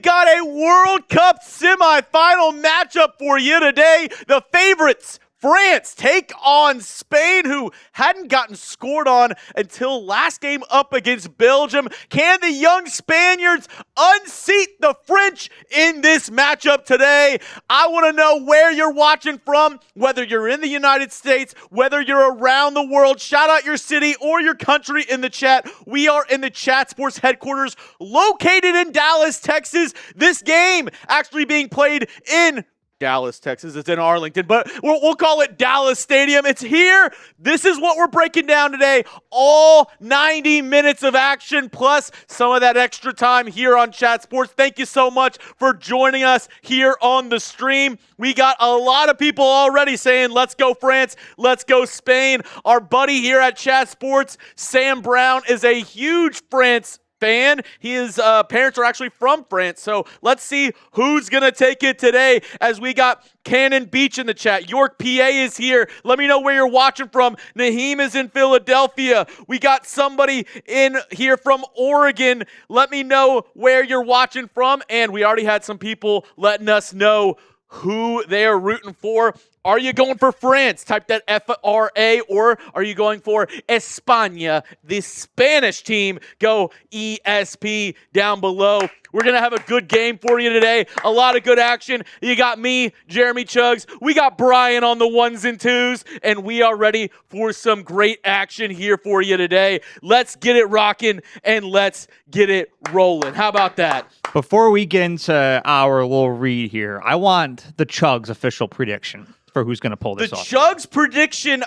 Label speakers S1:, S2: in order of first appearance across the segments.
S1: got a World Cup semifinal matchup for you today. The favorites, France, take on Spain, who hadn't gotten scored on until last game up against Belgium. Can the young Spaniards unseat the French in this matchup today? I want to know where you're watching from, whether you're in the United States, whether you're around the world. Shout out your city or your country in the chat. We are in the Chat Sports headquarters located in Dallas, Texas. This game actually being played in Dallas, Texas. It's in Arlington, but we'll call it Dallas Stadium. It's here. This is what we're breaking down today. All 90 minutes of action, plus some of that extra time here on Chat Sports. Thank you so much for joining us here on the stream. We got a lot of people already saying, let's go France, let's go Spain. Our buddy here at Chat Sports, Sam Brown, is a huge France fan. His parents are actually from France, so let's see who's going to take it today as we got Cannon Beach in the chat. York, PA is here. Let me know where you're watching from. Naheem is in Philadelphia. We got somebody in here from Oregon. Let me know where you're watching from, and we already had some people letting us know who they are rooting for. Are you going for France? Type that F-R-A. Or are you going for España, the Spanish team? Go ESP down below. We're going to have a good game for you today. A lot of good action. You got me, Jeremy Chugs. We got Brian on the ones and twos. And we are ready for some great action here for you today. Let's get it rocking and let's get it rolling. How about that?
S2: Before we get into our little read here, I want the Chugs official prediction for who's going to pull this off.
S1: The Chugs prediction,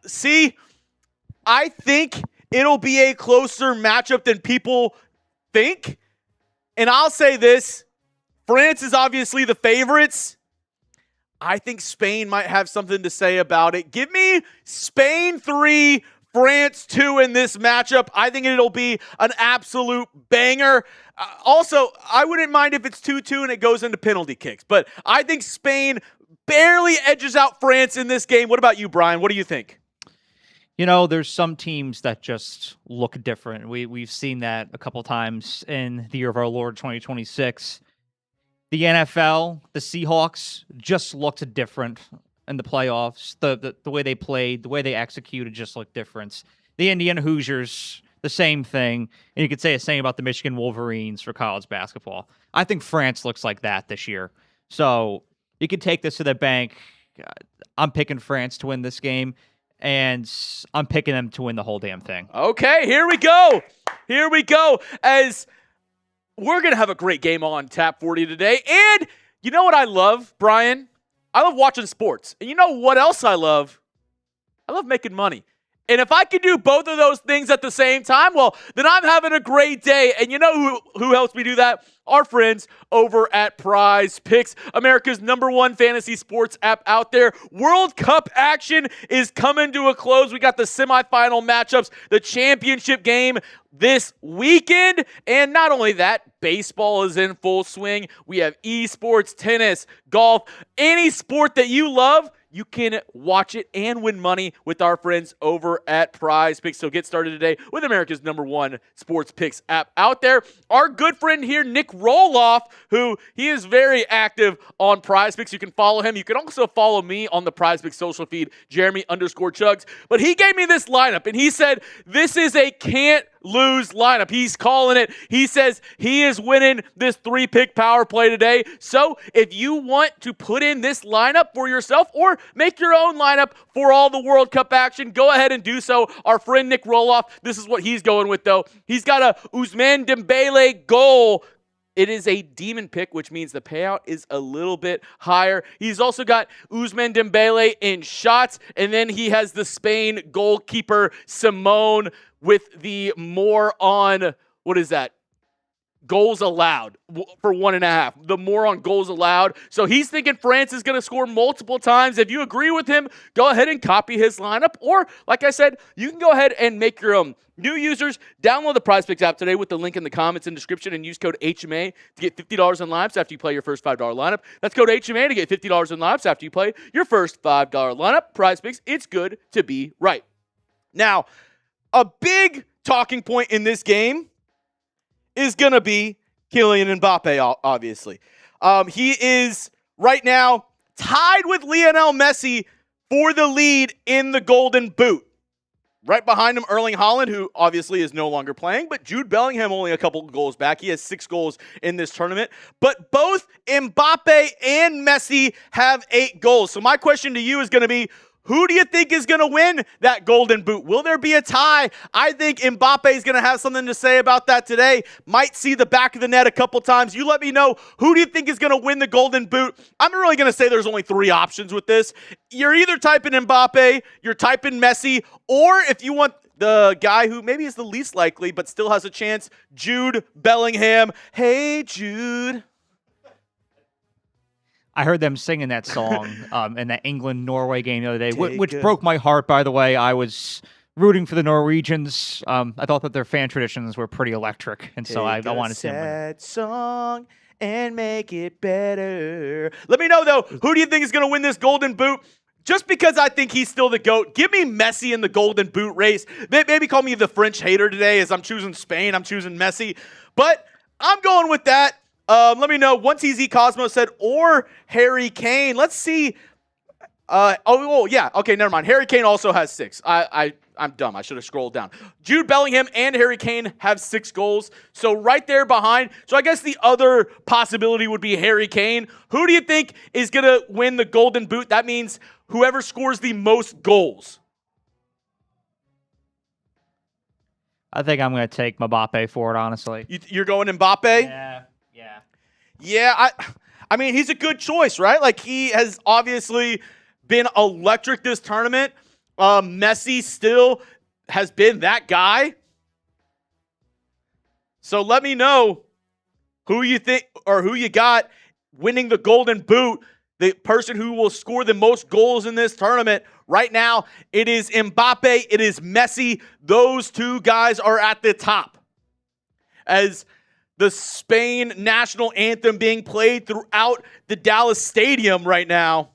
S1: see, I think it'll be a closer matchup than people think. And I'll say this, France is obviously the favorites. I think Spain might have something to say about it. Give me Spain 3, France 2 in this matchup. I think it'll be an absolute banger. Also, I wouldn't mind if it's 2-2 and it goes into penalty kicks. But I think Spain barely edges out France in this game. What about you, Brian? What do you think?
S2: You know, there's some teams that just look different. We've seen that a couple times in the year of our Lord 2026. The NFL, the Seahawks, just looked different in the playoffs. The way they played, the way they executed just looked different. The Indiana Hoosiers, the same thing. And you could say the same about the Michigan Wolverines for college basketball. I think France looks like that this year. So you could take this to the bank. I'm picking France to win this game, and I'm picking them to win the whole damn thing.
S1: Okay, here we go. Here we go. As we're going to have a great game on Tap 40 today. And you know what I love, Brian? I love watching sports. And you know what else I love? I love making money. And if I can do both of those things at the same time, well, then I'm having a great day. And you know who helps me do that? Our friends over at Prize Picks, America's #1 fantasy sports app out there. World Cup action is coming to a close. We got the semifinal matchups, the championship game this weekend. And not only that, baseball is in full swing. We have esports, tennis, golf, any sport that you love. You can watch it and win money with our friends over at Prize Picks. So get started today with America's #1 sports picks app out there. Our good friend here, Nick Roloff, who he is very active on Prize Picks. You can follow him. You can also follow me on the Prize Picks social feed, Jeremy_Chugs. But he gave me this lineup, and he said, this is a can't lose lineup. He's calling it. He says he is winning this 3-pick power play today. So if you want to put in this lineup for yourself or make your own lineup for all the World Cup action, go ahead and do so. Our friend Nick Roloff, this is what he's going with, though. He's got a Ousmane Dembélé goal. It is a demon pick, which means the payout is a little bit higher. He's also got Ousmane Dembélé in shots, and then he has the Spain goalkeeper Simone with the more on, what is that? Goals allowed for 1.5. The more on goals allowed. So he's thinking France is going to score multiple times. If you agree with him, go ahead and copy his lineup. Or, like I said, you can go ahead and make your own. New users, download the Prize Picks app today with the link in the comments and description and use code HMA to get $50 in lives after you play your first $5 lineup. That's code HMA to get $50 in lives after you play your first $5 lineup. Prize Picks, it's good to be right. Now, a big talking point in this game is going to be, Kylian Mbappé, obviously. He is right now tied with Lionel Messi for the lead in the Golden Boot. Right behind him, Erling Haaland, who obviously is no longer playing, but Jude Bellingham only a couple goals back. He has 6 goals in this tournament. But both Mbappe and Messi have 8 goals. So my question to you is going to be, who do you think is going to win that Golden Boot? Will there be a tie? I think Mbappe is going to have something to say about that today. Might see the back of the net a couple times. You let me know, who do you think is going to win the Golden Boot? I'm really going to say there's only 3 options with this. You're either typing Mbappe, you're typing Messi, or if you want the guy who maybe is the least likely but still has a chance, Jude Bellingham. Hey, Jude.
S2: I heard them singing that song in that England-Norway game the other day, which broke my heart, by the way. I was rooting for the Norwegians. I thought that their fan traditions were pretty electric, and so I wanted to see them win.
S1: Sad song and make it better. Let me know, though, who do you think is going to win this Golden Boot? Just because I think he's still the GOAT, give me Messi in the Golden Boot race. Maybe call me the French hater today as I'm choosing Spain. I'm choosing Messi. But I'm going with that. Let me know. One TZ Cosmo said, or Harry Kane. Let's see. Yeah. Okay, never mind. Harry Kane also has 6. I'm dumb. I should have scrolled down. Jude Bellingham and Harry Kane have 6 goals. So right there behind. So I guess the other possibility would be Harry Kane. Who do you think is going to win the Golden Boot? That means whoever scores the most goals.
S2: I think I'm going to take Mbappe for it, honestly.
S1: You're going Mbappe? Yeah, I mean, he's a good choice, right? Like, he has obviously been electric this tournament. Messi still has been that guy. So let me know who you think or who you got winning the Golden Boot, the person who will score the most goals in this tournament. Right now, it is Mbappe, it is Messi. Those 2 guys are at the top. As the Spain national anthem being played throughout the Dallas Stadium right now.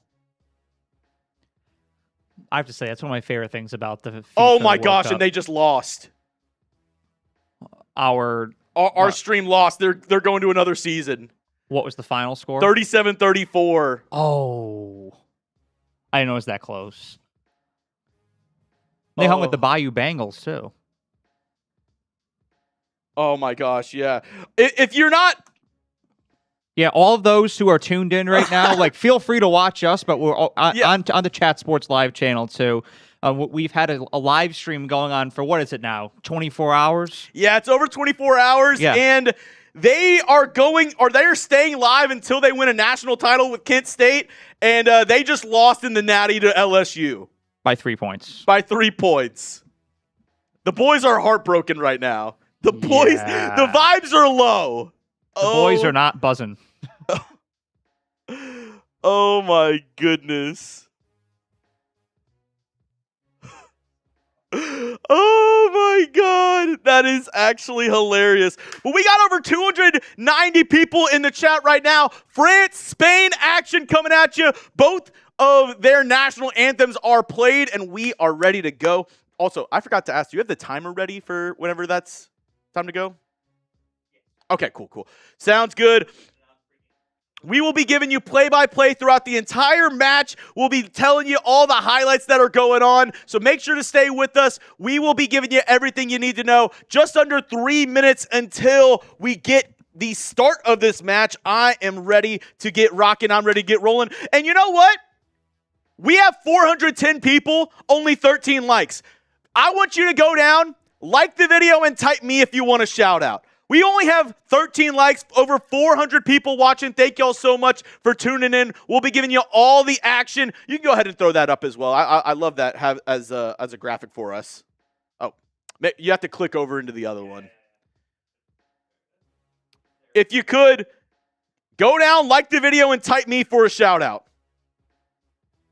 S2: I have to say, that's one of my favorite things about the FIFA
S1: Oh my
S2: World
S1: gosh,
S2: Cup.
S1: and they just lost.
S2: Our
S1: stream lost. They're going to another season.
S2: What was the final score?
S1: 37-34.
S2: Oh. I didn't know it was that close. They hung with the Bayou Bengals, too.
S1: Oh my gosh, yeah. If you're not...
S2: Yeah, all of those who are tuned in right now, like, feel free to watch us, but we're on the Chat Sports Live channel, too. We've had a live stream going on for, what is it now, 24 hours?
S1: Yeah, it's over 24 hours, and they are staying live until they win a national title with Kent State, and they just lost in the Natty to LSU.
S2: By 3 points.
S1: By 3 points. The boys are heartbroken right now. The boys, the vibes are low.
S2: The boys are not buzzing.
S1: Oh my goodness. Oh my God. That is actually hilarious. But we got over 290 people in the chat right now. France, Spain action coming at you. Both of their national anthems are played and we are ready to go. Also, I forgot to ask, do you have the timer ready for whenever that's time to go? Okay, cool. Sounds good. We will be giving you play-by-play throughout the entire match. We'll be telling you all the highlights that are going on, so make sure to stay with us. We will be giving you everything you need to know. Just under 3 minutes until we get the start of this match. I am ready to get rocking. I'm ready to get rolling. And you know what? We have 410 people, only 13 likes. I want you to go down, like the video, and type me if you want a shout out. We only have 13 likes, over 400 people watching. Thank y'all so much for tuning in. We'll be giving you all the action. You can go ahead and throw that up as well. I love that as a graphic for us. Oh, you have to click over into the other one. If you could, go down, like the video, and type me for a shout out.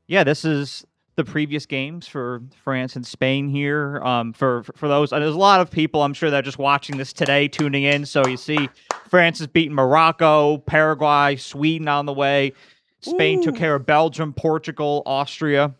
S2: Yeah, this is the previous games for France and Spain here. For those, there's a lot of people, I'm sure, that are just watching this today, tuning in. So you see France has beaten Morocco, Paraguay, Sweden on the way. Spain took care of Belgium, Portugal, Austria.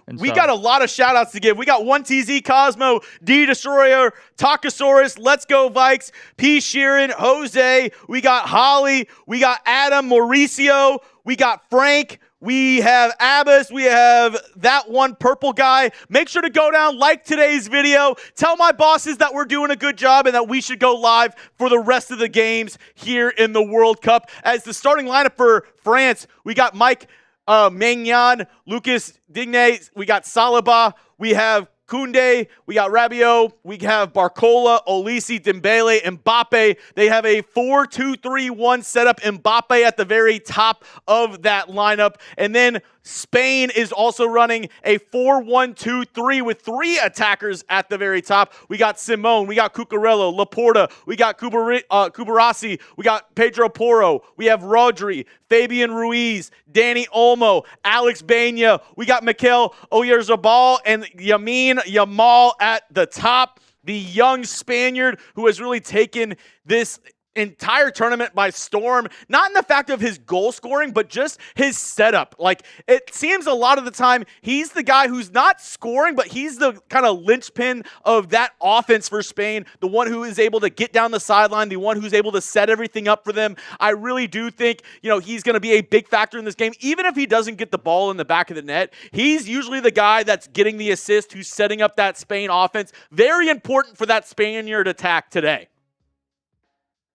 S2: And
S1: we got a lot of shout-outs to give. We got 1TZ, Cosmo, D Destroyer, Takasaurus, Let's Go Vikes, P. Sheeran, Jose. We got Holly. We got Adam, Mauricio. We got Frank. We have Abbas. We have that one purple guy. Make sure to go down, like today's video. Tell my bosses that we're doing a good job and that we should go live for the rest of the games here in the World Cup. As the starting lineup for France, we got Mike Maignan, Lucas Digne, we got Saliba, we have Koundé, we got Rabiot, we have Barcola, Olise, Dembélé, Mbappé. They have a 4-2-3-1 setup. Mbappé at the very top of that lineup. And then Spain is also running a 4-1-2-3 with 3 attackers at the very top. We got Simone, we got Cucurella, Laporte, we got Cubarsí, we got Pedro Porro, we have Rodri, Fabian Ruiz, Dani Olmo, Alex Baena, we got Mikel, Oyarzabal, and Yamal at the top. The young Spaniard who has really taken this entire tournament by storm, not in the fact of his goal scoring, but just his setup. Like, it seems a lot of the time he's the guy who's not scoring, but he's the kind of linchpin of that offense for Spain, the one who is able to get down the sideline, the one who's able to set everything up for them. I really do think, he's going to be a big factor in this game. Even if he doesn't get the ball in the back of the net, he's usually the guy that's getting the assist, who's setting up that Spain offense. Very important for that Spaniard attack today.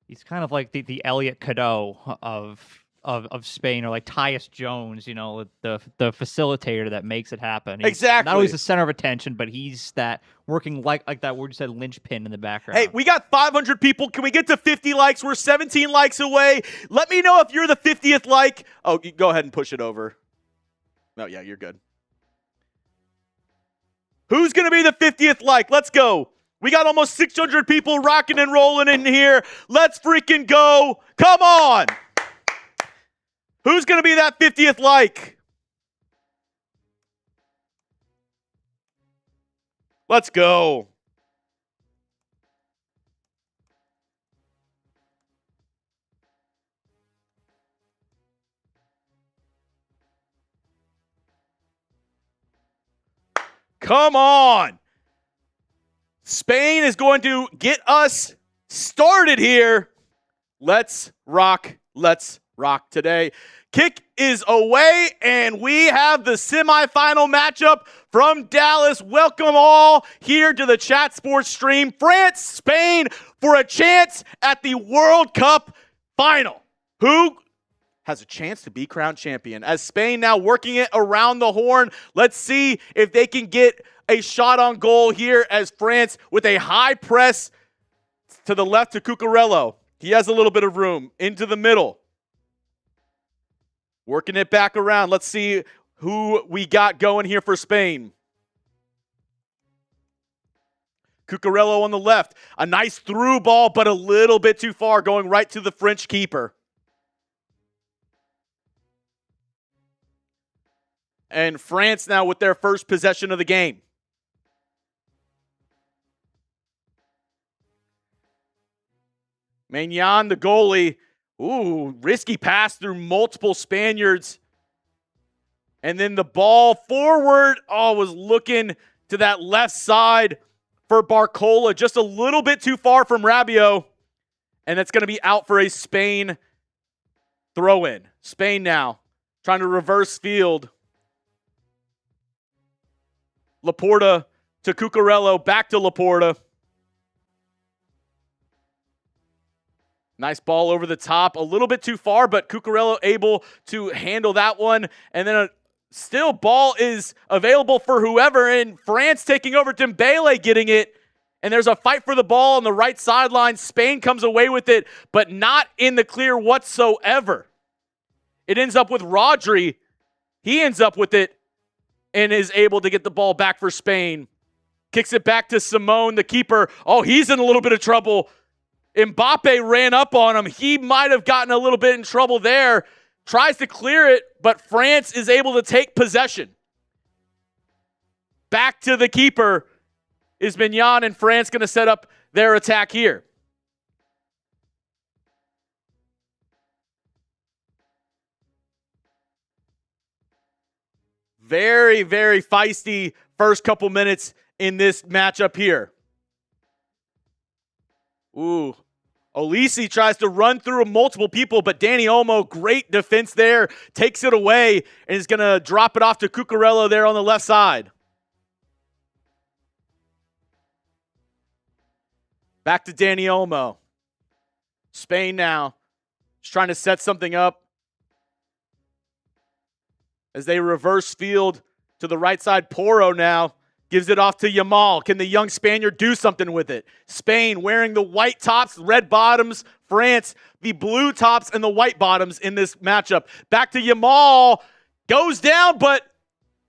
S2: He's kind of like the Elliot Cadeau of Spain, or like Tyus Jones, the facilitator that makes it happen. He's
S1: exactly.
S2: Not always the center of attention, but he's that working like that word you said, linchpin in the background.
S1: Hey, we got 500 people. Can we get to 50 likes? We're 17 likes away. Let me know if you're the 50th like. Oh, go ahead and push it over. No, yeah, you're good. Who's going to be the 50th like? Let's go. We got almost 600 people rocking and rolling in here. Let's freaking go. Come on. Who's going to be that 50th like? Let's go. Come on. Spain is going to get us started here. Let's rock today. Kick is away, and we have the semifinal matchup from Dallas. Welcome all here to the Chat Sports stream. France, Spain for a chance at the World Cup final. Who has a chance to be crowned champion? As Spain now working it around the horn, let's see if they can get a shot on goal here as France with a high press to the left to Cucurella. He has a little bit of room into the middle. Working it back around. Let's see who we got going here for Spain. Cucurella on the left. A nice through ball, but a little bit too far, going right to the French keeper. And France now with their first possession of the game. Maignan, the goalie. Ooh, risky pass through multiple Spaniards. And then the ball forward. Oh, was looking to that left side for Barcola. Just a little bit too far from Rabiot. And it's going to be out for a Spain throw-in. Spain now trying to reverse field. Laporte to Cucurella. Back to Laporte. Nice ball over the top. A little bit too far, but Cucurella able to handle that one. And then still ball is available for whoever. And France taking over. Dembélé getting it. And there's a fight for the ball on the right sideline. Spain comes away with it, but not in the clear whatsoever. It ends up with Rodri. He ends up with it and is able to get the ball back for Spain. Kicks it back to Simone, the keeper. Oh, he's in a little bit of trouble. Mbappé ran up on him. He might have gotten a little bit in trouble there. Tries to clear it, but France is able to take possession. Back to the keeper is Maignan, and France going to set up their attack here. Very, very feisty first couple minutes in this matchup here. Ooh. Olise tries to run through multiple people, but Dani Olmo, great defense there, takes it away and is going to drop it off to Cucurella there on the left side. Back to Dani Olmo. Spain now is trying to set something up as they reverse field to the right side. Porro now gives it off to Yamal. Can the young Spaniard do something with it? Spain wearing the white tops, red bottoms. France, the blue tops and the white bottoms in this matchup. Back to Yamal. Goes down, but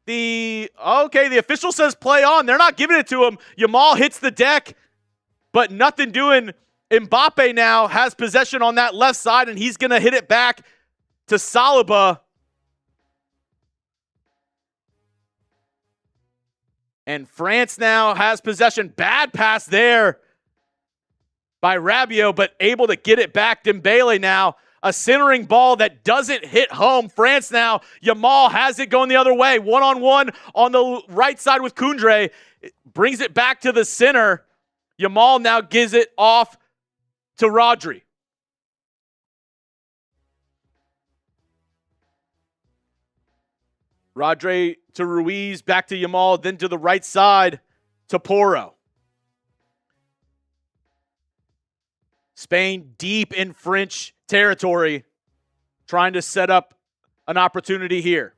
S1: the official says play on. They're not giving it to him. Yamal hits the deck, but nothing doing. Mbappé now has possession on that left side, and he's going to hit it back to Saliba. And France now has possession. Bad pass there by Rabiot, but able to get it back. Dembélé now, a centering ball that doesn't hit home. France now, Yamal has it going the other way. One-on-one on the right side with Koundré. Brings it back to the center. Yamal now gives it off to Rodri. Rodri to Ruiz, back to Yamal, then to the right side to Porro. Spain deep in French territory, trying to set up an opportunity here.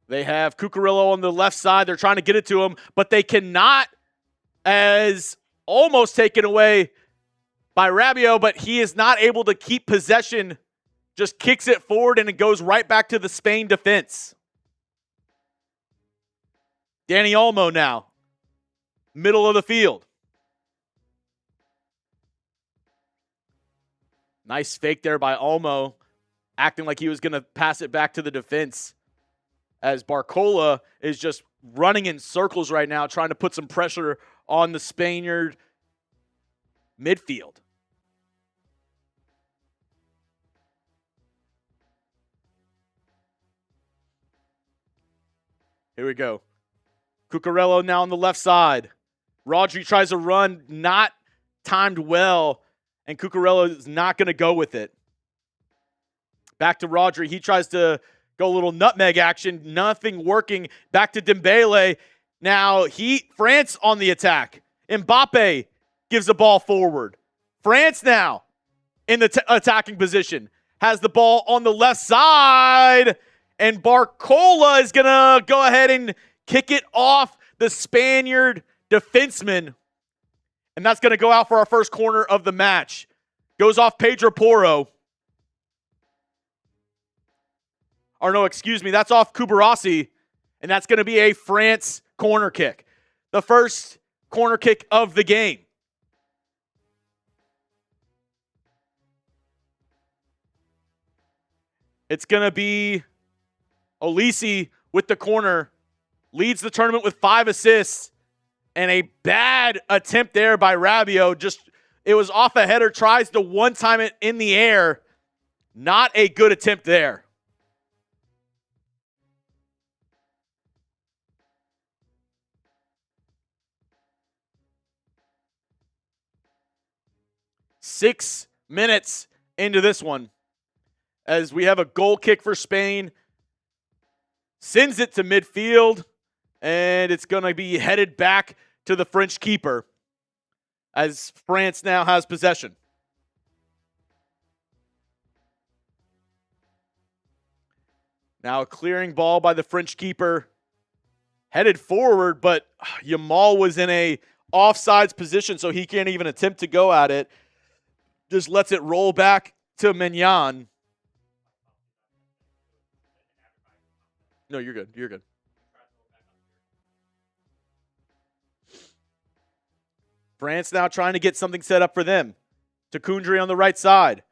S1: They have Cucurella on the left side. They're trying to get it to him, but they cannot, as almost taken away by Rabiot, but he is not able to keep possession. Just kicks it forward and it goes right back to the Spain defense. Dani Olmo now, middle of the field. Nice fake there by Olmo, acting like he was going to pass it back to the defense, as Barcola is just running in circles right now, trying to put some pressure on the Spaniard midfield. Here we go. Cucurella now on the left side. Rodri tries to run, not timed well, and Cucurella is not going to go with it. Back to Rodri. He tries to go a little nutmeg action. Nothing working. Back to Dembélé. Now France on the attack. Mbappé gives the ball forward. France now in the attacking position. Has the ball on the left side. And Barcola is going to go ahead and kick it off the Spaniard defenseman. And that's going to go out for our first corner of the match. Goes off Pedro Porro. Or no, excuse me, that's off Cubarsí. And that's going to be a France corner kick. The first corner kick of the game. It's going to be Olise with the corner, leads the tournament with 5 assists, and a bad attempt there by Rabiot. It was off a header, tries to one-time it in the air. Not a good attempt there. Six minutes into this one, as we have a goal kick for Spain. Sends it to midfield, and it's going to be headed back to the French keeper as France now has possession. Now a clearing ball by the French keeper, headed forward, but Yamal was in a offsides position, so he can't even attempt to go at it. Just lets it roll back to Mignon. No, you're good. You're good. France now trying to get something set up for them. To Koundré on the right side.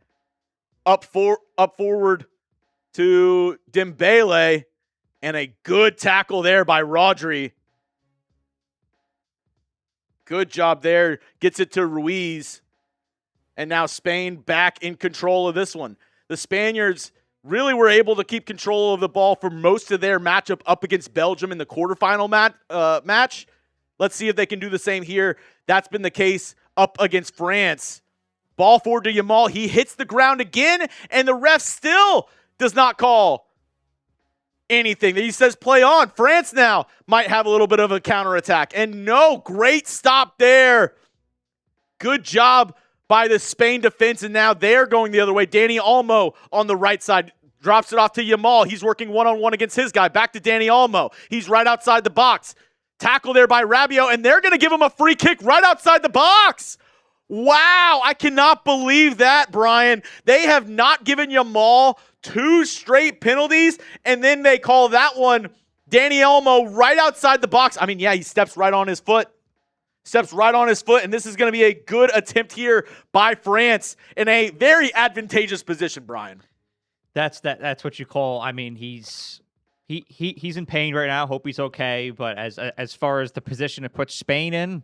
S1: Up forward to Dembélé. And a good tackle there by Rodri. Good job there. Gets it to Ruiz. And now Spain back in control of this one. The Spaniards really were able to keep control of the ball for most of their matchup up against Belgium in the quarterfinal match. Let's see if they can do the same here. That's been the case up against France. Ball forward to Yamal. He hits the ground again, and the ref still does not call anything. He says play on. France now might have a little bit of a counterattack. And no, great stop there. Good job by the Spain defense, and now they're going the other way. Dani Olmo on the right side drops it off to Yamal. He's working one-on-one against his guy. Back to Dani Olmo. He's right outside the box. Tackle there by Rabiot, and they're going to give him a free kick right outside the box. Wow, I cannot believe that, Brian. They have not given Yamal 2 straight penalties, and then they call that one Dani Olmo right outside the box. I mean, yeah, he steps right on his foot. And this is going to be a good attempt here by France in a very advantageous position, Brian.
S2: That's what you call. I mean, he's in pain right now. Hope he's okay. But as far as the position to put Spain in,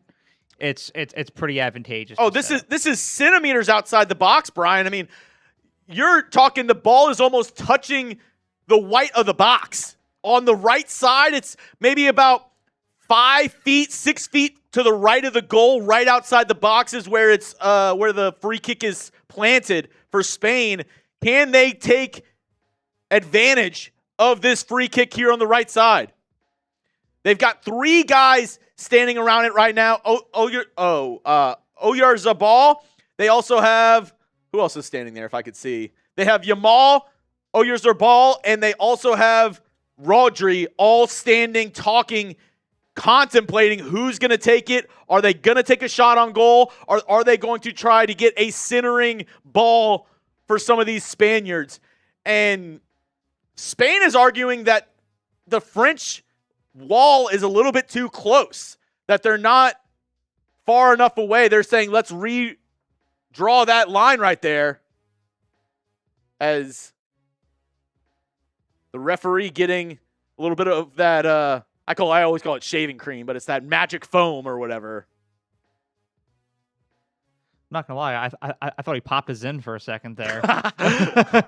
S2: it's pretty advantageous.
S1: Oh, this is centimeters outside the box, Brian. I mean, you're talking the ball is almost touching the white of the box. On the right side, it's maybe about 5 feet, 6 feet to the right of the goal, right outside the box is where it's where the free kick is planted for Spain. Can they take advantage of this free kick here on the right side? They've got 3 guys standing around it right now. Oyarzabal. They also have, who else is standing there if I could see? They have Yamal, Oyarzabal, and they also have Rodri all standing, talking, contemplating who's going to take it. Are they going to take a shot on goal? Or are they going to try to get a centering ball for some of these Spaniards? And Spain is arguing that the French wall is a little bit too close, that they're not far enough away. They're saying, let's redraw that line right there, as the referee getting a little bit of that, I always call it shaving cream, but it's that magic foam or whatever.
S2: I'm not gonna lie, I thought he popped his in for a second there. I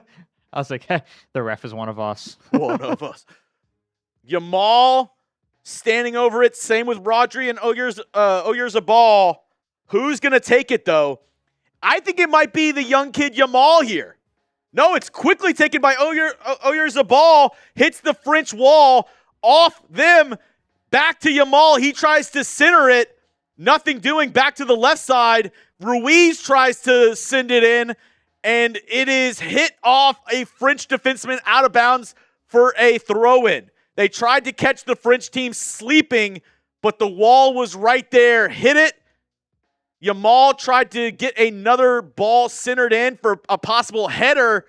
S2: was like, hey, the ref is one of us.
S1: One of us. Yamal standing over it. Same with Rodri and Oyarzabal. Who's gonna take it though? I think it might be the young kid Yamal here. No, it's quickly taken by Oyarzabal. Hits the French wall. Off them, back to Yamal. He tries to center it. Nothing doing. Back to the left side. Ruiz tries to send it in, and it is hit off a French defenseman out of bounds for a throw-in. They tried to catch the French team sleeping, but the wall was right there. Hit it. Yamal tried to get another ball centered in for a possible header,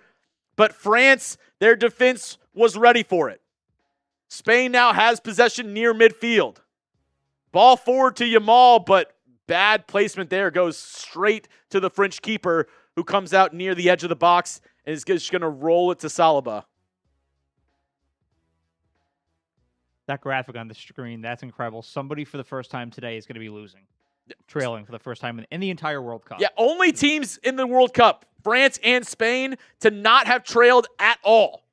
S1: but France, their defense was ready for it. Spain now has possession near midfield. Ball forward to Yamal, but bad placement there. Goes straight to the French keeper, who comes out near the edge of the box and is just going to roll it to Saliba.
S2: That graphic on the screen, that's incredible. Somebody for the first time today is going to be losing. Trailing for the first time in the entire World Cup.
S1: Yeah, only teams in the World Cup, France and Spain, to not have trailed at all.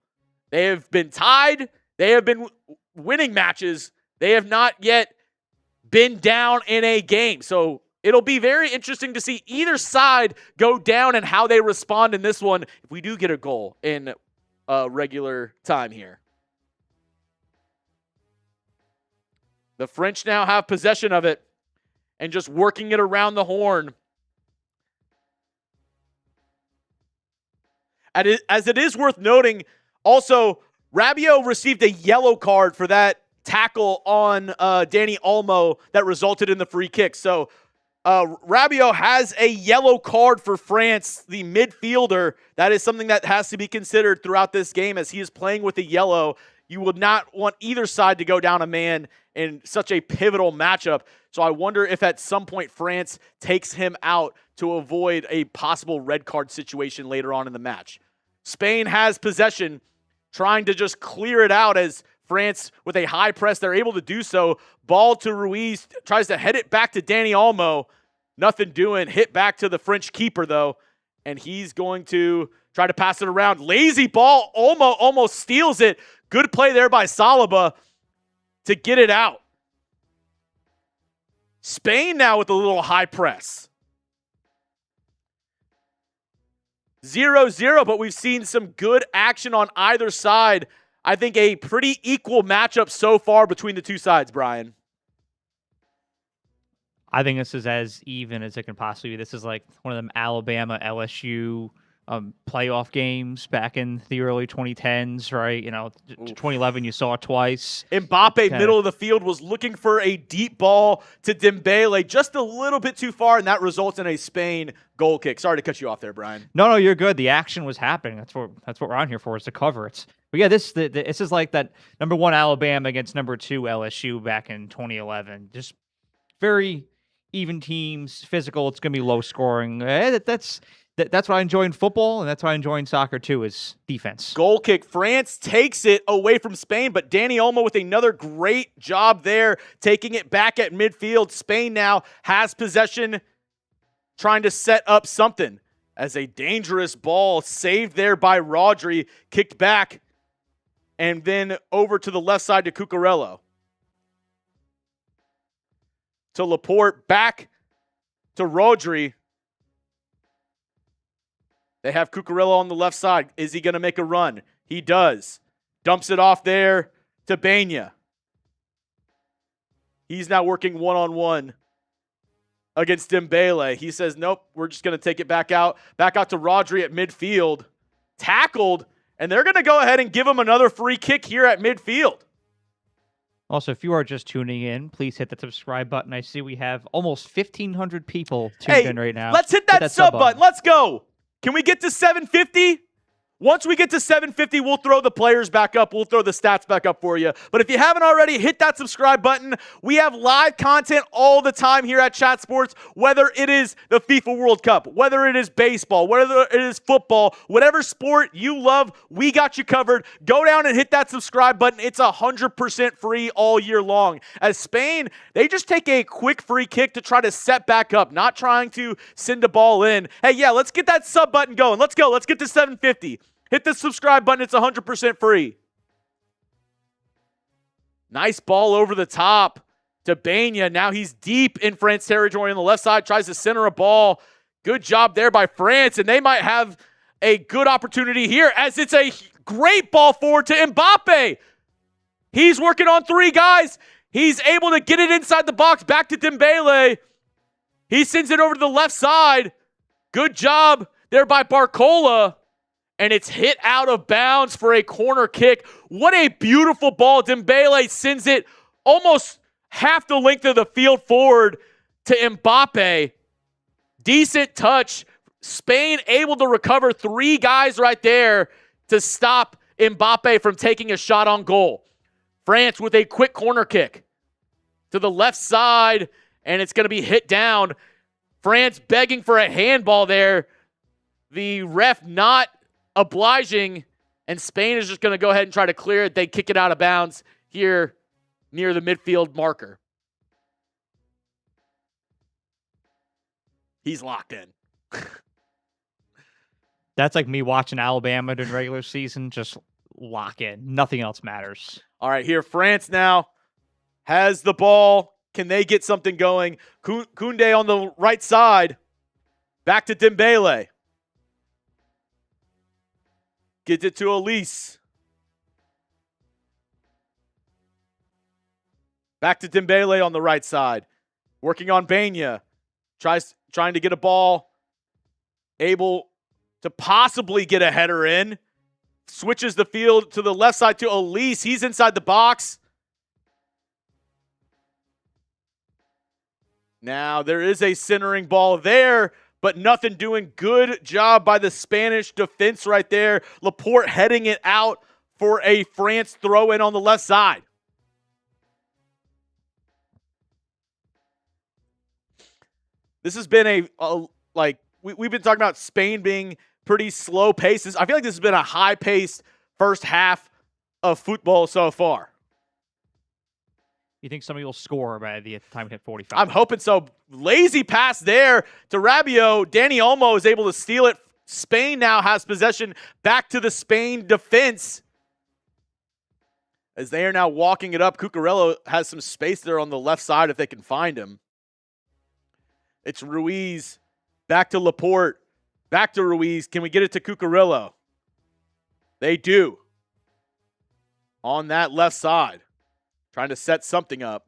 S1: They have been tied. They have been winning matches. They have not yet been down in a game. So it'll be very interesting to see either side go down and how they respond in this one if we do get a goal in regular time here. The French now have possession of it and just working it around the horn. As it is worth noting, also, Rabiot received a yellow card for that tackle on Dani Olmo that resulted in the free kick. So Rabiot has a yellow card for France, the midfielder. That is something that has to be considered throughout this game, as he is playing with a yellow. You would not want either side to go down a man in such a pivotal matchup. So I wonder if at some point France takes him out to avoid a possible red card situation later on in the match. Spain has possession, trying to just clear it out as France, with a high press, they're able to do so. Ball to Ruiz, tries to head it back to Dani Olmo. Nothing doing. Hit back to the French keeper, though, and he's going to Try to pass it around. Lazy ball, almost steals it. Good play there by Saliba to get it out. Spain now with a little high press. 0-0, but we've seen some good action on either side. I think a pretty equal matchup so far between the two sides, Brian.
S2: I think this is as even as it can possibly be. This is like one of them Alabama LSU playoff games back in the early 2010s, right? 2011 you saw it twice.
S1: Mbappé, middle of the field, was looking for a deep ball to Dembélé, just a little bit too far, and that results in a Spain goal kick. Sorry to cut you off there, Brian.
S2: No, you're good. The action was happening. That's what we're on here for, is to cover it. But yeah, this is like that number 1 Alabama against number 2 LSU back in 2011. Just very even teams, physical. It's going to be low scoring. That's what I enjoy in football, and that's what I enjoy in soccer too, is defense.
S1: Goal kick. France takes it away from Spain, but Dani Olmo with another great job there, taking it back at midfield. Spain now has possession, trying to set up something, as a dangerous ball saved there by Rodri, kicked back, and then over to the left side to Cucurella. To Laporte, back to Rodri. They have Cucurella on the left side. Is he going to make a run? He does. Dumps it off there to Benya. He's now working one-on-one against Dembélé. He says, nope, we're just going to take it back out to Rodri at midfield. Tackled, and they're going to go ahead and give him another free kick here at midfield.
S2: Also, if you are just tuning in, please hit the subscribe button. I see we have almost 1,500 people tuned in right now.
S1: Let's hit that sub button. Let's go. Can we get to 750? Once we get to 750, we'll throw the players back up. We'll throw the stats back up for you. But if you haven't already, hit that subscribe button. We have live content all the time here at Chat Sports, whether it is the FIFA World Cup, whether it is baseball, whether it is football, whatever sport you love, we got you covered. Go down and hit that subscribe button. It's 100% free all year long. As Spain, they just take a quick free kick to try to set back up, not trying to send a ball in. Hey, yeah, let's get that sub button going. Let's go. Let's get to 750. Hit the subscribe button. It's 100% free. Nice ball over the top to Benya. Now he's deep in France territory on the left side. Tries to center a ball. Good job there by France. And they might have a good opportunity here, as it's a great ball forward to Mbappé. He's working on 3 guys. He's able to get it inside the box. Back to Dembélé. He sends it over to the left side. Good job there by Barcola. And it's hit out of bounds for a corner kick. What a beautiful ball. Dembélé sends it almost half the length of the field forward to Mbappé. Decent touch. Spain able to recover 3 guys right there to stop Mbappé from taking a shot on goal. France with a quick corner kick to the left side, and it's going to be hit down. France begging for a handball there. The ref not obliging, and Spain is just going to go ahead and try to clear it. They kick it out of bounds here near the midfield marker. He's locked in.
S2: That's like me watching Alabama during regular season. Just lock in. Nothing else matters.
S1: All right, here France now has the ball. Can they get something going? Koundé on the right side. Back to Dembélé. Gets it to Olise. Back to Dembélé on the right side. Working on Benya. Trying to get a ball. Able to possibly get a header in. Switches the field to the left side to Olise. He's inside the box. Now there is a centering ball there, but nothing doing. Good job by the Spanish defense right there. Laporte heading it out for a France throw-in on the left side. This has been we've been talking about Spain being pretty slow paces. I feel like this has been a high-paced first half of football so far.
S2: You think somebody will score by the time we hit 45?
S1: I'm hoping so. Lazy pass there to Rabiot. Dani Olmo is able to steal it Spain now has possession back to the Spain defense as they are now walking it up. Cucurella has some space there on the left side if they can find him. It's Ruiz back to Laporte, back to Ruiz. Can we get it to Cucurella? They do. On that left side, trying to set something up.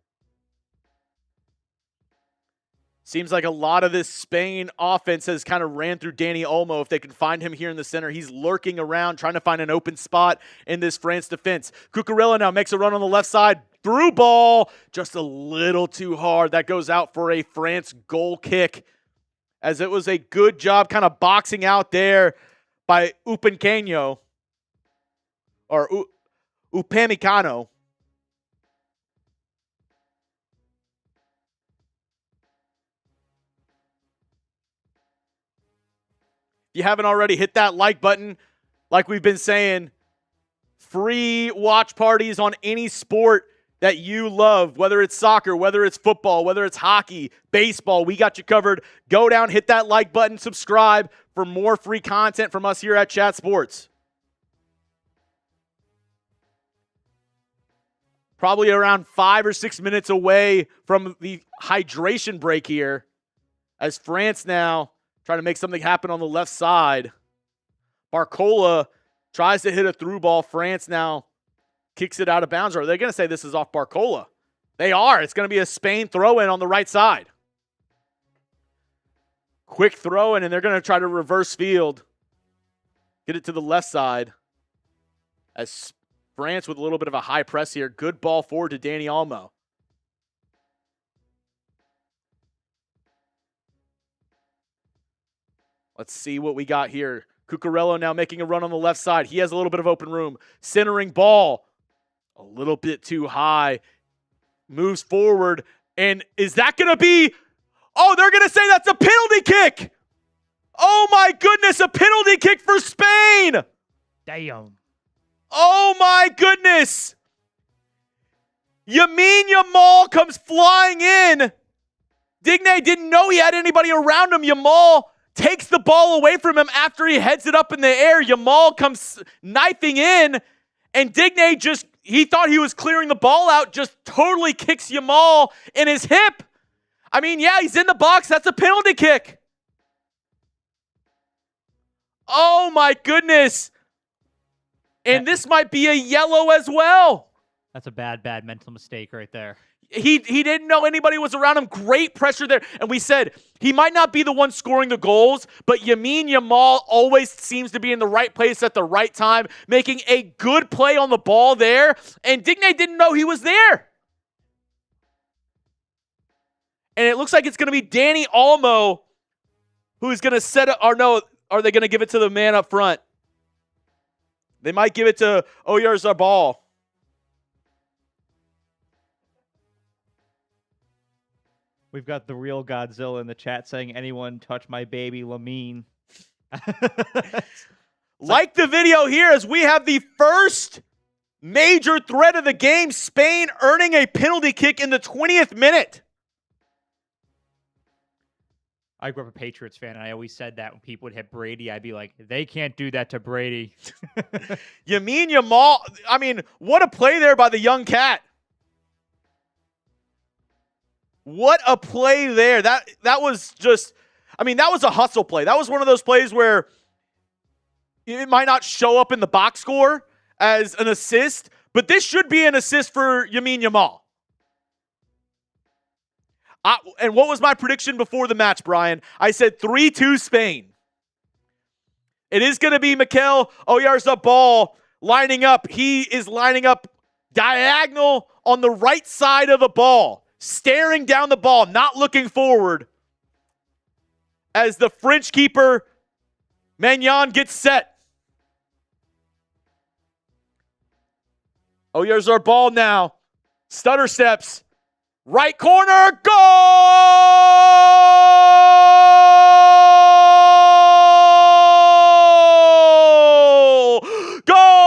S1: Seems like a lot of this Spain offense has kind of ran through Dani Olmo. If they can find him here in the center, he's lurking around, trying to find an open spot in this France defense. Cucurella now makes a run on the left side. Through ball, just a little too hard. That goes out for a France goal kick, as it was a good job kind of boxing out there by Upamecano, or Upamecano. If you haven't already, hit that like button. Like we've been saying, free watch parties on any sport that you love, whether it's soccer, whether it's football, whether it's hockey, baseball, we got you covered. Go down, hit that like button, subscribe for more free content from us here at Chat Sports. Probably around 5 or 6 minutes away from the hydration break here, as France now trying to make something happen on the left side. Barcola tries to hit a through ball. France now kicks it out of bounds. Or are they going to say this is off Barcola? They are. It's going to be a Spain throw-in on the right side. Quick throw-in, and they're going to try to reverse field. Get it to the left side. As France with a little bit of a high press here. Good ball forward to Dani Olmo. Let's see what we got here. Cucurella now making a run on the left side. He has a little bit of open room. Centering ball. A little bit too high. Moves forward. And is that going to be... Oh, they're going to say that's a penalty kick. Oh, my goodness. A penalty kick for Spain.
S2: Damn.
S1: Oh, my goodness. Yamal comes flying in. Digne didn't know he had anybody around him. Yamal takes the ball away from him after he heads it up in the air. Yamal comes knifing in, and Digne he thought he was clearing the ball out, just totally kicks Yamal in his hip. I mean, yeah, he's in the box. That's a penalty kick. Oh, my goodness. And this might be a yellow as well.
S2: That's a bad mental mistake right there.
S1: He didn't know anybody was around him. Great pressure there. And we said he might not be the one scoring the goals, but Yamal always seems to be in the right place at the right time, making a good play on the ball there. And Digne didn't know he was there. And it looks like it's going to be Dani Olmo who's going to set it. Or no, are they going to give it to the man up front? They might give it to Oyarzabal.
S2: We've got the real Godzilla in the chat saying, anyone touch my baby Lamine.
S1: Like the video here, as we have the first major threat of the game, Spain earning a penalty kick in the 20th minute.
S2: I grew up a Patriots fan, and I always said that when people would hit Brady, I'd be like, they can't do that to Brady.
S1: Yamal, I mean, what a play there by the young cat. What a play there. That was just, I mean, that was a hustle play. That was one of those plays where it might not show up in the box score as an assist, but this should be an assist for Yamal. And what was my prediction before the match, Brian? I said 3-2 Spain. It is going to be Mikel Oyarzabal lining up. He is lining up diagonal on the right side of the ball, staring down the ball, not looking forward, as the French keeper, Maignan, gets set. Oyarzabal now. Stutter steps. Right corner. Goal! Goal!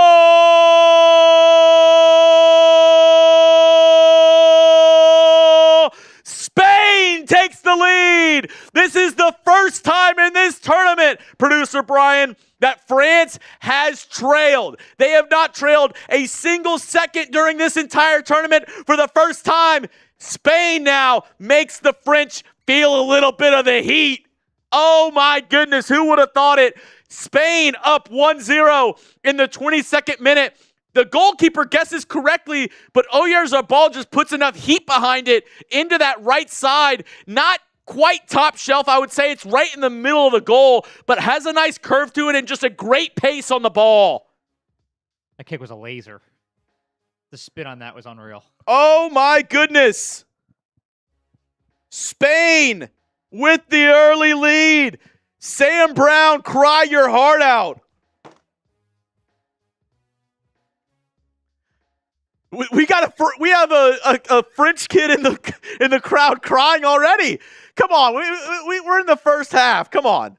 S1: Spain takes the lead. This is the first time in this tournament producer Brian, that France has trailed. They have not trailed a single second during this entire tournament. For the first time, Spain now makes the French feel a little bit of the heat. Oh my goodness, who would have thought it? Spain up 1-0 in the 22nd minute. The goalkeeper guesses correctly, but Oyarzabal just puts enough heat behind it into that right side. Not quite top shelf, I would say. It's right in the middle of the goal, but has a nice curve to it and just a great pace on the ball.
S2: That kick was a laser. The spin on that was unreal.
S1: Oh my goodness. Spain with the early lead. Sam Brown, cry your heart out. We have a French kid in the crowd crying already. Come on, we're in the first half. Come on,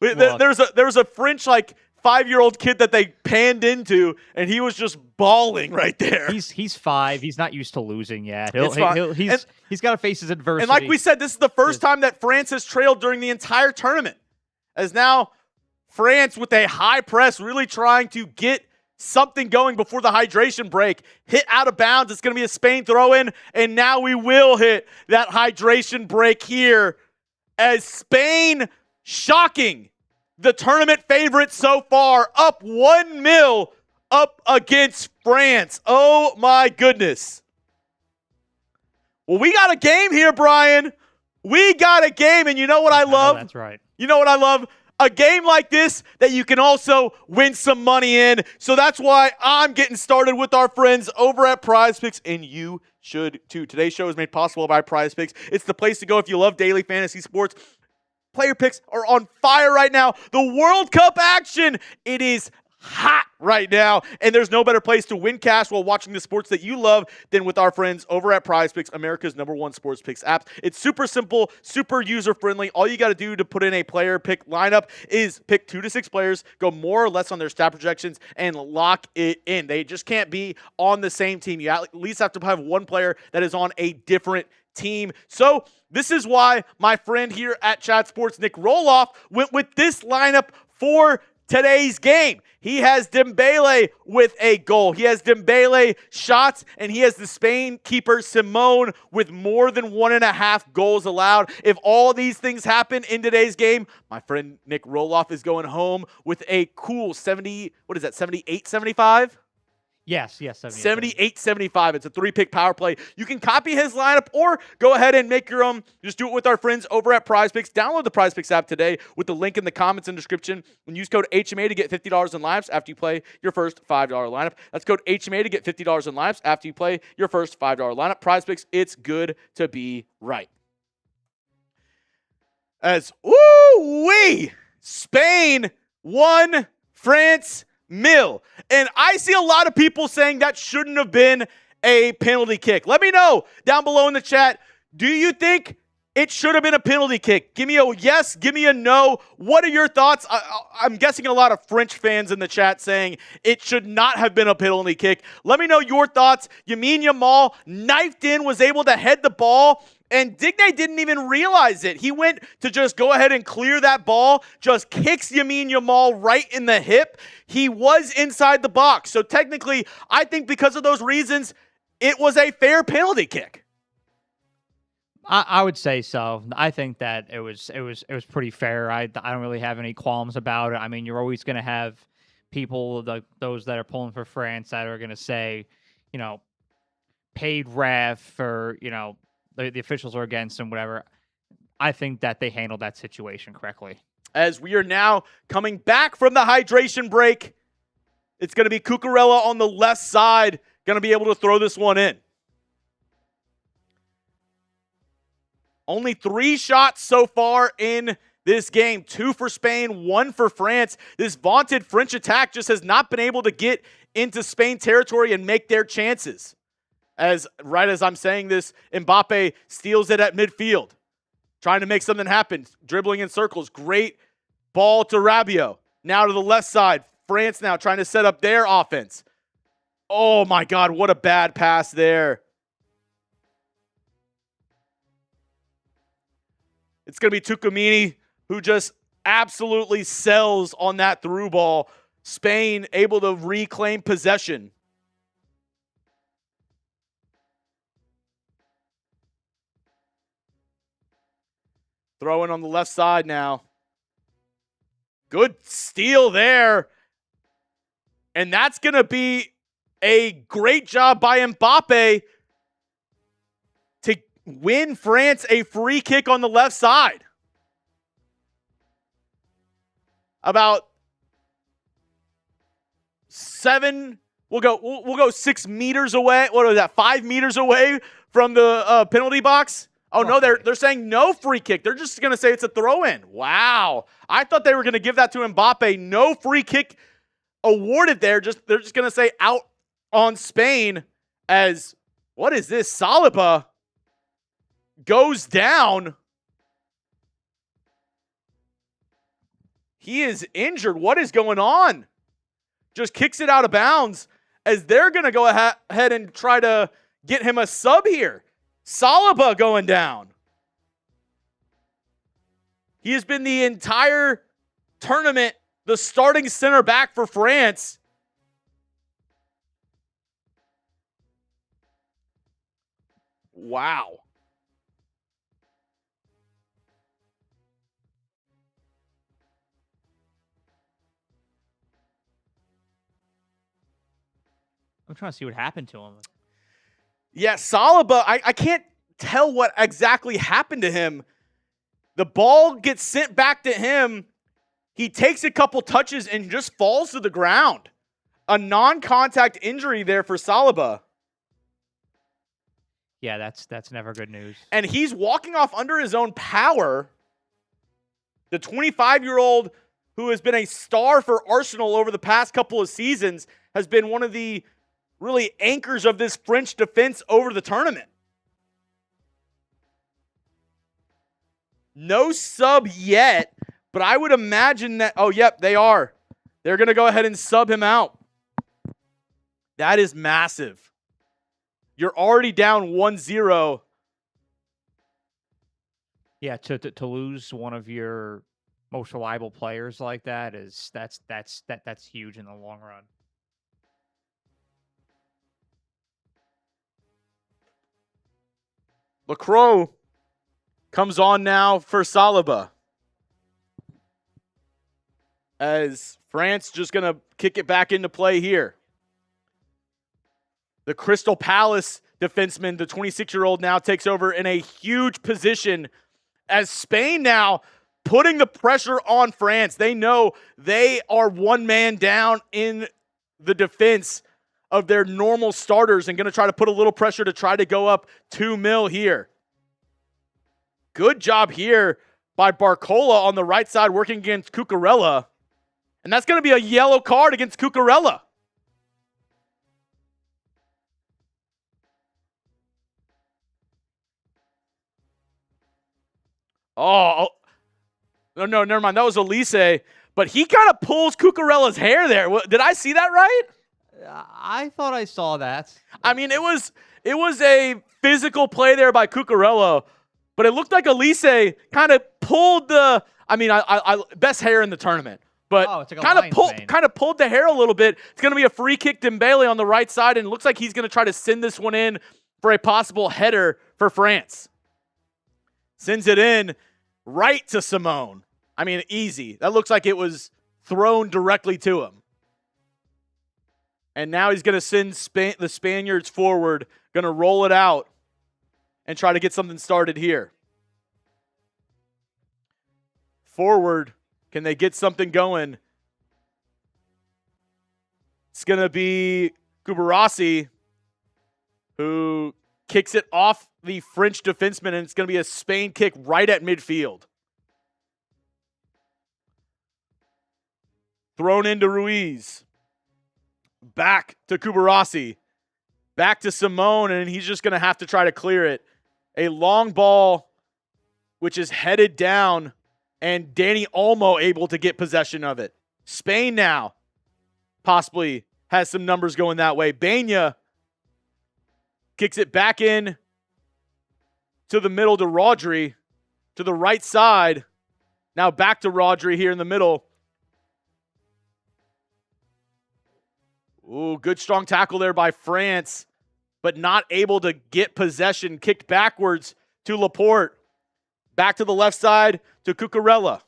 S1: there's a French 5-year-old kid that they panned into, and he was just bawling right there.
S2: He's 5. He's not used to losing yet. He's got to face his adversity.
S1: And like we said, this is the first time that France has trailed during the entire tournament. As now France with a high press, really trying to get something going before the hydration break. Hit out of bounds. It's going to be a Spain throw-in, and now we will hit that hydration break here as Spain, shocking, the tournament favorite so far, up 1-0 up against France. Oh my goodness. Well, we got a game here, Brian. We got a game, and you know what I love?
S2: That's right.
S1: You know what I love? A game like this that you can also win some money in. So that's why I'm getting started with our friends over at Prize Picks, and you should too. Today's show is made possible by Prize Picks. It's the place to go if you love daily fantasy sports. Player picks are on fire right now. The World Cup action, it is hot right now, and there's no better place to win cash while watching the sports that you love than with our friends over at Prize Picks, America's #1 sports picks app. It's super simple, super user-friendly. All you got to do to put in a player pick lineup is pick 2 to 6 players, go more or less on their stat projections, and lock it in. They just can't be on the same team. You at least have to have one player that is on a different team. So this is why my friend here at Chat Sports, Nick Roloff, went with this lineup for today's game. He has Dembélé with a goal. He has Dembélé shots, and he has the Spain keeper Simone with more than 1.5 goals allowed. If all these things happen in today's game, my friend Nick Roloff is going home with a cool 78-75?
S2: Yes,
S1: 78-75. It's a 3-pick power play. You can copy his lineup or go ahead and make your own. Just do it with our friends over at Prize Picks. Download the Prize Picks app today with the link in the comments and description, and use code HMA to get $50 in lives after you play your first $5 lineup. That's code HMA to get $50 in lives after you play your first $5 lineup. Prize Picks, it's good to be right. As Spain won, France nil. And I see a lot of people saying that shouldn't have been a penalty kick. Let me know down below in the chat. Do you think it should have been a penalty kick? Give me a yes, give me a no. What are your thoughts? I'm guessing a lot of French fans in the chat saying it should not have been a penalty kick. Let me know your thoughts. Lamine Yamal knifed in, was able to head the ball, and Digne didn't even realize it. He went to just go ahead and clear that ball, just kicks Lamine Yamal right in the hip. He was inside the box. So technically, I think because of those reasons, it was a fair penalty kick.
S2: I would say so. I think that it was pretty fair. I don't really have any qualms about it. I mean, you're always going to have people, those that are pulling for France, that are going to say, paid ref, or the officials are against him, whatever. I think that they handled that situation correctly.
S1: As we are now coming back from the hydration break, it's going to be Cucurella on the left side, going to be able to throw this one in. Only 3 shots so far in this game. 2 for Spain, 1 for France. This vaunted French attack just has not been able to get into Spain territory and make their chances. Right as I'm saying this, Mbappé steals it at midfield, trying to make something happen, dribbling in circles. Great ball to Rabiot. Now to the left side. France now trying to set up their offense. Oh my God, what a bad pass there. It's going to be Tchouaméni who just absolutely sells on that through ball. Spain able to reclaim possession. Throwing on the left side now. Good steal there. And that's going to be a great job by Mbappé to win France a free kick on the left side. About we'll go 6 meters away. What is that? 5 meters away from the penalty box. Oh no, they're saying no free kick. They're just going to say it's a throw in. Wow. I thought they were going to give that to Mbappé. No free kick awarded there. They're just going to say out on Spain as, what is this? Saliba goes down. He is injured. What is going on? Just kicks it out of bounds as they're going to go ahead and try to get him a sub here. Saliba going down. He has been the entire tournament the starting center back for France. Wow.
S2: I'm trying to see what happened to him.
S1: Yeah, Saliba, I can't tell what exactly happened to him. The ball gets sent back to him. He takes a couple touches and just falls to the ground. A non-contact injury there for Saliba.
S2: Yeah, that's never good news.
S1: And he's walking off under his own power. The 25-year-old who has been a star for Arsenal over the past couple of seasons has been one of the really anchors of this French defense over the tournament. No sub yet, but I would imagine that, oh, yep, they are. They're going to go ahead and sub him out. That is massive. You're already down 1-0.
S2: Yeah, to lose one of your most reliable players like that that's huge in the long run.
S1: Lacroix comes on now for Saliba. As France just going to kick it back into play here. The Crystal Palace defenseman, the 26-year-old, now takes over in a huge position as Spain now putting the pressure on France. They know they are one man down in the defense of their normal starters and going to try to put a little pressure to try to go up 2-0 here. Good job here by Barcola on the right side working against Cucurella. And that's going to be a yellow card against Cucurella. Oh, no, never mind. That was Olise. But he kind of pulls Cucurella's hair there. Did I see that right?
S2: I thought I saw that.
S1: I mean, it was a physical play there by Cucurella, but it looked like Olise kind of pulled the. I mean, I best hair in the tournament, but
S2: it's like
S1: kind of pulled the hair a little bit. It's going to be a free kick Dembélé on the right side, and it looks like he's going to try to send this one in for a possible header for France. Sends it in right to Simone. I mean, easy. That looks like it was thrown directly to him. And now he's going to send the Spaniards forward, going to roll it out and try to get something started here. Forward, can they get something going? It's going to be Cubarsí who kicks it off the French defenseman, and it's going to be a Spain kick right at midfield. Thrown into Ruiz. Back to Cubarsí. Back to Simone, and he's just going to have to try to clear it. A long ball, which is headed down, and Dani Olmo able to get possession of it. Spain now possibly has some numbers going that way. Benya kicks it back in to the middle to Rodri, to the right side. Now back to Rodri here in the middle. Ooh, good strong tackle there by France, but not able to get possession. Kicked backwards to Laporte. Back to the left side to Cucurella.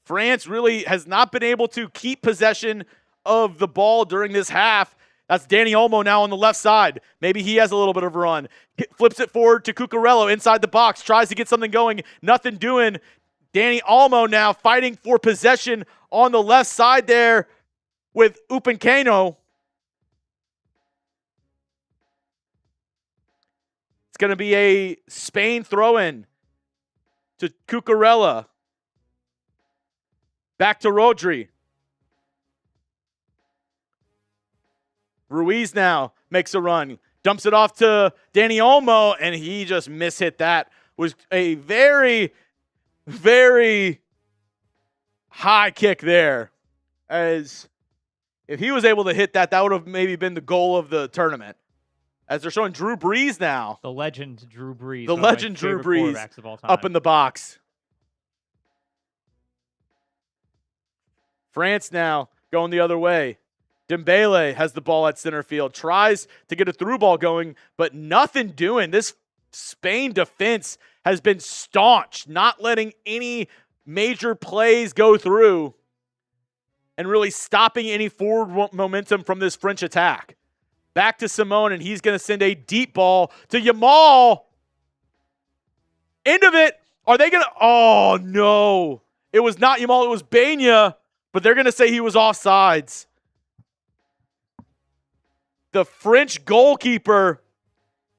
S1: France really has not been able to keep possession of the ball during this half. That's Dani Olmo now on the left side. Maybe he has a little bit of a run. Flips it forward to Cucurella inside the box. Tries to get something going. Nothing doing. Dani Olmo now fighting for possession on the left side there with Upamecano. It's going to be a Spain throw-in to Cucurella. Back to Rodri. Ruiz now makes a run. Dumps it off to Dani Olmo, and he just mishit that. Was a very, very high kick there. As if he was able to hit that, that would have maybe been the goal of the tournament. As they're showing Drew Brees now.
S2: The legend Drew Brees.
S1: The legend Drew Brees up in the box. France now going the other way. Dembélé has the ball at center field. Tries to get a through ball going, but nothing doing. This Spain defense has been staunch, not letting any major plays go through and really stopping any forward momentum from this French attack. Back to Simone, and he's going to send a deep ball to Yamal. End of it. Are they going to? Oh, no. It was not Yamal. It was Benya, but they're going to say he was offsides. The French goalkeeper,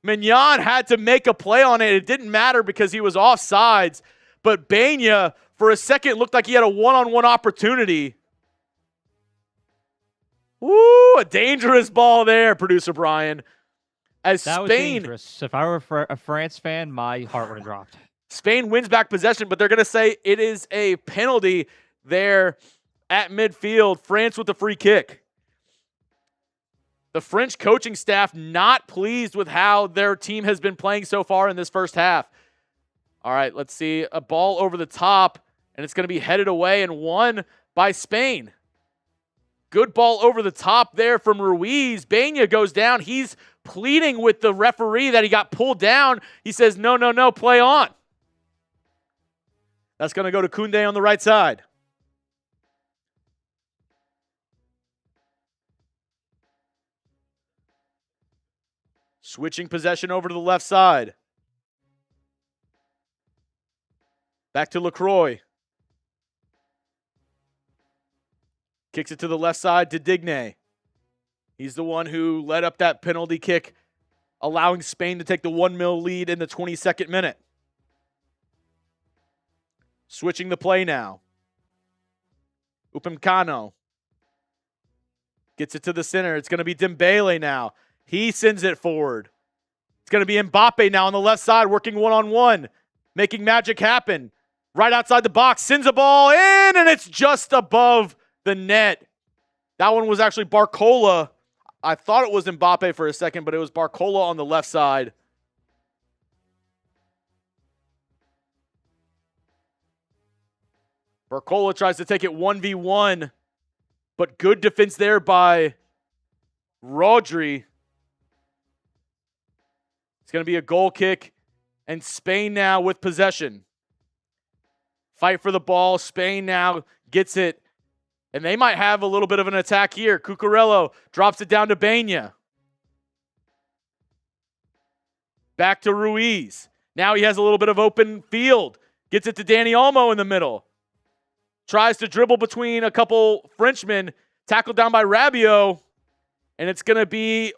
S1: Mignon, had to make a play on it. It didn't matter because he was offsides, but Benya, for a second, looked like he had a one-on-one opportunity. Woo, a dangerous ball there, producer Brian. As
S2: that was dangerous. If I were a France fan, my heart would have dropped.
S1: Spain wins back possession, but they're going to say it is a penalty there at midfield. France with the free kick. The French coaching staff not pleased with how their team has been playing so far in this first half. All right, let's see. A ball over the top, and it's going to be headed away and won by Spain. Good ball over the top there from Ruiz. Benya goes down. He's pleading with the referee that he got pulled down. He says, no, no, no, play on. That's going to go to Koundé on the right side. Switching possession over to the left side. Back to Lacroix. Kicks it to the left side to Digne. He's the one who led up that penalty kick, allowing Spain to take the 1-0 lead in the 22nd minute. Switching the play now. Upamecano gets it to the center. It's going to be Dembélé now. He sends it forward. It's going to be Mbappé now on the left side, working one-on-one, making magic happen. Right outside the box, sends a ball in, and it's just above the net. That one was actually Barcola. I thought it was Mbappé for a second, but it was Barcola on the left side. Barcola tries to take it 1v1, but good defense there by Rodri. It's going to be a goal kick, and Spain now with possession. Fight for the ball. Spain now gets it, and they might have a little bit of an attack here. Cucurella drops it down to Benya. Back to Ruiz. Now he has a little bit of open field. Gets it to Dani Olmo in the middle. Tries to dribble between a couple Frenchmen. Tackled down by Rabiot. And it's going to be,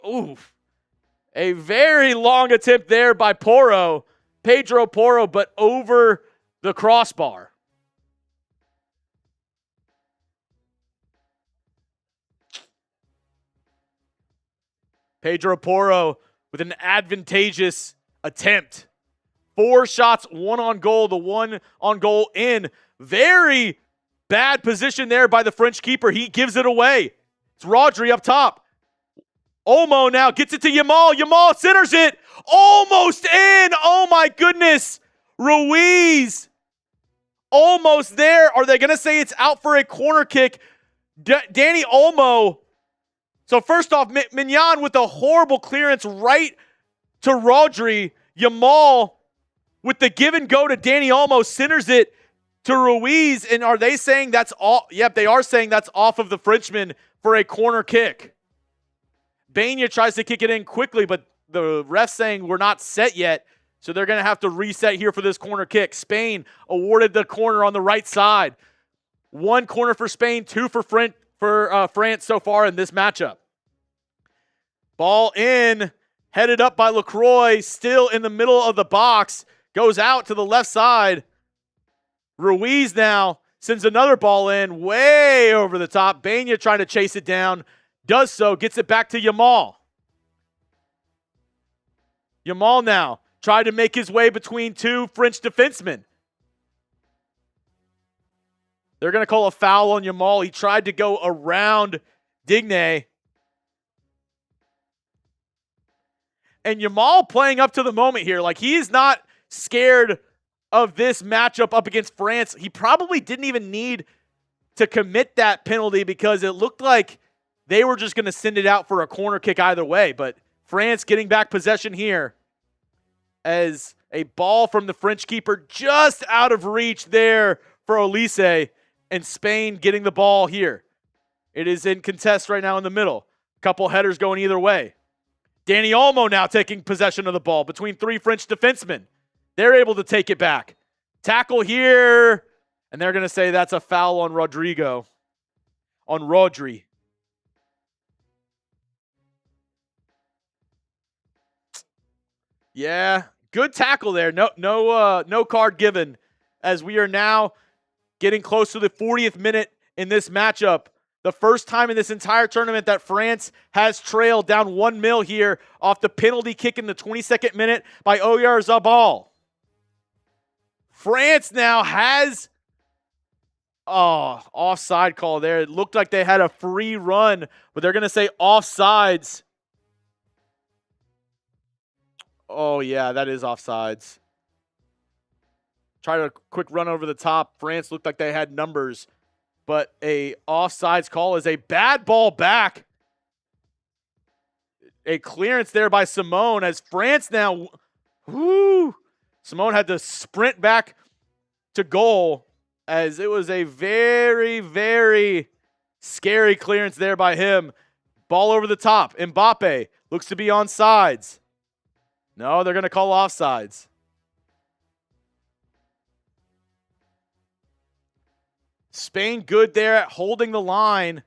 S1: a very long attempt there by Pedro Porro, but over the crossbar. Pedro Porro with an advantageous attempt. 4 shots, 1 on goal, the 1 on goal in. Very bad position there by the French keeper. He gives it away. It's Rodri up top. Olmo now gets it to Yamal. Yamal centers it. Almost in. Oh, my goodness. Ruiz. Almost there. Are they going to say it's out for a corner kick? Danny Olmo. So first off, Mignon with a horrible clearance right to Rodri. Yamal with the give and go to Danny Olmo centers it to Ruiz. And are they saying that's all? Yep, they are saying that's off of the Frenchman for a corner kick. Bania tries to kick it in quickly, but the ref's saying we're not set yet. So they're going to have to reset here for this corner kick. Spain awarded the corner on the right side. 1 corner for Spain, 2 for France so far in this matchup. Ball in, headed up by Lacroix, still in the middle of the box. Goes out to the left side. Ruiz now sends another ball in, way over the top. Bania trying to chase it down. Does so, gets it back to Yamal. Yamal now tried to make his way between 2 French defensemen. They're going to call a foul on Yamal. He tried to go around Digne. And Yamal playing up to the moment here. Like, he's not scared of this matchup up against France. He probably didn't even need to commit that penalty because it looked like they were just going to send it out for a corner kick either way. But France getting back possession here as a ball from the French keeper just out of reach there for Olise, and Spain getting the ball here. It is in contest right now in the middle. Couple headers going either way. Danny Olmo now taking possession of the ball between 3 French defensemen. They're able to take it back. Tackle here, and they're going to say that's a foul on Rodri. Yeah, good tackle there. No card given as we are now getting close to the 40th minute in this matchup. The first time in this entire tournament that France has trailed down 1-0 here off the penalty kick in the 22nd minute by Oyarzabal. France now has offside call there. It looked like they had a free run, but they're going to say offsides. Oh, yeah, that is offsides. Tried a quick run over the top. France looked like they had numbers, but a offsides call is a bad ball back. A clearance there by Simone as France now, Simone had to sprint back to goal as it was a very, very scary clearance there by him. Ball over the top. Mbappé looks to be on sides. No, they're going to call offsides. Spain good there at holding the line.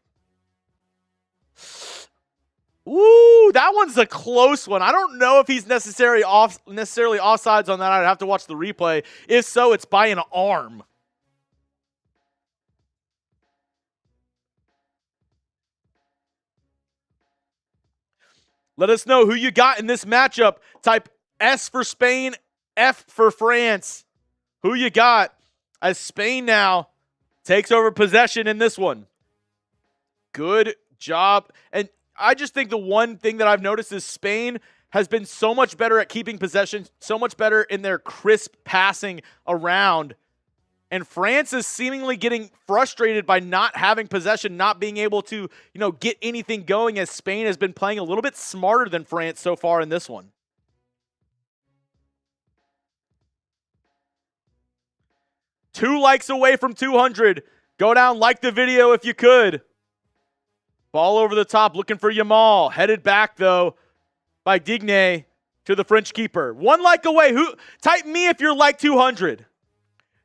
S1: Ooh, that one's a close one. I don't know if he's necessarily offsides on that. I'd have to watch the replay. If so, it's by an arm. Let us know who you got in this matchup. Type S for Spain, F for France. Who you got as Spain now takes over possession in this one. Good job. And I just think the one thing that I've noticed is Spain has been so much better at keeping possession, so much better in their crisp passing around. And France is seemingly getting frustrated by not having possession, not being able to, get anything going, as Spain has been playing a little bit smarter than France so far in this one. Two likes away from 200. Go down, like the video if you could. Ball over the top, looking for Yamal. Headed back, though, by Digne to the French keeper. 1 like away. Type me if you're like 200.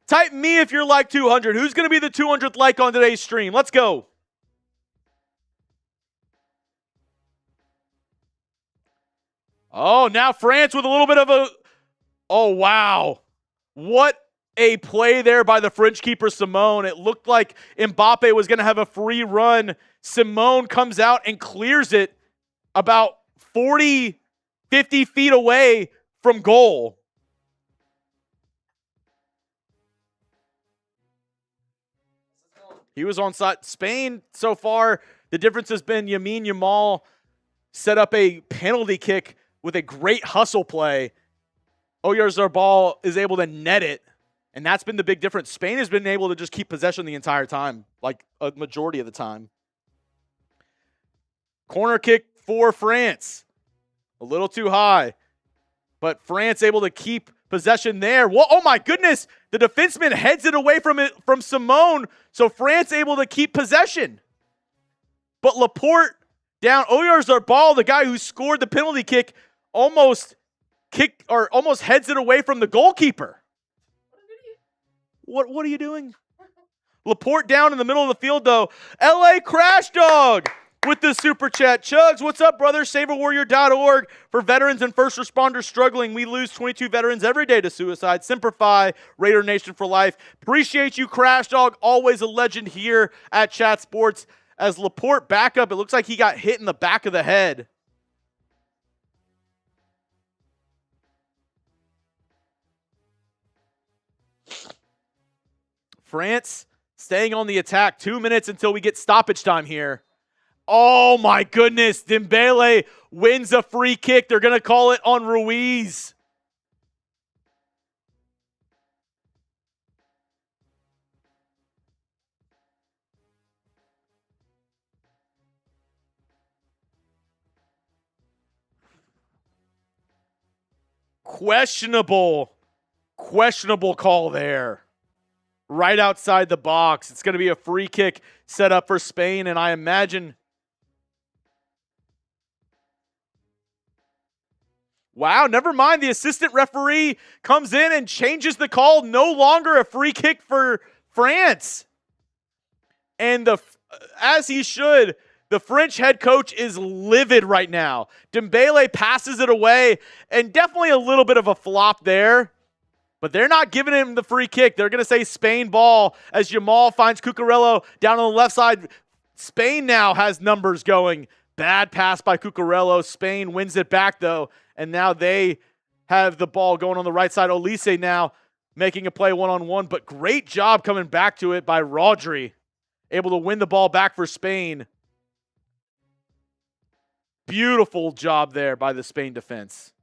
S1: Type me if you're like 200. Who's going to be the 200th like on today's stream? Let's go. Oh, now France with a little bit of a... Oh, wow. What a play there by the French keeper, Simone. It looked like Mbappé was going to have a free run. Simone comes out and clears it about 40, 50 feet away from goal. He was on side. Spain, so far, the difference has been Lamine Yamal set up a penalty kick with a great hustle play. Oyarzabal is able to net it, and that's been the big difference. Spain has been able to just keep possession the entire time, like a majority of the time. Corner kick for France. A little too high, but France able to keep possession there. Whoa, oh my goodness, the defenseman heads it away from Simone, so France able to keep possession. But Laporte down. Oyarzabal, the guy who scored the penalty kick, almost heads it away from the goalkeeper. What are you doing? Laporte down in the middle of the field though. LA Crash Dog with the super chat. Chugs, what's up, brother? SaveAWarrior.org for veterans and first responders struggling. We lose 22 veterans every day to suicide. Simplify, Raider Nation for life. Appreciate you, Crash Dog. Always a legend here at Chat Sports. As Laporte back up, it looks like he got hit in the back of the head. France staying on the attack. 2 minutes until we get stoppage time here. Oh my goodness. Dembélé wins a free kick. They're going to call it on Ruiz. Questionable call there. Right outside the box. It's going to be a free kick set up for Spain, and I imagine... Wow, never mind. The assistant referee comes in and changes the call. No longer a free kick for France. And as he should, the French head coach is livid right now. Dembélé passes it away, and definitely a little bit of a flop there. But they're not giving him the free kick. They're going to say Spain ball as Yamal finds Cucurella down on the left side. Spain now has numbers going. Bad pass by Cucurella. Spain wins it back, though. And now they have the ball going on the right side. Olise now making a play one-on-one. But great job coming back to it by Rodri. Able to win the ball back for Spain. Beautiful job there by the Spain defense.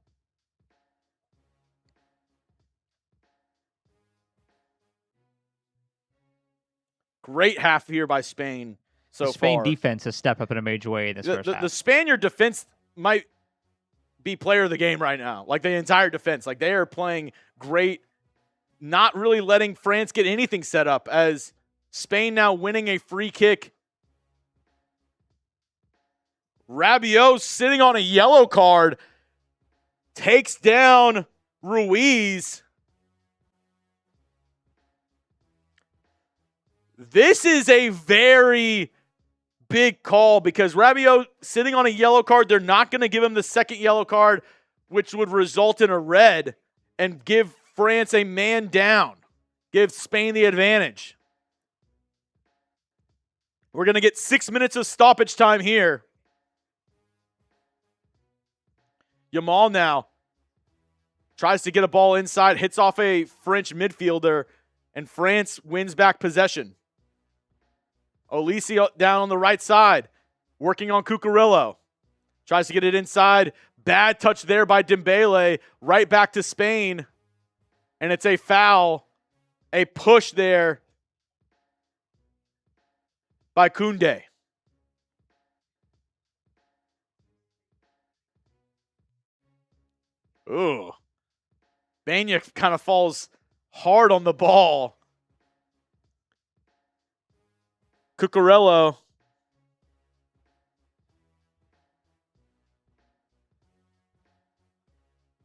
S1: Great half here by Spain so far.
S2: The Spain defense has stepped up in a major way in this first half.
S1: The Spaniard defense might be player of the game right now. Like the entire defense. Like they are playing great, not really letting France get anything set up as Spain now winning a free kick. Rabiot sitting on a yellow card takes down Ruiz. This is a very big call because Rabiot sitting on a yellow card. They're not going to give him the second yellow card, which would result in a red and give France a man down. Give Spain the advantage. We're going to get 6 minutes of stoppage time here. Yamal now tries to get a ball inside, hits off a French midfielder, and France wins back possession. Olise down on the right side, working on Cucurella. Tries to get it inside. Bad touch there by Dembélé. Right back to Spain. And it's a foul. A push there by Koundé. Ooh. Banya kind of falls hard on the ball. Cucurella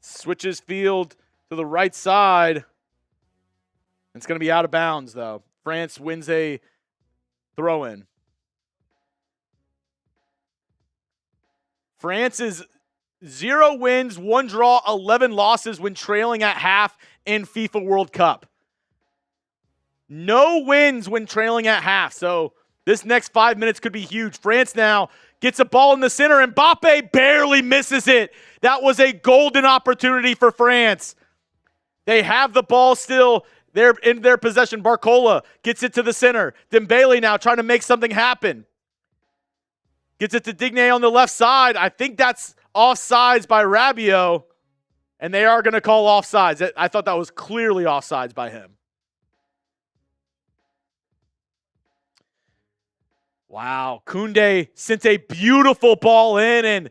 S1: switches field to the right side. It's going to be out of bounds, though. France wins a throw-in. France is 0 wins, 1 draw, 11 losses when trailing at half in FIFA World Cup. No wins when trailing at half. So this next 5 minutes could be huge. France now gets a ball in the center. And Mbappé barely misses it. That was a golden opportunity for France. They have the ball still. They're in their possession. Barcola gets it to the center. Dembélé now trying to make something happen. Gets it to Digne on the left side. I think that's offsides by Rabiot. And they are going to call offsides. I thought that was clearly offsides by him. Wow. Koundé sent a beautiful ball in, and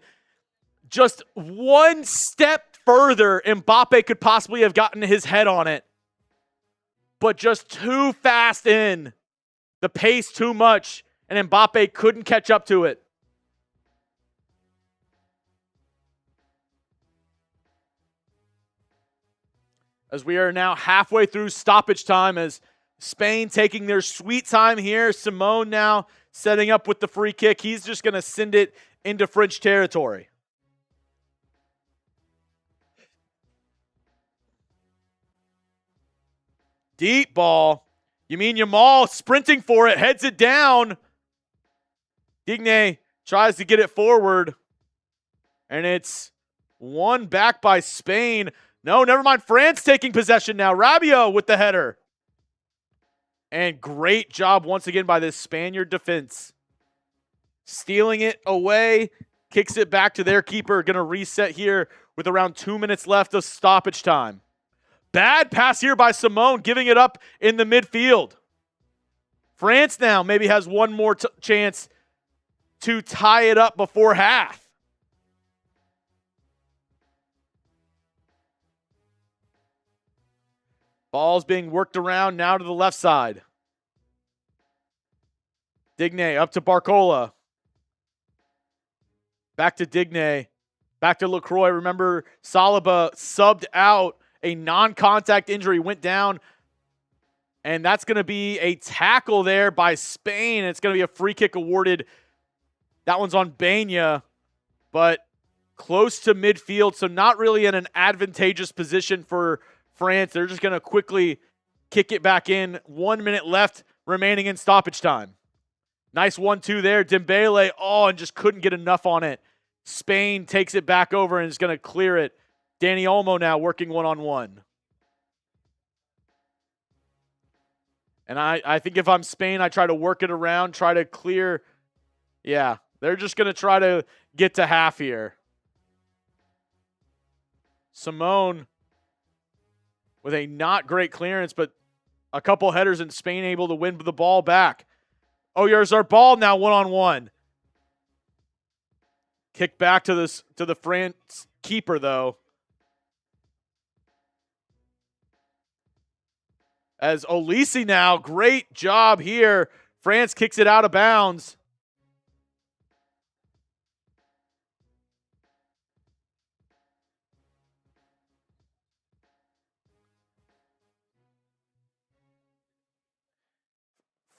S1: just one step further, Mbappé could possibly have gotten his head on it. But just too fast in. The pace too much, and Mbappé couldn't catch up to it. As we are now halfway through stoppage time, as Spain taking their sweet time here. Simone now setting up with the free kick. He's just going to send it into French territory. Deep ball. Yamal sprinting for it, heads it down. Digne tries to get it forward. And it's won back by Spain. No, never mind. France taking possession now. Rabiot with the header. And great job once again by this Spaniard defense. Stealing it away. Kicks it back to their keeper. Going to reset here with around 2 minutes left of stoppage time. Bad pass here by Simone, giving it up in the midfield. France now maybe has one more chance to tie it up before half. Ball's being worked around now to the left side. Digne up to Barcola. Back to Digne. Back to Lacroix. Remember, Saliba subbed out. A non-contact injury, went down. And that's going to be a tackle there by Spain. It's going to be a free kick awarded. That one's on Benya, but close to midfield, so not really in an advantageous position for France. They're just going to quickly kick it back in. 1 minute left remaining in stoppage time. Nice 1-2 there. Dembélé, and just couldn't get enough on it. Spain takes it back over and is going to clear it. Dani Olmo now working one-on-one. And I think if I'm Spain, I try to work it around, try to clear. Yeah, they're just going to try to get to half here. Simone with a not great clearance, but a couple headers, and Spain able to win the ball back. Oyarzabal now one-on-one. Kick back to the France keeper, though. As Olise now, great job here. France kicks it out of bounds.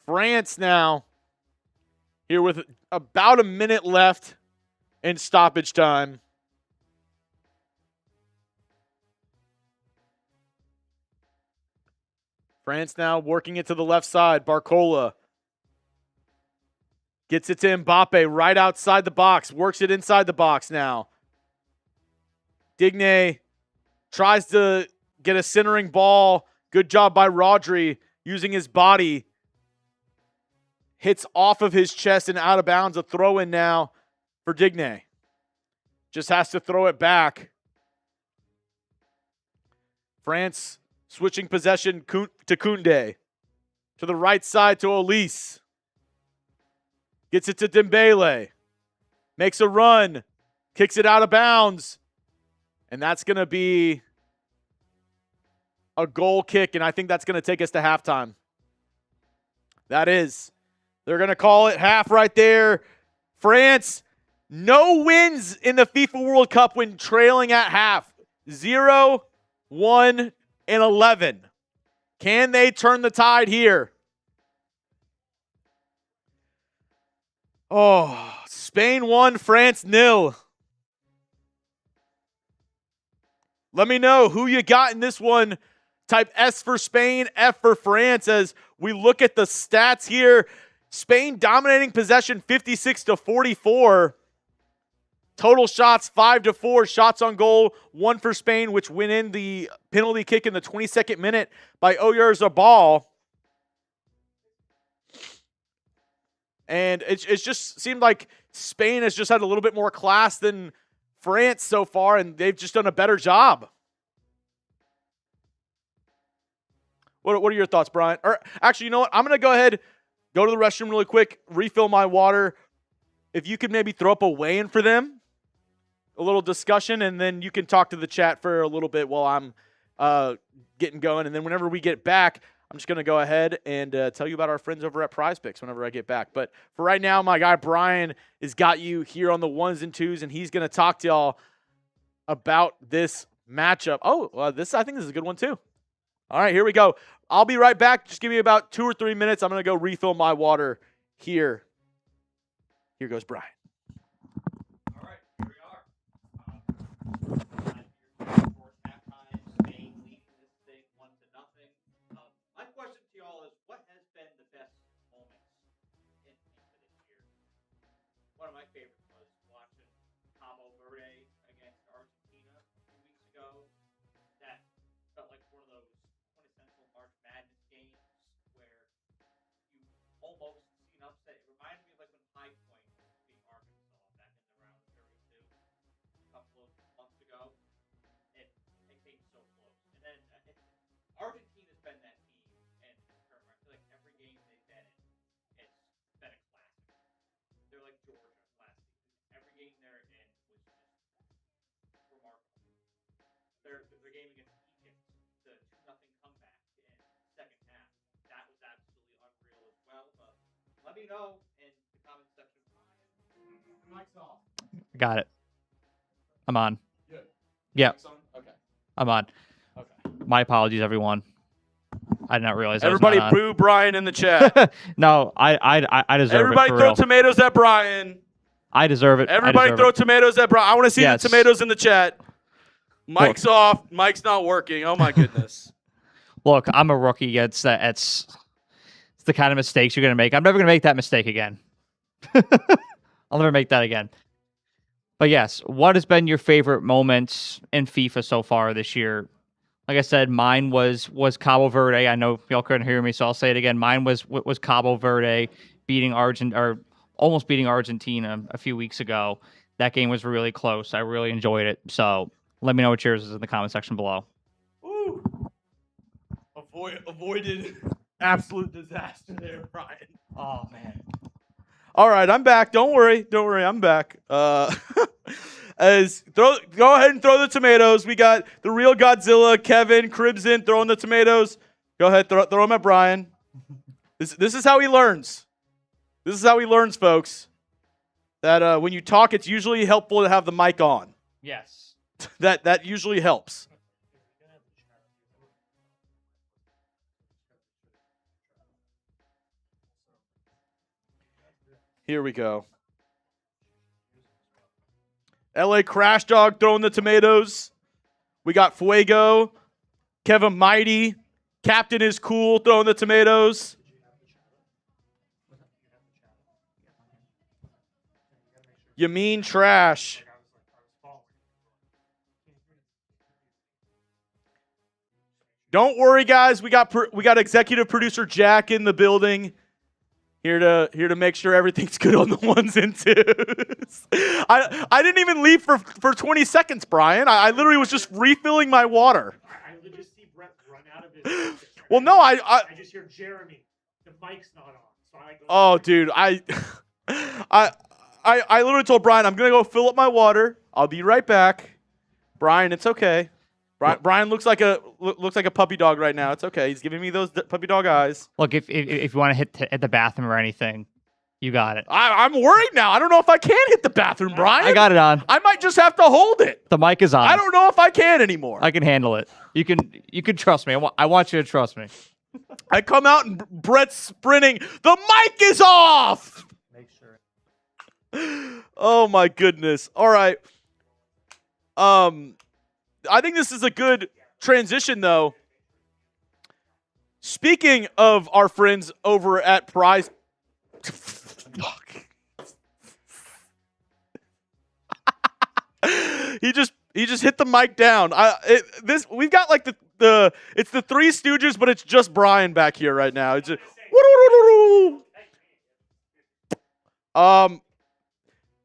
S1: France now here with about a minute left in stoppage time. France now working it to the left side. Barcola gets it to Mbappé right outside the box. Works it inside the box now. Digne tries to get a centering ball. Good job by Rodri using his body. Hits off of his chest and out of bounds. A throw in now for Digne. Just has to throw it back. France switching possession to Koundé. To the right side to Olise. Gets it to Dembélé. Makes a run. Kicks it out of bounds. And that's going to be a goal kick, and I think that's going to take us to halftime. That is. They're going to call it half right there. France, no wins in the FIFA World Cup when trailing at half. 0, 1, and 11. Can they turn the tide here? Spain 1, France 0. Let me know who you got in this one. Type S for Spain, F for France. As we look at the stats here, Spain dominating possession 56-44. Total shots 5-4. Shots on goal 1 for Spain, which went in the penalty kick in the 22nd minute by Oyarzabal. And it just seemed like Spain has just had a little bit more class than France so far, and they've just done a better job. What are your thoughts, Brian? Or actually, you know what? I'm going to go ahead, go to the restroom really quick, refill my water. If you could maybe throw up a weigh-in for them, a little discussion, and then you can talk to the chat for a little bit while I'm getting going. And then whenever we get back, I'm just going to go ahead and tell you about our friends over at Prize Picks whenever I get back. But for right now, my guy Brian has got you here on the ones and twos, and he's going to talk to y'all about this matchup. Oh, this I think this is a good one too. All right, here we go. I'll be right back. Just give me about 2 or 3 minutes. I'm going to go refill my water here. Here goes Brian.
S2: All right, here we are. Halftime, Spain leading this thing 1-0. My question to y'all is, what has been the best moments in FIFA this year? One of my favorites was watching Cabo Verde against Argentina 2 weeks ago. That felt like one of those quintessential March Madness games where you almost see an upset. It reminded me of like when High Point beat Arkansas back in the round of 32 a couple of months ago. It came so close. And then Argentina's been that team, and I feel like every game they've been in, it's been a classic. They're like Georgia last season. Every game they're in was just remarkable. Their game against Egypt, the 2-0 comeback in the second half, that was absolutely unreal as well. But let me know in the comment section. Mic's off. Got it. I'm on.
S1: Good.
S2: Yeah.
S1: Okay.
S2: I'm on.
S1: Okay.
S2: My apologies, everyone. I did not realize.
S1: Everybody
S2: I was not
S1: boo Brian in the chat.
S2: No, I deserve
S1: Everybody
S2: it. For
S1: throw
S2: real.
S1: tomatoes at Brian.
S2: I deserve it.
S1: Everybody throw tomatoes at Brian. I want to see the tomatoes in the chat. Mic's off. Mic's not working. Oh my goodness.
S2: Look, I'm a rookie. It's the kind of mistakes you're gonna make. I'm never gonna make that mistake again. I'll never make that again. But yes, what has been your favorite moments in FIFA so far this year? Like I said, mine was Cabo Verde. I know y'all couldn't hear me, so I'll say it again. Mine was Cabo Verde almost beating Argentina a few weeks ago. That game was really close. I really enjoyed it. So let me know what yours is in the comment section below.
S1: Ooh. Avoided absolute disaster there, Brian.
S2: Oh man.
S1: All right, I'm back. Don't worry, I'm back. Go ahead and throw the tomatoes. We got the real Godzilla, Kevin, Cribson throwing the tomatoes. Go ahead, throw them at Brian. This is how he learns. This is how he learns, folks. That when you talk, it's usually helpful to have the mic on.
S2: Yes.
S1: That usually helps. Here we go. LA Crash Dog throwing the tomatoes. We got Fuego. Kevin Mighty. Captain is cool throwing the tomatoes. Yamin Trash. Don't worry, guys. We got executive producer Jack in the building. Here to make sure everything's good on the ones and twos. I didn't even leave for 20 seconds, Brian. I literally was just refilling my water.
S3: I just see Brett run out of his.
S1: Well, no, I
S3: just hear Jeremy. The mic's not on, so I go.
S1: Oh, dude, I literally told Brian I'm gonna go fill up my water. I'll be right back. Brian, it's okay. Brian looks like a puppy dog right now. It's okay. He's giving me those puppy dog eyes.
S2: Look, if you want to hit the bathroom or anything, you got it.
S1: I'm worried now. I don't know if I can hit the bathroom, Brian.
S2: I got it on.
S1: I might just have to hold it.
S2: The mic is on.
S1: I don't know if I can anymore.
S2: I can handle it. You can trust me. I want you to trust me.
S1: I come out and Brett's sprinting. The mic is off.
S3: Make sure.
S1: Oh my goodness. All right. I think this is a good transition, though. Speaking of our friends over at Prize, he just hit the mic down. We've got like it's the Three Stooges, but it's just Brian back here right now. It's just,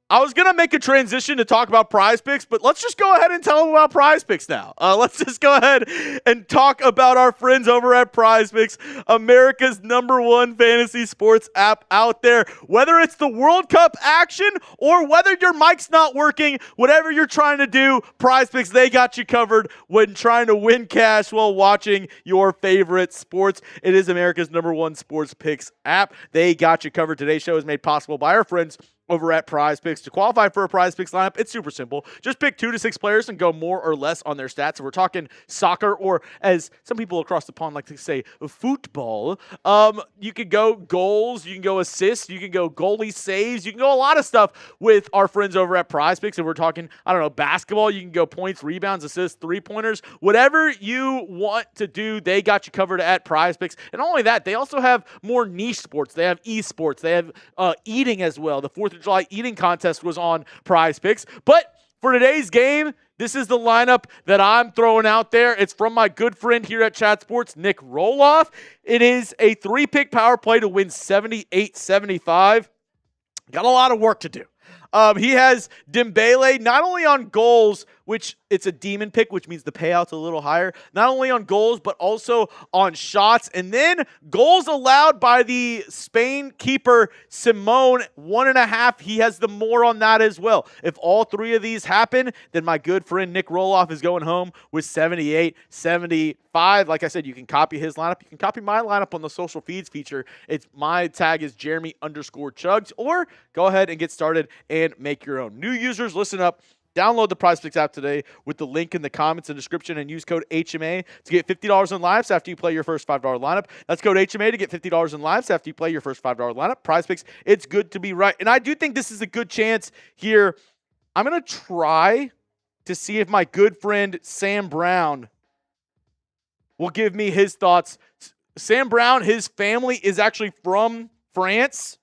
S1: I was going to make a transition to talk about Prize Picks, but let's just go ahead and tell them about Prize Picks now. Let's just go ahead and talk about our friends over at Prize Picks, America's #1 fantasy sports app out there. Whether it's the World Cup action or whether your mic's not working, whatever you're trying to do, Prize Picks, they got you covered when trying to win cash while watching your favorite sports. It is America's #1 sports picks app. They got you covered. Today's show is made possible by our friends over at Prize Picks. To qualify for a Prize Picks lineup, it's super simple. Just pick 2 to 6 players and go more or less on their stats. So we're talking soccer, or as some people across the pond like to say, football. You could go goals, you can go assists, you can go goalie saves, you can go a lot of stuff with our friends over at Prize Picks. And we're talking, I don't know, basketball, you can go points, rebounds, assists, 3-pointers, whatever you want to do, they got you covered at Prize Picks. And not only that, they also have more niche sports. They have esports, they have eating as well. The 4th of July eating contest was on Prize Picks. But for today's game, this is the lineup that I'm throwing out there. It's from my good friend here at Chat Sports, Nick Roloff. It is a 3-pick power play to win 78-75. Got a lot of work to do. He has Dembélé not only on goals, which it's a demon pick, which means the payout's a little higher, not only on goals, but also on shots. And then goals allowed by the Spain keeper, Simone, 1.5. He has the more on that as well. If all 3 of these happen, then my good friend Nick Roloff is going home with 78-75. Like I said, you can copy his lineup. You can copy my lineup on the social feeds feature. It's my tag is Jeremy_Chugs, or go ahead and get started and make your own. New users, listen up. Download the Prize Picks app today with the link in the comments and description and use code HMA to get $50 in lives after you play your first $5 lineup. That's code HMA to get $50 in lives after you play your first $5 lineup. Prize Picks, it's good to be right. And I do think this is a good chance here. I'm going to try to see if my good friend Sam Brown will give me his thoughts. Sam Brown, his family is actually from France.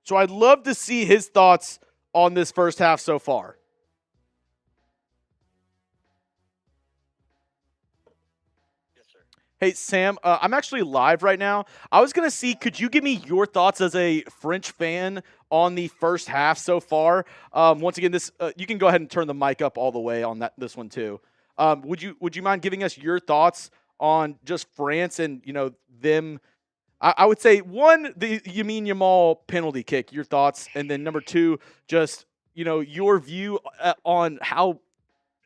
S1: So I'd love to see his thoughts on this first half so far.
S4: Yes, sir.
S1: Hey, Sam, I'm actually live right now. I was going to see, could you give me your thoughts as a French fan on the first half so far? Once again, this you can go ahead and turn the mic up all the way on this one too. Would you mind giving us your thoughts on just France and, them? I would say, one, the Yamal penalty kick, your thoughts, and then number 2, just, your view on how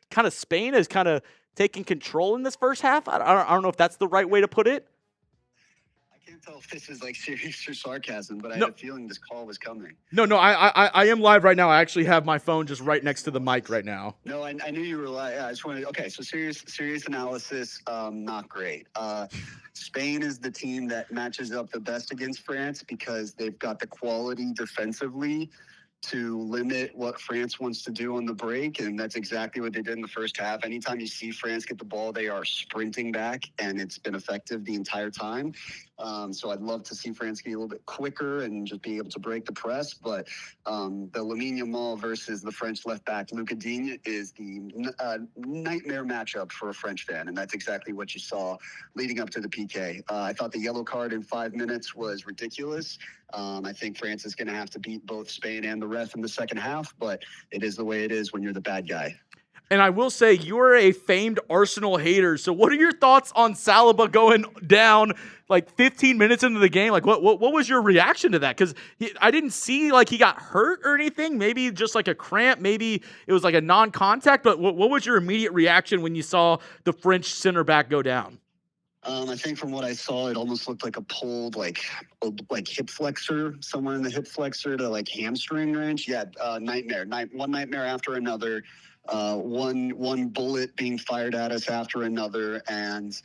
S1: kind of Spain is kind of taking control in this first half. I don't know if that's the right way to put it.
S4: I can't tell if this is like serious or sarcasm, but I
S1: No.
S4: had a feeling this call was coming.
S1: No, I am live right now. I actually have my phone just right next to the mic right now.
S4: No, I knew you were live. I just wanted. Okay, so serious analysis. Not great. Spain is the team that matches up the best against France because they've got the quality defensively to limit what France wants to do on the break, and that's exactly what they did in the first half. Anytime you see France get the ball, they are sprinting back, and it's been effective the entire time. So I'd love to see France get a little bit quicker and just be able to break the press, but the Lamine Yamal versus the French left back, Lucas Digne, is the nightmare matchup for a French fan, and that's exactly what you saw leading up to the PK. I thought the yellow card in 5 minutes was ridiculous. I think France is going to have to beat both Spain and the ref in the second half, but it is the way it is when you're the bad guy.
S1: And I will say, you're a famed Arsenal hater. So what are your thoughts on Saliba going down like 15 minutes into the game? Like, what was your reaction to that? Because I didn't see like he got hurt or anything. Maybe just like a cramp. Maybe it was like a non-contact. But what was your immediate reaction when you saw the French center back go down?
S4: I think from what I saw, it almost looked like a pulled like hip flexor, somewhere in the hip flexor to like hamstring range. Yeah, nightmare. One nightmare after another. One bullet being fired at us after another, and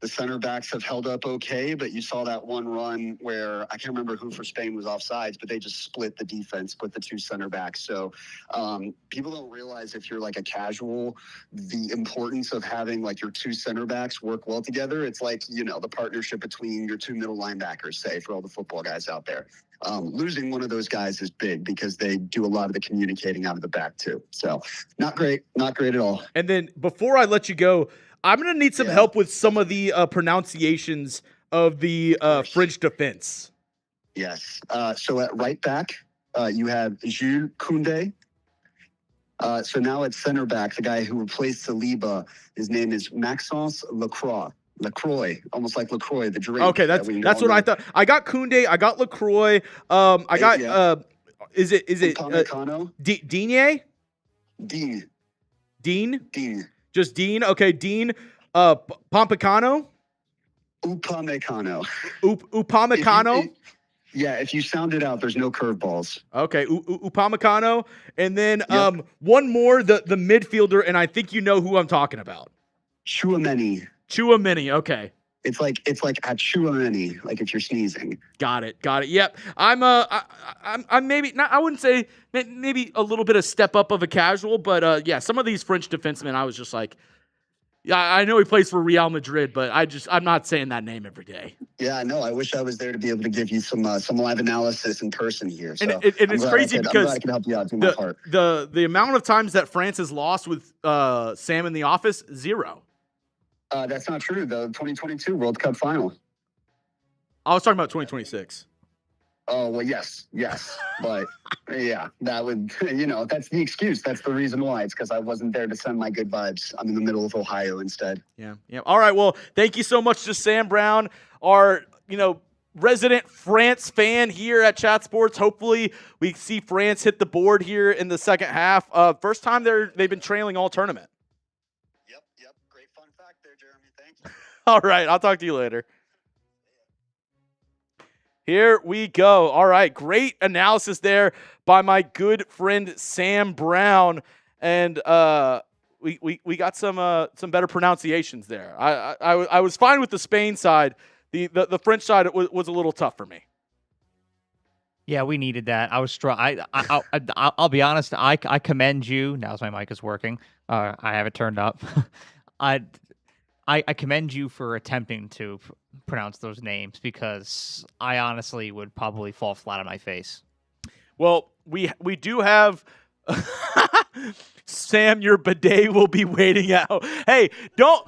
S4: the center backs have held up okay, but you saw that one run where I can't remember who for Spain was offsides, but they just split the defense, split the 2 center backs. So people don't realize, if you're like a casual, the importance of having like your 2 center backs work well together. It's like, the partnership between your 2 middle linebackers, say, for all the football guys out there. Losing one of those guys is big because they do a lot of the communicating out of the back too. So not great at all.
S1: And then before I let you go, I'm going to need some help with some of the pronunciations of the French defense.
S4: Yes. So at right back, You have Jules Koundé. So now at center back, the guy who replaced Saliba, his name is Maxence Lacroix, almost like LaCroix, the drink.
S1: Okay, that's what I thought. I got Koundé. I got Lacroix. I got is it
S4: Upamecano?
S1: Digne?
S4: Dean.
S1: Dean? Just Dean. Okay, Dean. Pompecano.
S4: Upamecano.
S1: Upamecano.
S4: Yeah, if you sound it out, there's no curveballs.
S1: Okay, Upamecano, and then one more, the midfielder, and I think you know who I'm talking about.
S4: Tchouaméni.
S1: Okay.
S4: It's like at Tchouaméni, like if you're sneezing.
S1: Got it. Yep. I'm maybe not. I wouldn't say maybe a little bit of step up of a casual, but yeah, some of these French defensemen, I was just like, yeah, I know he plays for Real Madrid, but I'm not saying that name every day.
S4: Yeah, I know. I wish I was there to be able to give you some live analysis in person here. So
S1: and it's crazy because
S4: I'm glad I can help you out. My part.
S1: The amount of times that France has lost with Sam in the office, 0.
S4: That's not true. The 2022 World Cup final.
S1: I was talking about 2026.
S4: Oh, well, yes. But, yeah, that would, that's the excuse. That's the reason why. It's because I wasn't there to send my good vibes. I'm in the middle of Ohio instead.
S1: Yeah. All right, well, thank you so much to Sam Brown, our, resident France fan here at Chat Sports. Hopefully we see France hit the board here in the second half. First time they've been trailing all tournament.
S4: Yep. Great fun fact there, Jeremy. Thank you.
S1: All right, I'll talk to you later. Here we go. All right, great analysis there by my good friend Sam Brown, and we got some better pronunciations there. I was fine with the Spain side. The French side was a little tough for me.
S2: Yeah, we needed that. I was I'll be honest. I commend you. Now my mic is working. I have it turned up. I commend you for attempting to pronounce those names because I honestly would probably fall flat on my face.
S1: Well, we do have Sam, your bidet will be waiting out. Hey, don't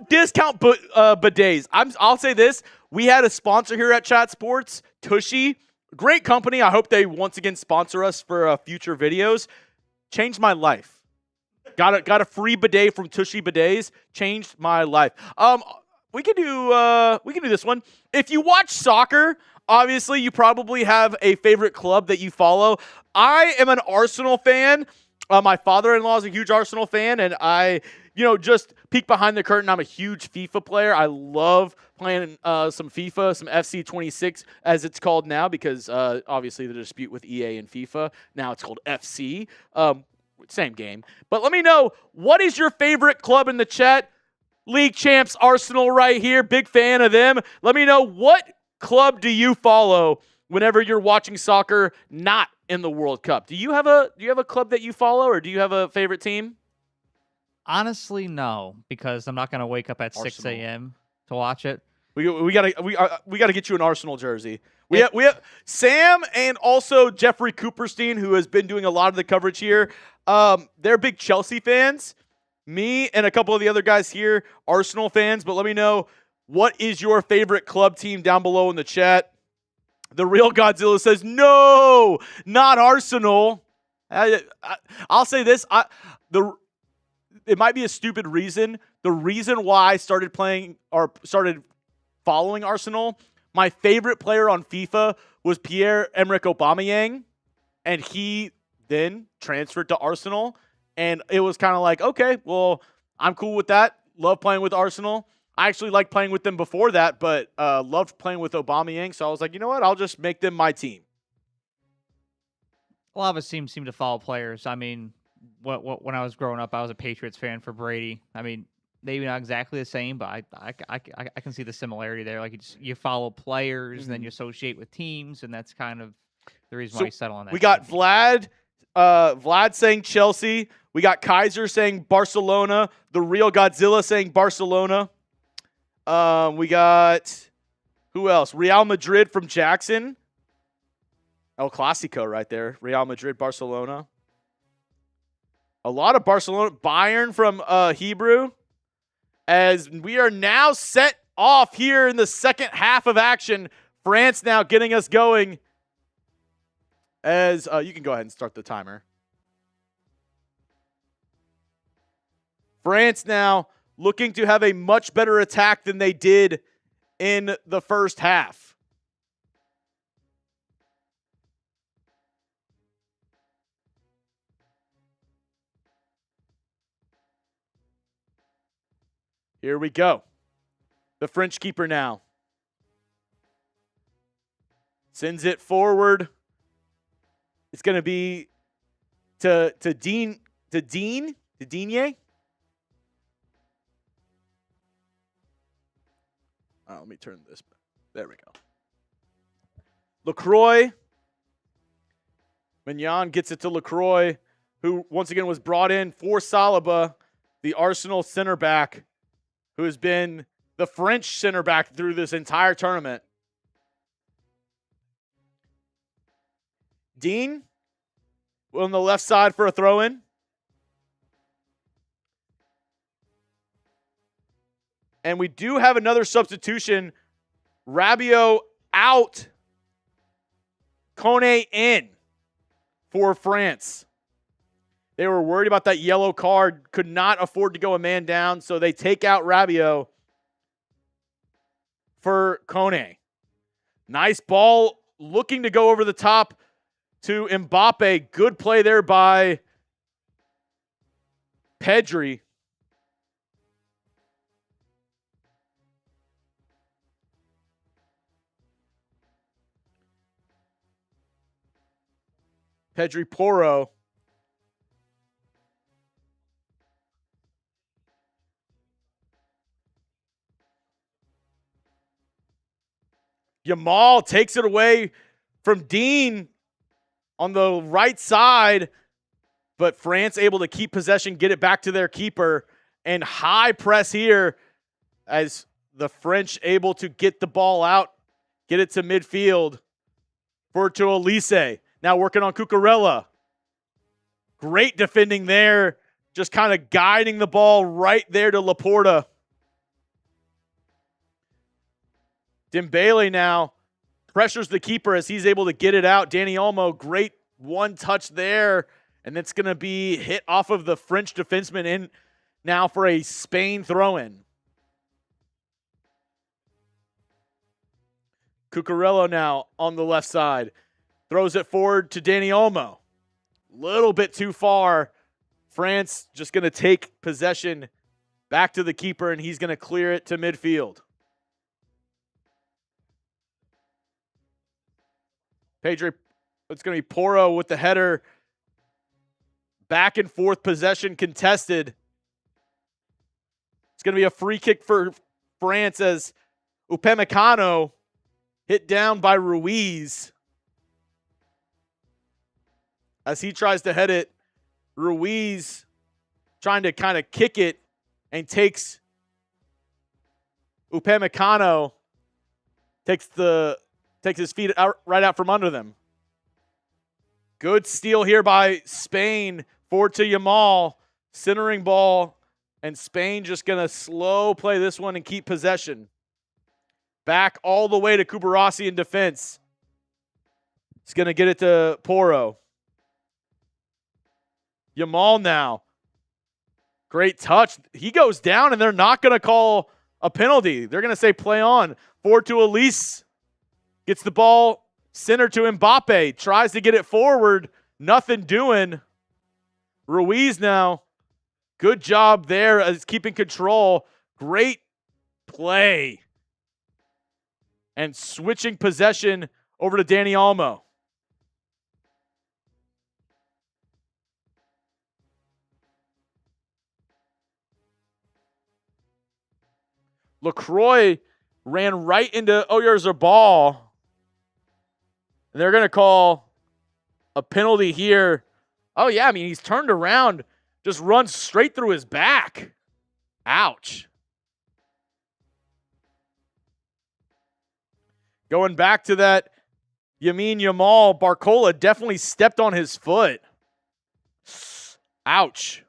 S1: discount bidets. I'll say this: we had a sponsor here at Chat Sports, Tushy, great company. I hope they once again sponsor us for future videos. Changed my life. Got a free bidet from Tushy Bidets. Changed my life. We can do this one. If you watch soccer, obviously you probably have a favorite club that you follow. I am an Arsenal fan. My father-in-law is a huge Arsenal fan, and I, just peek behind the curtain. I'm a huge FIFA player. I love playing some FIFA, some FC 26 as it's called now, because obviously the dispute with EA and FIFA. Now it's called FC. Same game. But let me know, what is your favorite club in the chat? League champs Arsenal right here. Big fan of them. Let me know, what club do you follow whenever you're watching soccer not in the World Cup? Do you have a club that you follow, or do you have a favorite team?
S2: Honestly, no, because I'm not going to wake up at 6 a.m. to watch it.
S1: We gotta get you an Arsenal jersey. We have Sam and also Jeffrey Cooperstein, who has been doing a lot of the coverage here. They're big Chelsea fans. Me and a couple of the other guys here, Arsenal fans. But let me know, what is your favorite club team down below in the chat. The Real Godzilla says, no, not Arsenal. I'll say this. It might be a stupid reason. The reason why I started following Arsenal, my favorite player on FIFA was Pierre-Emerick Aubameyang, and he then transferred to Arsenal, and it was kind of like, okay, well, I'm cool with that. Love playing with Arsenal. I actually liked playing with them before that, but loved playing with Aubameyang, so I was like, you know what? I'll just make them my team.
S2: A lot of us seem to follow players. I mean, when I was growing up, I was a Patriots fan for Brady. I mean, maybe not exactly the same, but I can see the similarity there. Like, you follow players, and then you associate with teams, and that's kind of the reason why you settle on that.
S1: We got Vlad saying Chelsea. We got Kaiser saying Barcelona. The Real Godzilla saying Barcelona. We got, who else? Real Madrid from Jackson. El Clasico right there. Real Madrid, Barcelona. A lot of Barcelona. Bayern from Hebrew. As we are now set off here in the second half of action. France now getting us going. as you can go ahead and start the timer. France now looking to have a much better attack than they did in the first half. Here we go. The French keeper now sends it forward. It's going to be to Digne. Let me turn this. There we go. Lacroix. Mignon gets it to Lacroix, who once again was brought in for Saliba, the Arsenal center back, who has been the French center back through this entire tournament. Dean on the left side for a throw-in. And we do have another substitution. Rabiot out. Kone in for France. They were worried about that yellow card. Could not afford to go a man down. So they take out Rabiot for Kone. Nice ball. Looking to go over the top to Mbappé. Good play there by Pedri. Pedri Porro. Yamal takes it away from Dean on the right side, but France able to keep possession, get it back to their keeper, and high press here as the French able to get the ball out, get it to midfield for to Olise. Now working on Cucurella. Great defending there. Just kind of guiding the ball right there to Laporte. Dembélé now pressures the keeper as he's able to get it out. Dani Olmo, great one touch there. And it's going to be hit off of the French defenseman in now for a Spain throw-in. Cucurella now on the left side. Throws it forward to Dani Olmo. Little bit too far. France just going to take possession back to the keeper, and he's going to clear it to midfield. Pedri, it's going to be Porro with the header. Back and forth possession contested. It's going to be a free kick for France as Upamecano hit down by Ruiz. As he tries to head it, Ruiz trying to kind of kick it and takes Upamecano, takes his feet out, right out from under them. Good steal here by Spain. Forward to Yamal. Centering ball. And Spain just going to slow play this one and keep possession. Back all the way to Cubarsí in defense. He's going to get it to Porro. Yamal now. Great touch. He goes down, and they're not going to call a penalty. They're going to say play on. Forward to Olise. Gets the ball center to Mbappé. Tries to get it forward. Nothing doing. Ruiz now. Good job there as keeping control. Great play. And switching possession over to Dani Olmo. Lacroix ran right into Oyarzabal. And they're going to call a penalty here. Oh, yeah, I mean, he's turned around, just runs straight through his back. Ouch. Going back to that Yamal, Barcola definitely stepped on his foot. Ouch.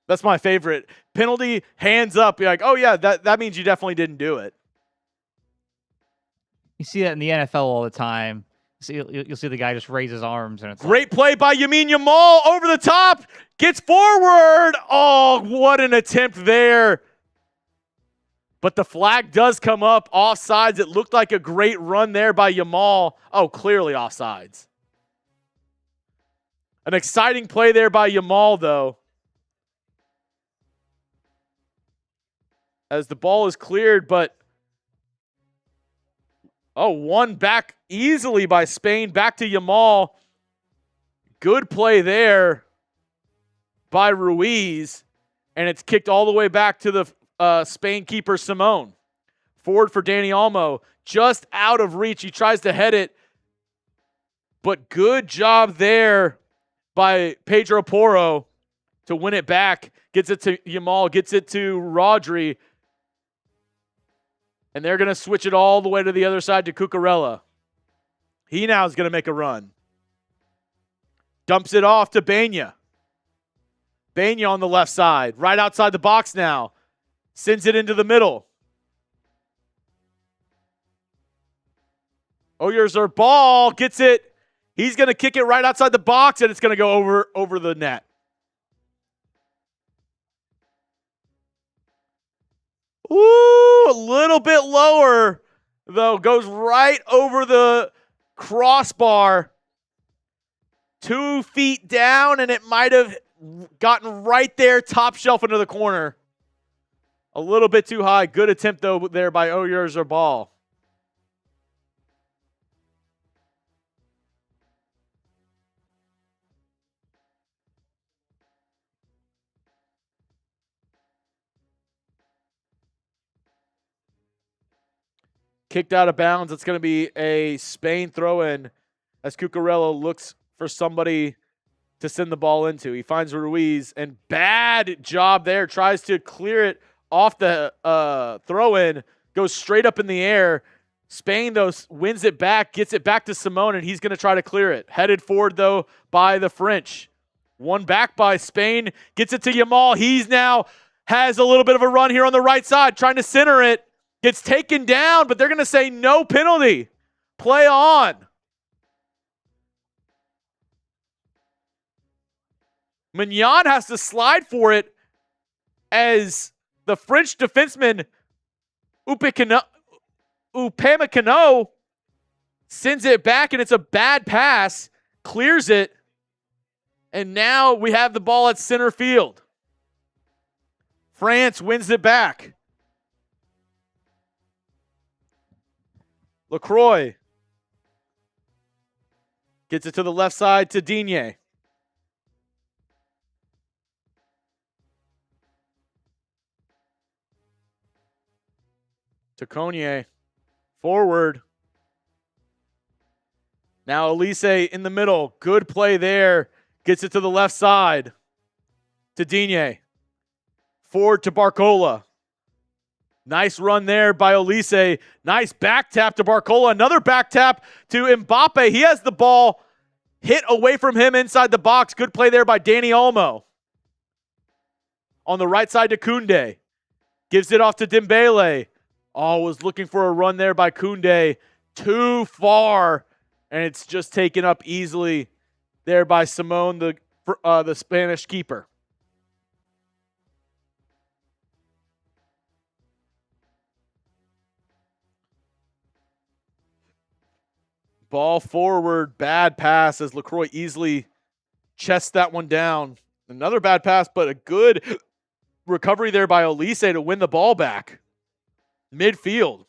S1: That's my favorite. Penalty, hands up. You're like, oh, yeah, that means you definitely didn't do it.
S2: You see that in the NFL all the time. So you'll see the guy just raise his arms, and it's
S1: Great play by Yamal over the top. Gets forward. Oh, what an attempt there. But the flag does come up. Offsides. It looked like a great run there by Yamal. Oh, clearly offsides. An exciting play there by Yamal, though. As the ball is cleared, but one back easily by Spain. Back to Yamal. Good play there by Ruiz. And it's kicked all the way back to the Spain keeper, Simone. Forward for Dani Olmo. Just out of reach. He tries to head it. But good job there by Pedro Porro to win it back. Gets it to Yamal. Gets it to Rodri. And they're going to switch it all the way to the other side to Cucurella. He now is going to make a run. Dumps it off to Benya. Benya on the left side. Right outside the box now. Sends it into the middle. Oyarzabal gets it. He's going to kick it right outside the box, and it's going to go over the net. Ooh, a little bit lower, though. Goes right over the crossbar. 2 feet down, and it might have gotten right there, top shelf into the corner. A little bit too high. Good attempt, though, there by Oyarzabal. Kicked out of bounds. It's going to be a Spain throw-in as Cucurella looks for somebody to send the ball into. He finds Ruiz, and bad job there. Tries to clear it off the throw-in. Goes straight up in the air. Spain, though, wins it back. Gets it back to Simone, and he's going to try to clear it. Headed forward, though, by the French. One back by Spain. Gets it to Yamal. He's now has a little bit of a run here on the right side, trying to center it. Gets taken down, but they're going to say no penalty. Play on. Mignon has to slide for it as the French defenseman Upamecano sends it back, and it's a bad pass. Clears it. And now we have the ball at center field. France wins it back. Lacroix gets it to the left side to Digne. To Cognier. Forward. Now Olise in the middle. Good play there. Gets it to the left side to Digne. Forward to Barcola. Nice run there by Olise. Nice back tap to Barcola. Another back tap to Mbappé. He has the ball hit away from him inside the box. Good play there by Dani Olmo. On the right side to Koundé. Gives it off to Dembélé. Oh, was looking for a run there by Koundé. Too far. And it's just taken up easily there by Simone, the Spanish keeper. Ball forward, bad pass as Lacroix easily chests that one down. Another bad pass, but a good recovery there by Olise to win the ball back. Midfield.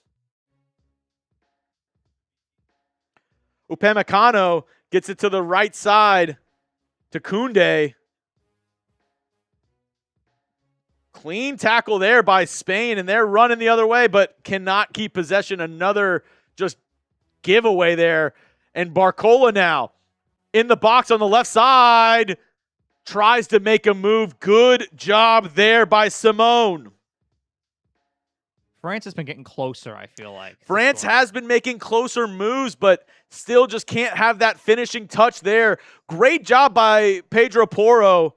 S1: Upamecano gets it to the right side to Koundé. Clean tackle there by Spain, and they're running the other way, but cannot keep possession. Another just giveaway there. And Barcola now in the box on the left side tries to make a move. Good job there by Simone.
S2: France has been getting closer, I feel like.
S1: France has been making closer moves, but still just can't have that finishing touch there. Great job by Pedro Porro.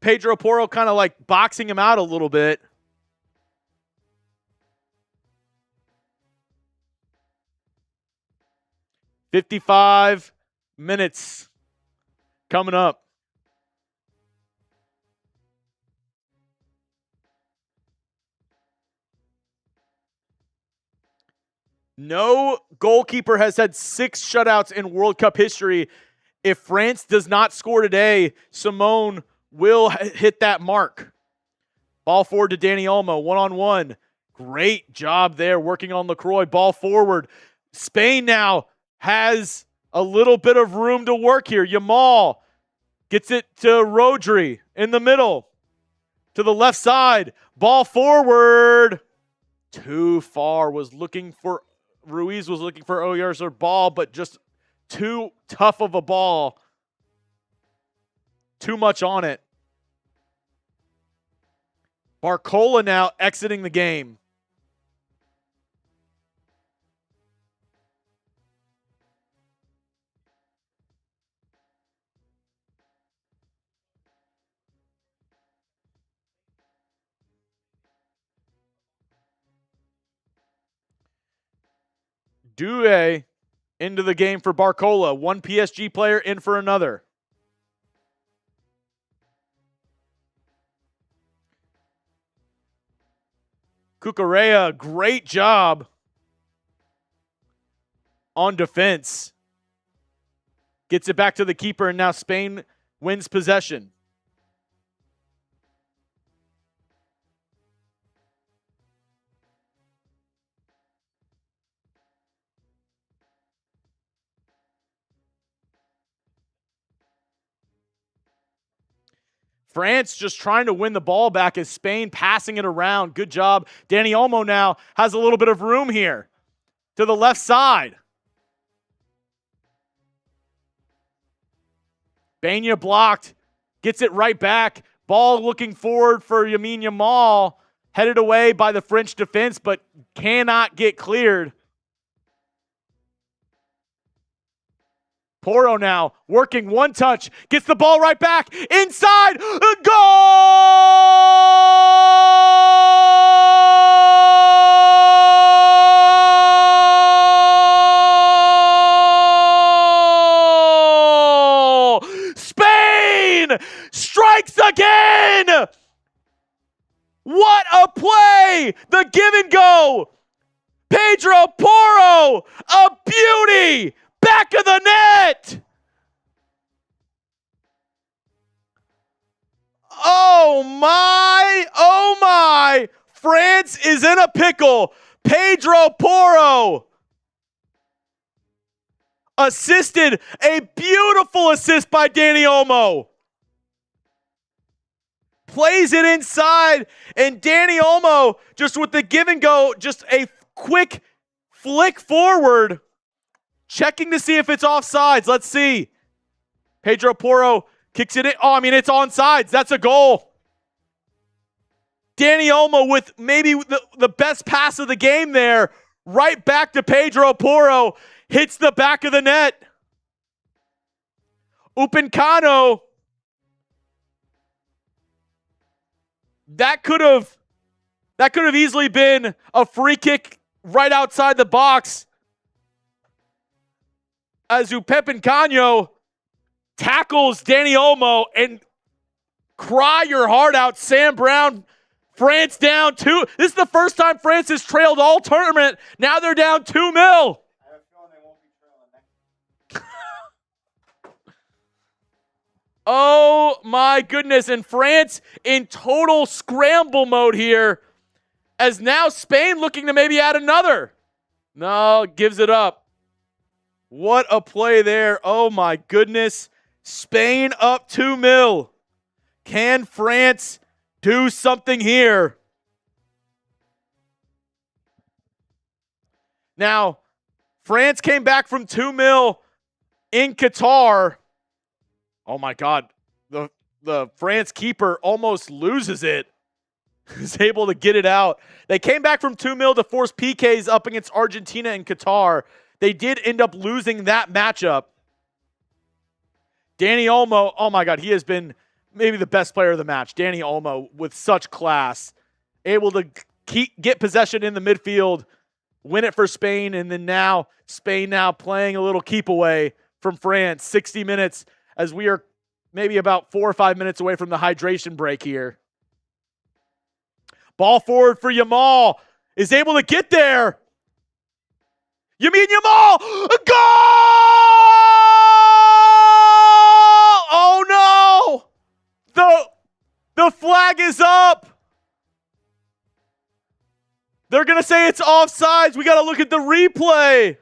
S1: Pedro Porro kind of like boxing him out a little bit. 55 minutes coming up. No goalkeeper has had 6 shutouts in World Cup history. If France does not score today, Simone will hit that mark. Ball forward to Dani Olmo, one-on-one. Great job there working on LaCroix. Ball forward. Spain now has a little bit of room to work here. Yamal gets it to Rodri in the middle. To the left side. Ball forward. Too far. Ruiz was looking for Oyarzabal, but just too tough of a ball. Too much on it. Barcola now exiting the game. Doué into the game for Barcola. One PSG player in for another. Cucurella, great job on defense. Gets it back to the keeper, and now Spain wins possession. France just trying to win the ball back as Spain passing it around. Good job. Dani Olmo now has a little bit of room here to the left side. Banya blocked. Gets it right back. Ball looking forward for Lamine Yamal. Headed away by the French defense, but cannot get cleared. Porro now working one touch, gets the ball right back, inside, goal! Spain strikes again! What a play! The give and go! Pedro Porro, a beauty! Back of the net! Oh my! France is in a pickle. Pedro Porro assisted, a beautiful assist by Dani Olmo. Plays it inside, and Dani Olmo, just with the give and go, just a quick flick forward. Checking to see if it's offsides. Let's see. Pedro Porro kicks it in. Oh, it's onside. That's a goal. Dani Olmo with maybe the best pass of the game there. Right back to Pedro Porro. Hits the back of the net. Upamecano. That could have easily been a free kick right outside the box. As Upamecano tackles Dani Olmo, and cry your heart out, Sam Brown. France down 2. This is the first time France has trailed all tournament. Now they're down 2-0.
S5: I have a feeling they won't be trailing next.
S1: Oh my goodness. And France in total scramble mode here, as now Spain looking to maybe add another. No, gives it up. What a play there. Oh my goodness. Spain up 2-0. Can France do something here? Now, France came back from 2-0 in Qatar. Oh my God. The France keeper almost loses it. He's able to get it out. They came back from 2-0 to force PKs up against Argentina and Qatar. They did end up losing that matchup. Dani Olmo, oh my God, he has been maybe the best player of the match. Dani Olmo with such class. Able to get possession in the midfield. win it for Spain, and then now Spain now playing a little keep away from France. 60 minutes as we are maybe about 4 or 5 minutes away from the hydration break here. Ball forward for Yamal. Is able to get there. Yamal! Goal! Oh no! The flag is up. They're going to say it's offsides. We got to look at the replay.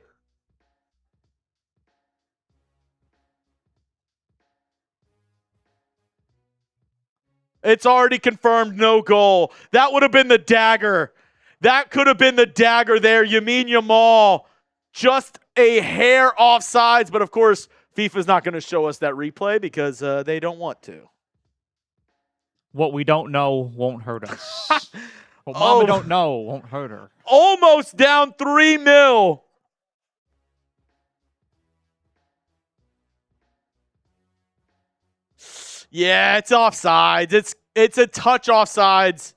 S1: It's already confirmed, no goal. That would have been the dagger. That could have been the dagger there. Yamal, just a hair offsides. But of course, FIFA's not going to show us that replay because they don't want to.
S2: What we don't know won't hurt us. What Mama don't know won't hurt her.
S1: Almost down 3-0. Yeah, it's offsides. It's a touch offsides.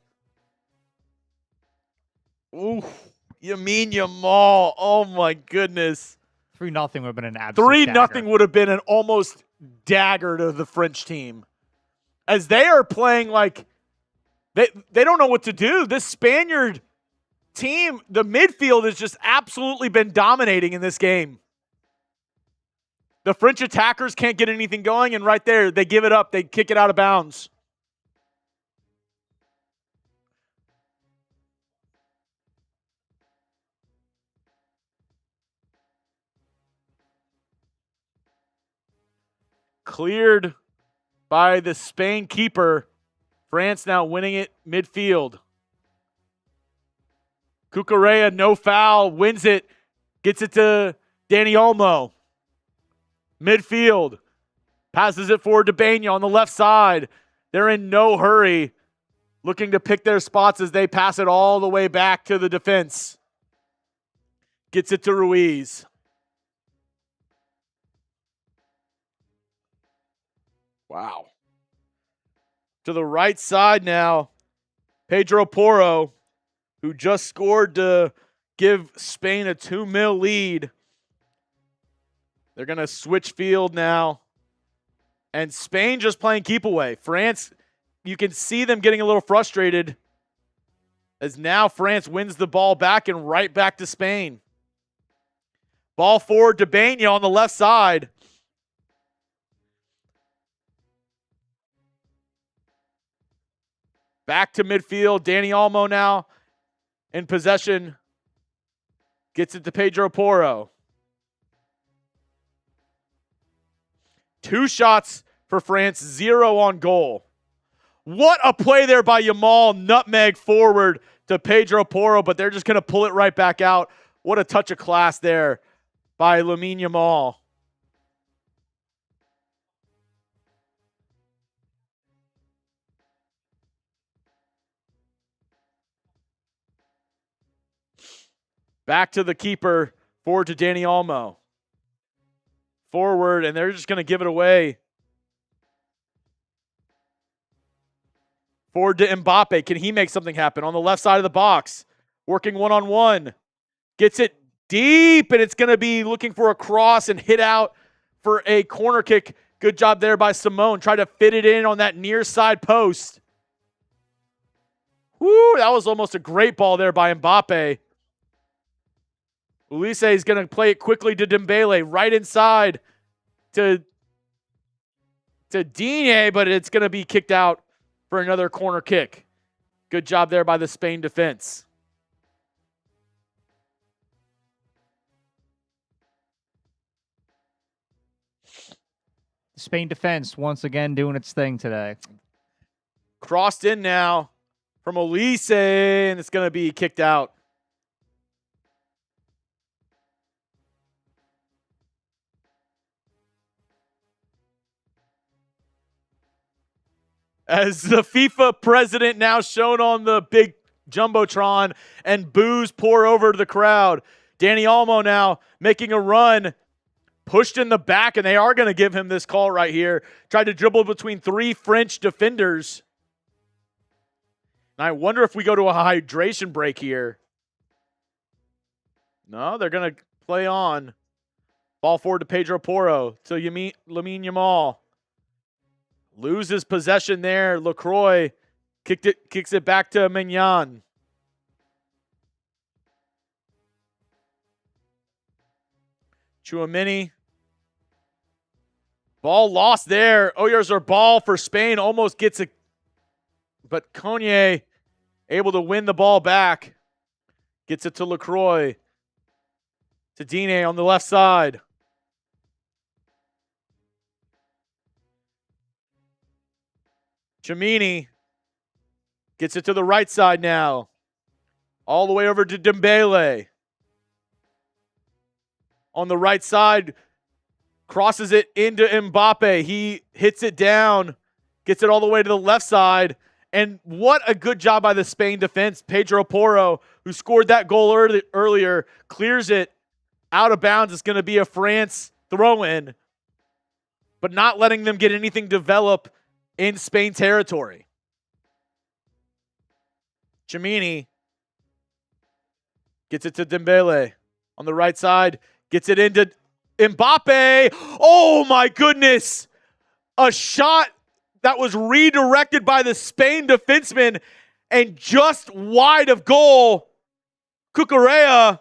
S1: Ooh, Yamal. Oh my goodness.
S2: 3-0 would have been an absolute
S1: 3-0 would have been an almost dagger to the French team. As they are playing like they don't know what to do. This Spaniard team, the midfield has just absolutely been dominating in this game. The French attackers can't get anything going, and right there, they give it up. They kick it out of bounds. Cleared by the Spain keeper. France now winning it midfield. Cucurella, no foul, wins it. Gets it to Dani Olmo. Midfield. Passes it forward to Benya on the left side. They're in no hurry. Looking to pick their spots as they pass it all the way back to the defense. Gets it to Ruiz. Wow. To the right side now, Pedro Porro, who just scored to give Spain a 2-0 lead. They're going to switch field now. And Spain just playing keep away. France, you can see them getting a little frustrated as now France wins the ball back and right back to Spain. Ball forward to Benya on the left side. Back to midfield. Dani Olmo now in possession. Gets it to Pedro Porro. 2 shots for France, 0 on goal. What a play there by Yamal. Nutmeg forward to Pedro Porro, but they're just going to pull it right back out. What a touch of class there by Lamine Yamal. Back to the keeper, forward to Dani Olmo. Forward, and they're just going to give it away. Forward to Mbappé. Can he make something happen? On the left side of the box, working one-on-one. Gets it deep, and it's going to be looking for a cross and hit out for a corner kick. Good job there by Simone. Try to fit it in on that near side post. Woo, that was almost a great ball there by Mbappé. Olise is going to play it quickly to Dembélé, right inside to Digne, but it's going to be kicked out for another corner kick. Good job there by the Spain defense.
S2: Spain defense once again doing its thing today.
S1: Crossed in now from Olise, and it's going to be kicked out. As the FIFA president now shown on the big Jumbotron and boos pour over to the crowd. Dani Olmo now making a run, pushed in the back, and they are going to give him this call right here. Tried to dribble between 3 French defenders. And I wonder if we go to a hydration break here. No, they're going to play on. Ball forward to Pedro Porro. To Lamine Yamal. Loses possession there. LaCroix kicks it back to Mignon. Tchouaméni. Ball lost there. Oyarzabal for Spain almost gets it. But Cognier able to win the ball back. Gets it to LaCroix. To Dine on the left side. Tchouaméni gets it to the right side now. All the way over to Dembélé. On the right side, crosses it into Mbappé. He hits it down, gets it all the way to the left side. And what a good job by the Spain defense. Pedro Porro, who scored that goal earlier, clears it out of bounds. It's going to be a France throw-in, but not letting them get anything develop in Spain territory. Tchouaméni gets it to Dembélé on the right side. Gets it into Mbappé. Oh my goodness. A shot that was redirected by the Spain defenseman and just wide of goal. Cucurella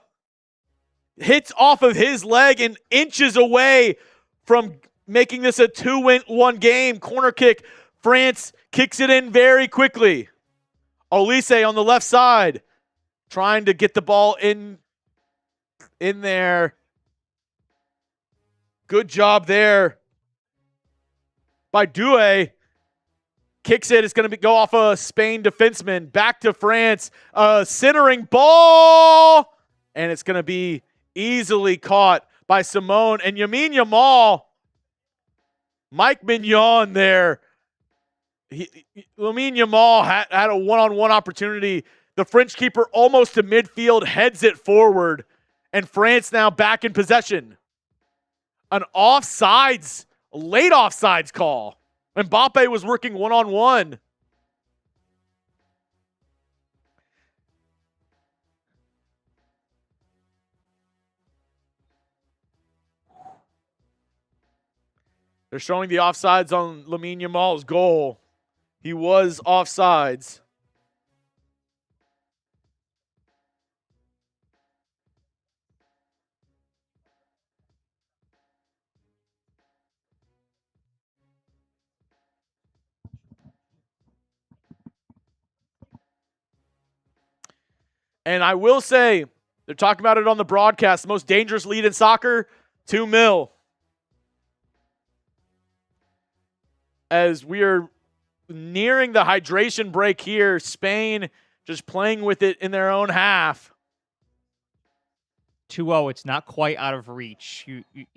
S1: hits off of his leg and inches away from making this a 2-1 game. Corner kick. France kicks it in very quickly. Olise on the left side trying to get the ball in there. Good job there by Doué. Kicks it. It's going to go off a Spain defenseman. Back to France. Centering ball. And it's going to be easily caught by Simone. And Yamal. Mike Mignon there. Lamine Yamal had a one-on-one opportunity. The French keeper almost to midfield, heads it forward. And France now back in possession. An late offsides call. Mbappé was working one-on-one. They're showing the offsides on Lamine Yamal's goal. He was offsides. And I will say, they're talking about it on the broadcast, the most dangerous lead in soccer, 2-0. As we are nearing the hydration break here, Spain just playing with it in their own half.
S2: 2-0, it's not quite out of reach,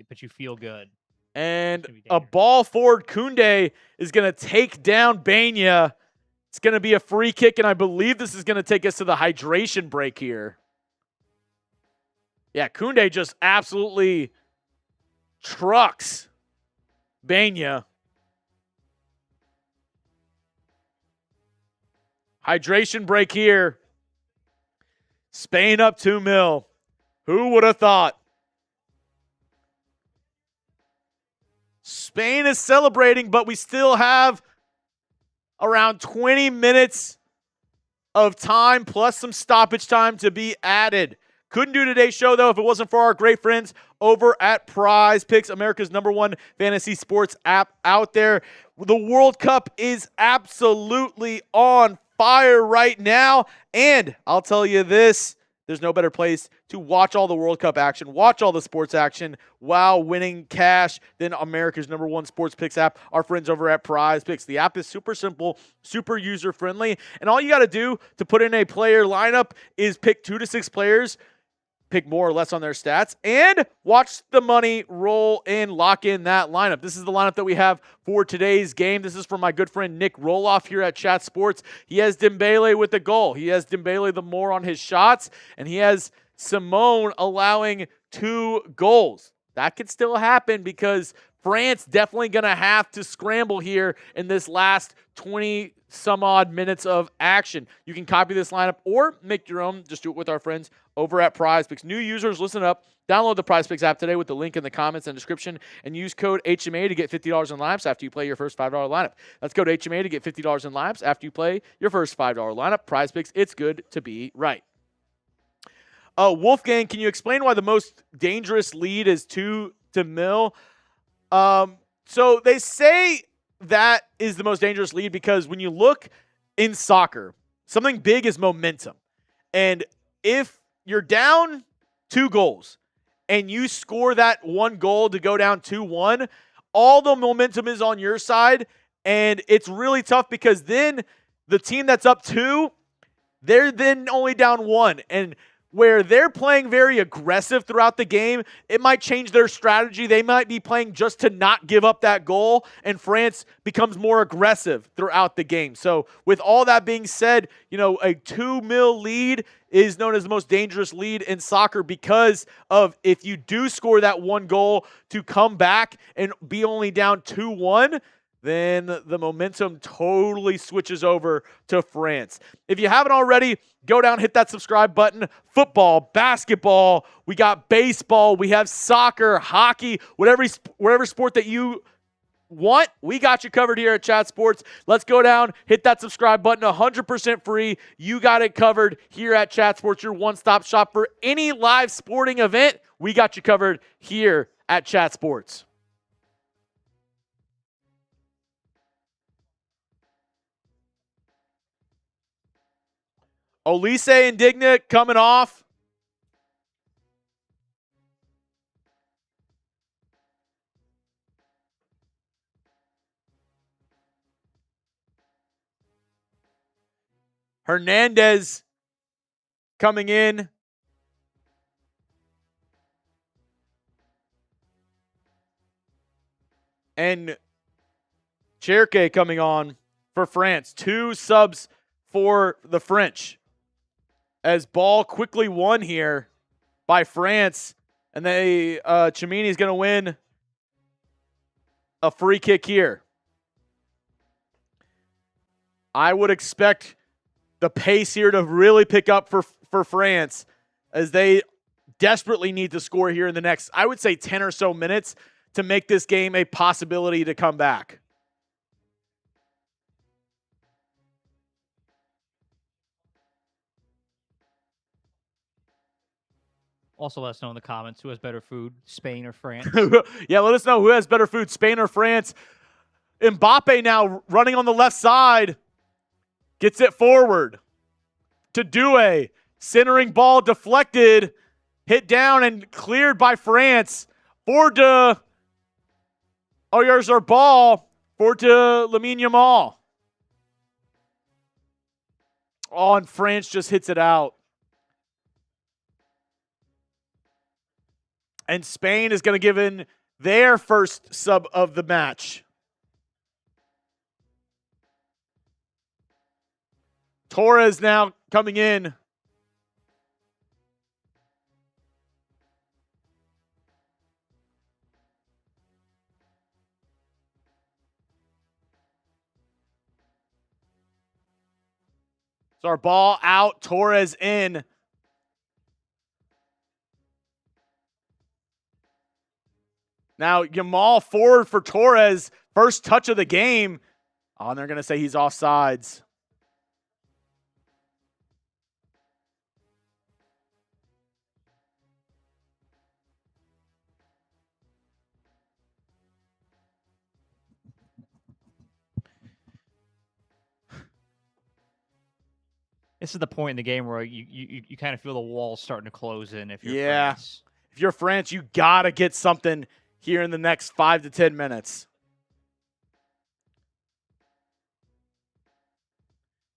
S2: but you feel good.
S1: And a ball forward, Koundé is going to take down Banya. It's going to be a free kick, and I believe this is going to take us to the hydration break here. Yeah, Koundé just absolutely trucks Banya. Hydration break here. Spain up 2-0. Who would have thought? Spain is celebrating, but we still have around 20 minutes of time plus some stoppage time to be added. Couldn't do today's show, though, if it wasn't for our great friends over at Prize Picks, America's #1 fantasy sports app out there. The World Cup is absolutely on fire right now, and I'll tell you this, there's no better place to watch all the World Cup action, watch all the sports action while winning cash than America's #1 sports picks app, our friends over at Prize Picks. The app is super simple, super user-friendly, and all you got to do to put in a player lineup is pick 2 to 6 players, pick more or less on their stats, and watch the money roll in, lock in that lineup. This is the lineup that we have for today's game. This is from my good friend Nick Roloff here at Chat Sports. He has Dembélé with the goal. He has Dembélé the more on his shots, and he has Simone allowing 2 goals. That could still happen because France definitely going to have to scramble here in this last 20 some odd minutes of action. You can copy this lineup or make your own. Just do it with our friends over at PrizePicks. New users, listen up. Download the PrizePicks app today with the link in the comments and description and use code HMA to get $50 in lineups after you play your first $5 lineup. That's code HMA to get $50 in lineups after you play your first $5 lineup. PrizePicks, it's good to be right. Wolfgang, can you explain why the most dangerous lead is 2-0? So they say that is the most dangerous lead because when you look in soccer, something big is momentum. And if you're down 2 goals and you score that 1 goal to go down 2-1, all the momentum is on your side. And it's really tough because then the team that's up 2, they're then only down 1. And where they're playing very aggressive throughout the game, it might change their strategy. They might be playing just to not give up that goal, and France becomes more aggressive throughout the game. So with all that being said, a 2-0 lead is known as the most dangerous lead in soccer because of if you do score that 1 goal to come back and be only down 2-1, then the momentum totally switches over to France. If you haven't already, go down, hit that subscribe button. Football, basketball, we got baseball, we have soccer, hockey, whatever sport that you want, we got you covered here at Chat Sports. Let's go down, hit that subscribe button, 100% free. You got it covered here at Chat Sports, your one-stop shop for any live sporting event. We got you covered here at Chat Sports. Olise indignant coming off. Hernández coming in. And Cherke coming on for France. 2 subs for the French. As ball quickly won here by France. And Tchouaméni is going to win a free kick here. I would expect the pace here to really pick up for France as they desperately need to score here in the next, I would say, 10 or so minutes to make this game a possibility to come back.
S2: Also, let us know in the comments who has better food, Spain or France.
S1: Yeah, let us know who has better food, Spain or France. Mbappé now running on the left side. Gets it forward to Doué. Centering ball deflected. Hit down and cleared by France. Forward to Oyarzabal. Forward to Lamine Yamal. Oh, and France just hits it out. And Spain is going to give in their first sub of the match. Torres now coming in. So our ball out, Torres in. Now, Yamal forward for Torres. First touch of the game. Oh, and they're going to say he's offsides.
S2: This is the point in the game where you kind of feel the walls starting to close in if you're France.
S1: If you're France, you got to get something here in the next 5 to 10 minutes.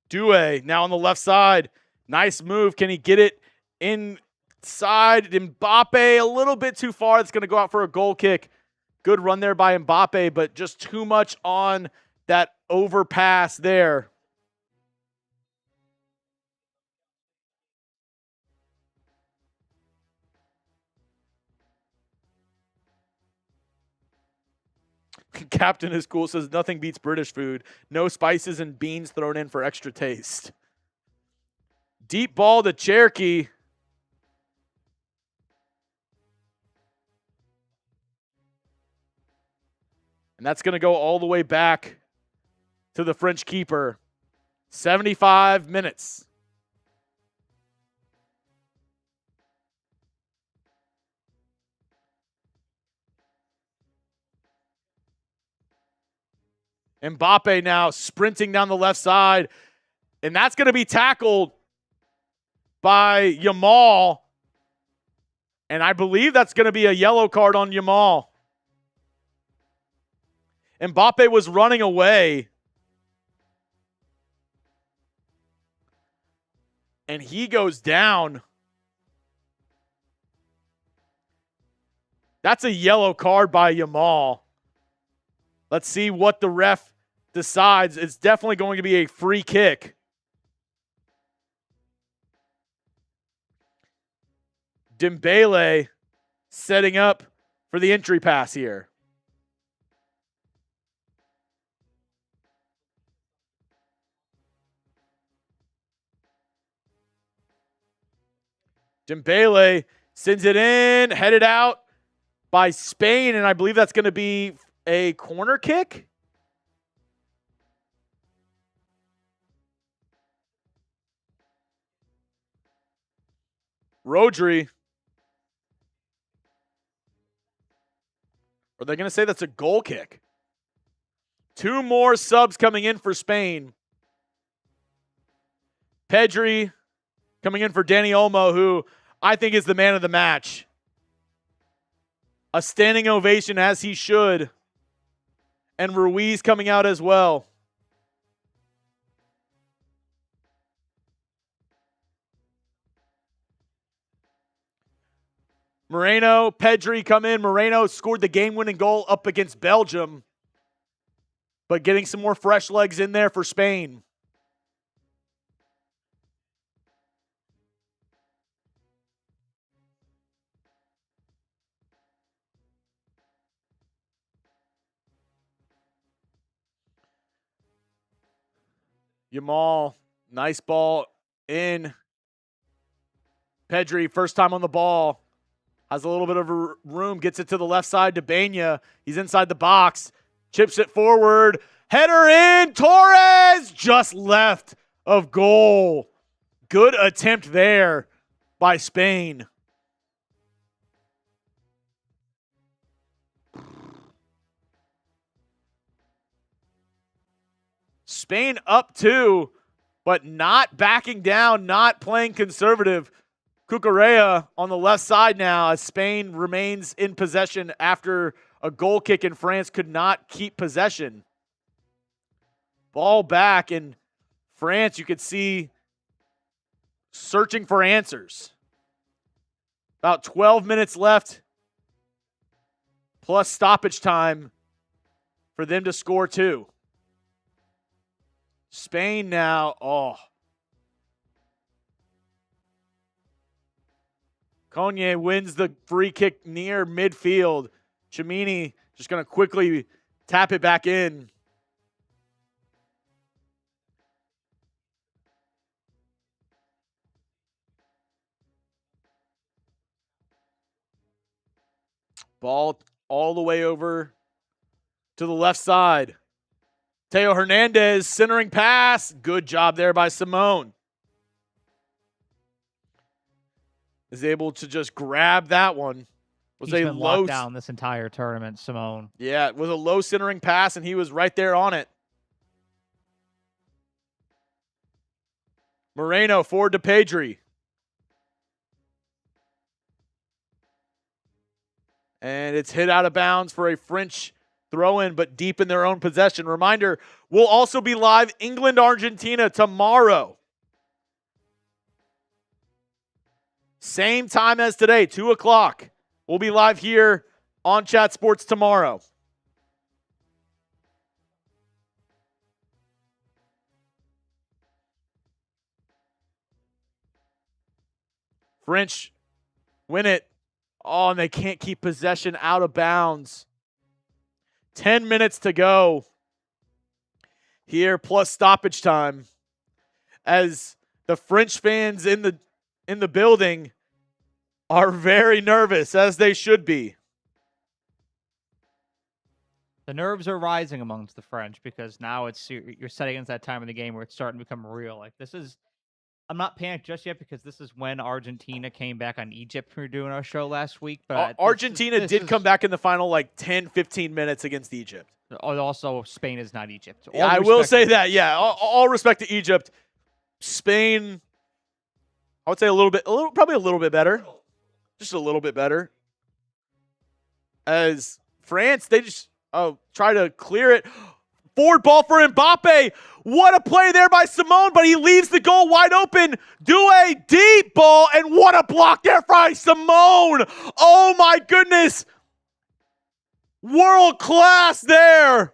S1: Doué now on the left side. Nice move. Can he get it inside? Mbappé a little bit too far. It's going to go out for a goal kick. Good run there by Mbappé, but just too much on that overpass there. Captain is cool, says nothing beats British food. No spices and beans thrown in for extra taste. Deep ball to Cherokee. And that's going to go all the way back to the French keeper. 75 minutes. Mbappé now sprinting down the left side. And that's going to be tackled by Yamal. And I believe that's going to be a yellow card on Yamal. Mbappé was running away. And he goes down. That's a yellow card by Yamal. Let's see what the ref decides. It's definitely going to be a free kick. Dembélé setting up for the entry pass here. Dembélé sends it in, headed out by Spain, and I believe that's going to be a corner kick. Rodri. Are they going to say that's a goal kick? 2 more subs coming in for Spain. Pedri coming in for Dani Olmo, who I think is the man of the match. A standing ovation as he should. And Ruiz coming out as well. Moreno, Pedri come in. Moreno scored the game-winning goal up against Belgium. But getting some more fresh legs in there for Spain. Yamal, nice ball in. Pedri, first time on the ball. Has a little bit of room, gets it to the left side to Benya. He's inside the box, chips it forward. Header in, Torres just left of goal. Good attempt there by Spain. Spain up 2, but not backing down, not playing conservative. Cucurella on the left side now as Spain remains in possession after a goal kick and France could not keep possession. Ball back, and France, you could see, searching for answers. About 12 minutes left, plus stoppage time for them to score 2. Spain now, Konya wins the free kick near midfield. Tchouaméni just going to quickly tap it back in. Ball all the way over to the left side. Theo Hernández, centering pass. Good job there by Simone. Is able to just grab that one.
S2: He's been locked down this entire tournament, Simone.
S1: Yeah, it was a low centering pass, and he was right there on it. Moreno forward to Pedri. And it's hit out of bounds for a French throw-in, but deep in their own possession. Reminder, we'll also be live England-Argentina tomorrow. Same time as today, 2 o'clock. We'll be live here on Chat Sports tomorrow. French win it. Oh, and they can't keep possession, out of bounds. 10 minutes to go here, plus stoppage time, as the French fans in the building are very nervous, as they should be.
S2: The nerves are rising amongst the French because now you're setting into that time of the game where it's starting to become real. Like, I'm not panicked just yet because this is when Argentina came back on Egypt. We were doing our show last week. But
S1: Argentina did come back in the final like 10, 15 minutes against Egypt.
S2: Also, Spain is not Egypt.
S1: Yeah, I will say that. Yeah, all respect to Egypt. Spain, I would say probably a little bit better. Just a little bit better. As France, they just try to clear it. Forward ball for Mbappé. What a play there by Simone, but he leaves the goal wide open. Doué, deep ball, and what a block there by Simone. Oh my goodness. World class there.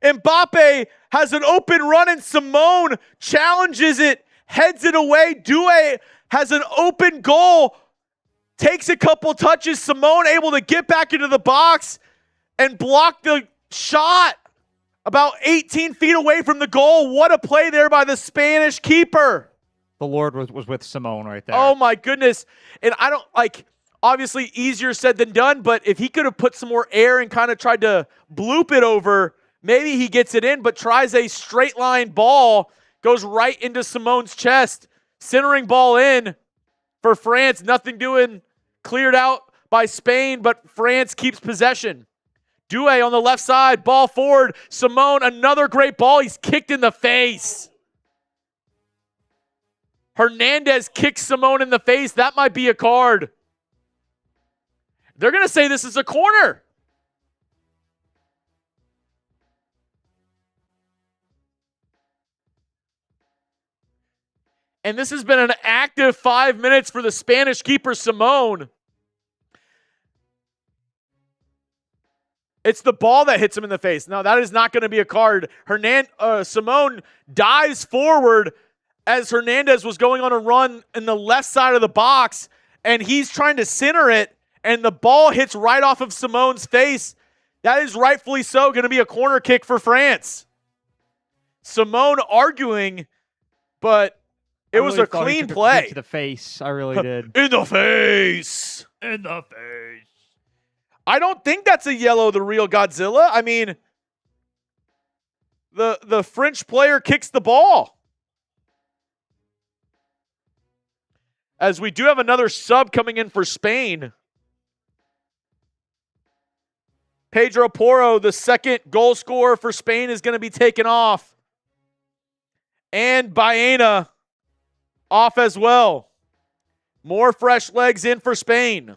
S1: Mbappé has an open run and Simone challenges it, heads it away. Doué has an open goal, takes a couple touches. Simone able to get back into the box and block the shot about 18 feet away from the goal. What a play there by the Spanish keeper.
S2: The Lord was with Simone right there.
S1: Oh my goodness. And I don't obviously easier said than done, but if he could have put some more air and kind of tried to bloop it over, maybe he gets it in, but tries a straight line ball, goes right into Simone's chest. Centering ball in for France. Nothing doing. Cleared out by Spain, but France keeps possession. Doué on the left side, ball forward. Simone, another great ball. He's kicked in the face. Hernández kicks Simone in the face. That might be a card. They're going to say this is a corner. And this has been an active 5 minutes for the Spanish keeper, Simone. It's the ball that hits him in the face. No, that is not going to be a card. Simone dives forward as Hernández was going on a run in the left side of the box, and he's trying to center it, and the ball hits right off of Simone's face. That is rightfully so going to be a corner kick for France. Simone arguing, but it was a clean play.
S2: To the face. I really did.
S1: In the face. In the face. I don't think that's a yellow, the real Godzilla. I mean, the French player kicks the ball. As we do have another sub coming in for Spain. Pedro Porro, the second goal scorer for Spain, is going to be taken off. And Baena off as well. More fresh legs in for Spain.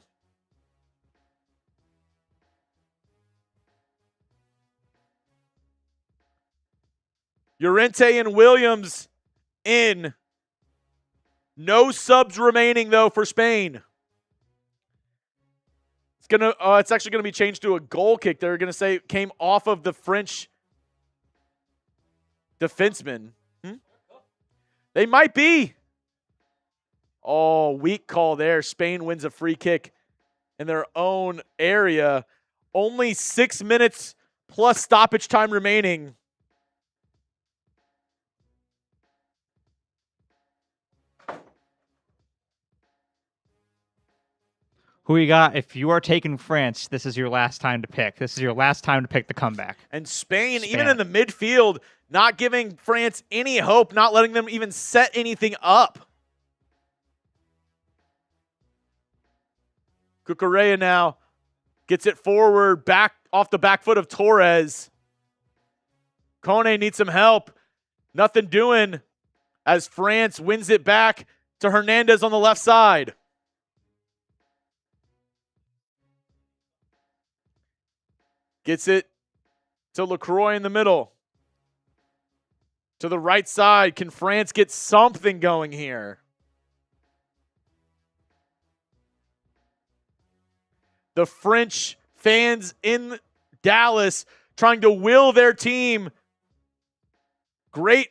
S1: Llorente and Williams in. No subs remaining, though, for Spain. It's actually going to be changed to a goal kick. They're going to say it came off of the French defenseman. They might be. Oh, weak call there. Spain wins a free kick in their own area. Only 6 minutes plus stoppage time remaining.
S2: Who you got? If you are taking France, this is your last time to pick. This is your last time to pick the comeback.
S1: And Spain, even in the midfield, not giving France any hope, not letting them even set anything up. Cucurella now gets it forward, back off the back foot of Torres. Kone needs some help. Nothing doing as France wins it back to Hernández on the left side. Gets it to Lacroix in the middle. To the right side. Can France get something going here? The French fans in Dallas trying to will their team. Great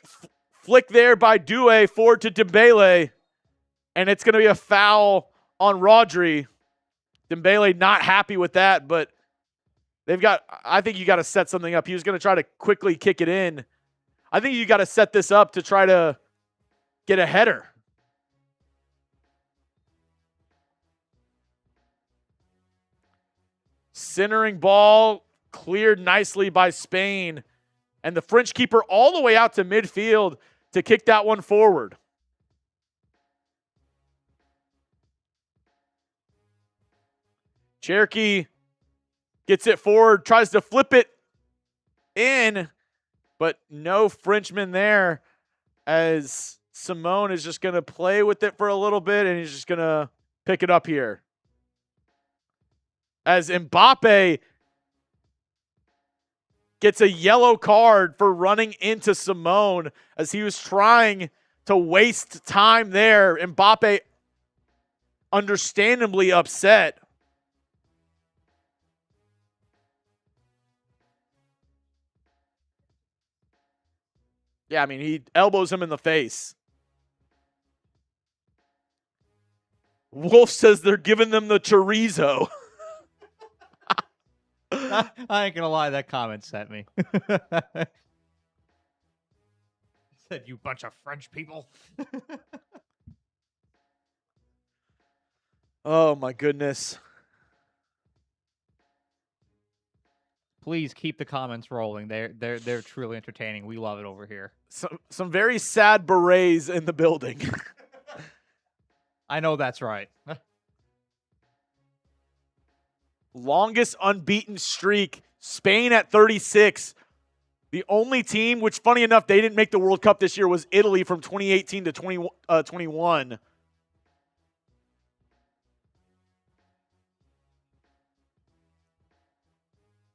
S1: flick there by Doué forward to Dembélé. And it's going to be a foul on Rodri. Dembélé not happy with that, but I think you got to set something up. He was going to try to quickly kick it in. I think you got to set this up to try to get a header. Centering ball cleared nicely by Spain. And the French keeper all the way out to midfield to kick that one forward. Cherokee gets it forward, tries to flip it in, but no Frenchman there, as Simone is just going to play with it for a little bit, and he's just going to pick it up here. As Mbappé gets a yellow card for running into Simone as he was trying to waste time there. Mbappé understandably upset. Yeah, I mean, he elbows him in the face. Wolf says they're giving them the chorizo.
S2: I ain't gonna lie, that comment sent me. Said, you bunch of French people.
S1: Oh my goodness.
S2: Please keep the comments rolling. They're truly entertaining. We love it over here.
S1: Some very sad berets in the building.
S2: I know that's right.
S1: Longest unbeaten streak. Spain at 36. The only team, which funny enough, they didn't make the World Cup this year, was Italy from 2018 to 2021.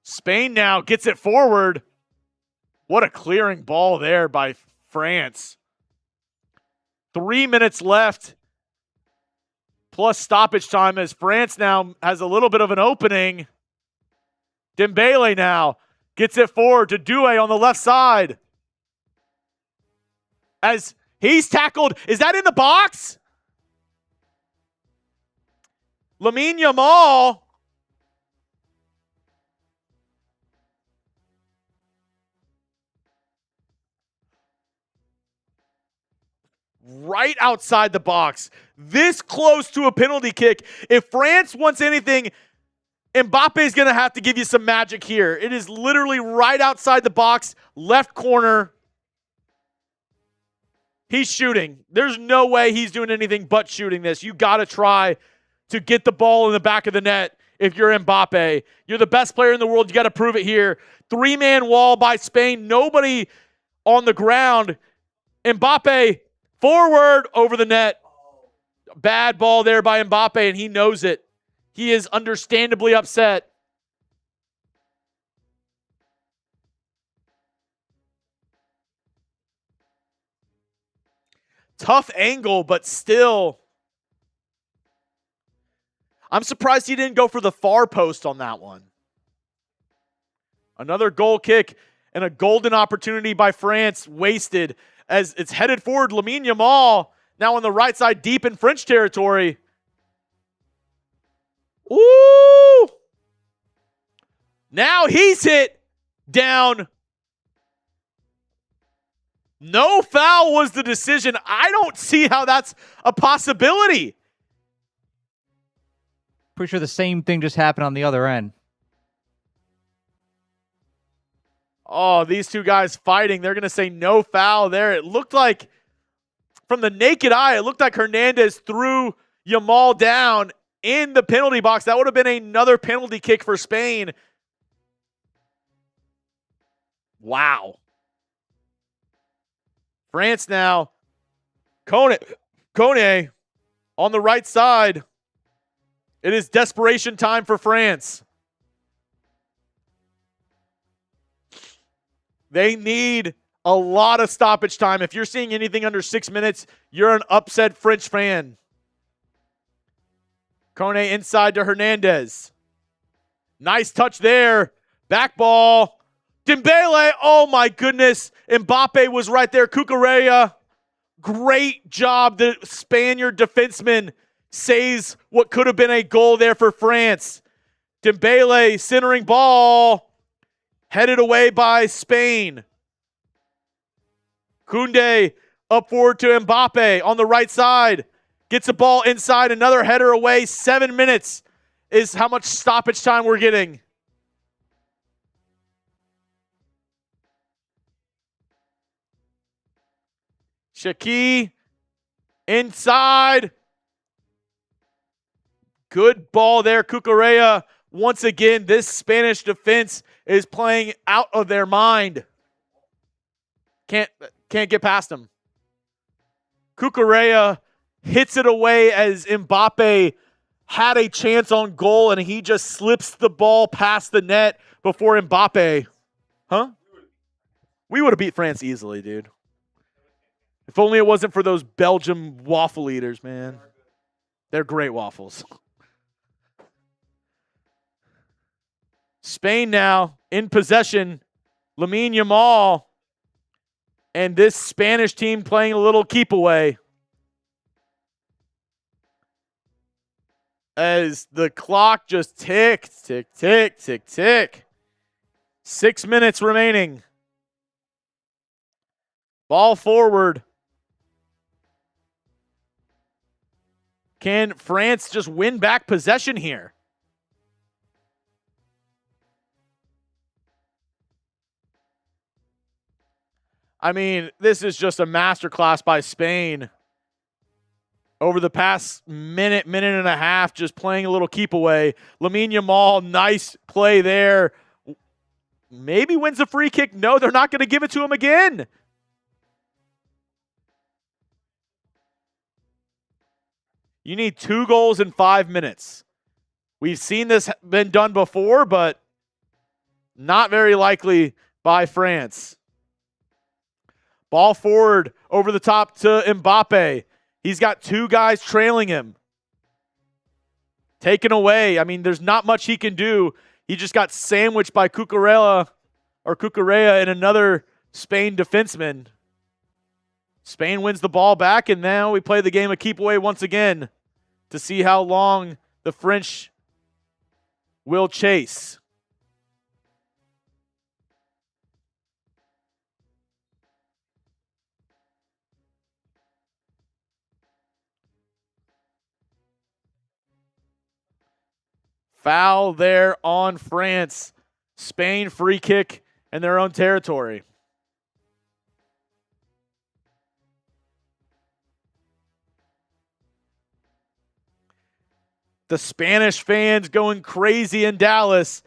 S1: Spain now gets it forward. What a clearing ball there by France. 3 minutes left, plus stoppage time, as France now has a little bit of an opening. Dembélé now gets it forward to Doué on the left side. As he's tackled. Is that in the box? Lamine Yamal. Right outside the box. This close to a penalty kick. If France wants anything, Mbappé is going to have to give you some magic here. It is literally right outside the box, left corner. He's shooting. There's no way he's doing anything but shooting this. You got to try to get the ball in the back of the net if you're Mbappé. You're the best player in the world. You got to prove it here. 3-man wall by Spain. Nobody on the ground. Mbappé forward over the net. Bad ball there by Mbappé, and he knows it. He is understandably upset. Tough angle, but still. I'm surprised he didn't go for the far post on that one. Another goal kick and a golden opportunity by France wasted as it's headed forward. Lamine Yamal now on the right side, deep in French territory. Ooh! Now he's hit down. No foul was the decision. I don't see how that's a possibility.
S2: Pretty sure the same thing just happened on the other end.
S1: Oh, these two guys fighting. They're going to say no foul there. It looked like, from the naked eye, it looked like Hernández threw Yamal down in the penalty box. That would have been another penalty kick for Spain. Wow. France now. Kone on the right side. It is desperation time for France. They need a lot of stoppage time. If you're seeing anything under 6 minutes, you're an upset French fan. Kone inside to Hernández. Nice touch there. Back ball. Dembélé. Oh my goodness. Mbappé was right there. Cucurella. Great job. The Spaniard defenseman saves what could have been a goal there for France. Dembélé centering ball. Headed away by Spain. Koundé up forward to Mbappé on the right side. Gets the ball inside. Another header away. 7 minutes is how much stoppage time we're getting. Shaqiri inside. Good ball there. Cucurella. Once again, this Spanish defense is playing out of their mind. Can't get past him. Cucurella hits it away as Mbappé had a chance on goal, and he just slips the ball past the net before Mbappé. Huh? We would have beat France easily, dude. If only it wasn't for those Belgium waffle eaters, man. They're great waffles. Spain now in possession. Lamine Yamal. And this Spanish team playing a little keep away. As the clock just ticks, tick, tick, tick, tick. 6 minutes remaining. Ball forward. Can France just win back possession here? I mean, this is just a masterclass by Spain. Over the past minute and a half, just playing a little keep away. Lamine Yamal, nice play there. Maybe wins the free kick. No, they're not going to give it to him again. You need 2 goals in 5 minutes. We've seen this been done before, but not very likely by France. Ball forward over the top to Mbappé. He's got 2 guys trailing him. Taken away. I mean, there's not much he can do. He just got sandwiched by Cucurella and another Spain defenseman. Spain wins the ball back, and now we play the game of keep away once again to see how long the French will chase. Foul there on France. Spain free kick in their own territory. The Spanish fans going crazy in Dallas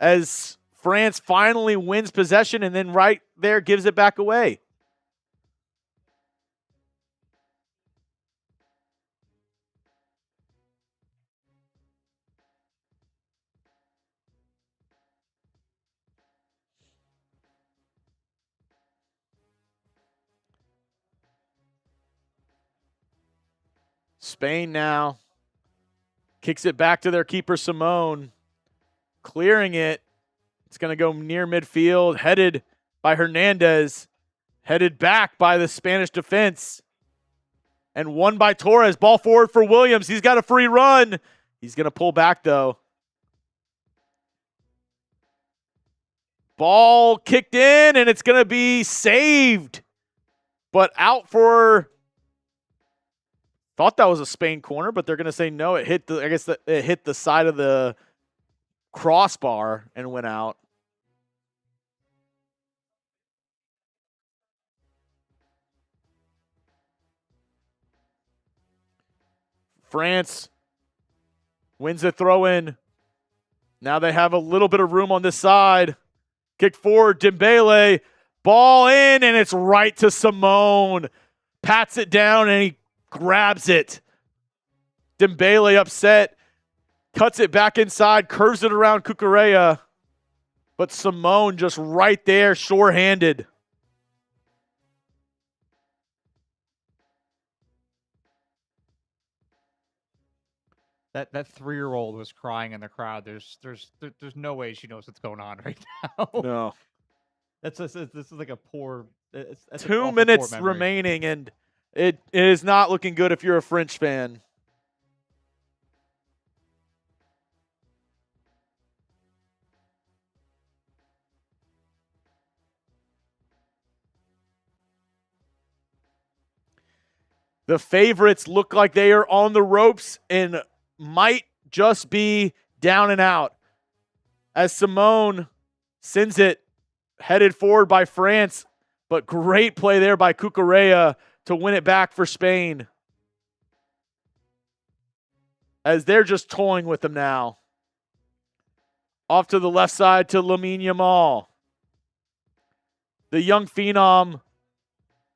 S1: as France finally wins possession and then right there gives it back away. Spain now kicks it back to their keeper, Simone. Clearing it. It's going to go near midfield. Headed by Hernández. Headed back by the Spanish defense. And won by Torres. Ball forward for Williams. He's got a free run. He's going to pull back, though. Ball kicked in, and it's going to be saved. But out for... Thought that was a Spain corner, but they're going to say no. It hit the, I guess it hit the side of the crossbar and went out. France wins the throw-in. Now they have a little bit of room on this side. Kick forward, Dembélé. Ball in, and it's right to Simone. Pats it down, and he grabs it. Dembélé upset. Cuts it back inside. Curves it around Cucurella. But Simone just right there, sure-handed.
S2: That 3-year-old was crying in the crowd. There's no way she knows what's going on right now.
S1: No.
S2: This is like a poor. That's
S1: 2 minutes remaining, and it is not looking good if you're a French fan. The favorites look like they are on the ropes and might just be down and out. As Simone sends it headed forward by France, but great play there by Cucurella to win it back for Spain. As they're just toying with them now. Off to the left side to Lamine Yamal. The young phenom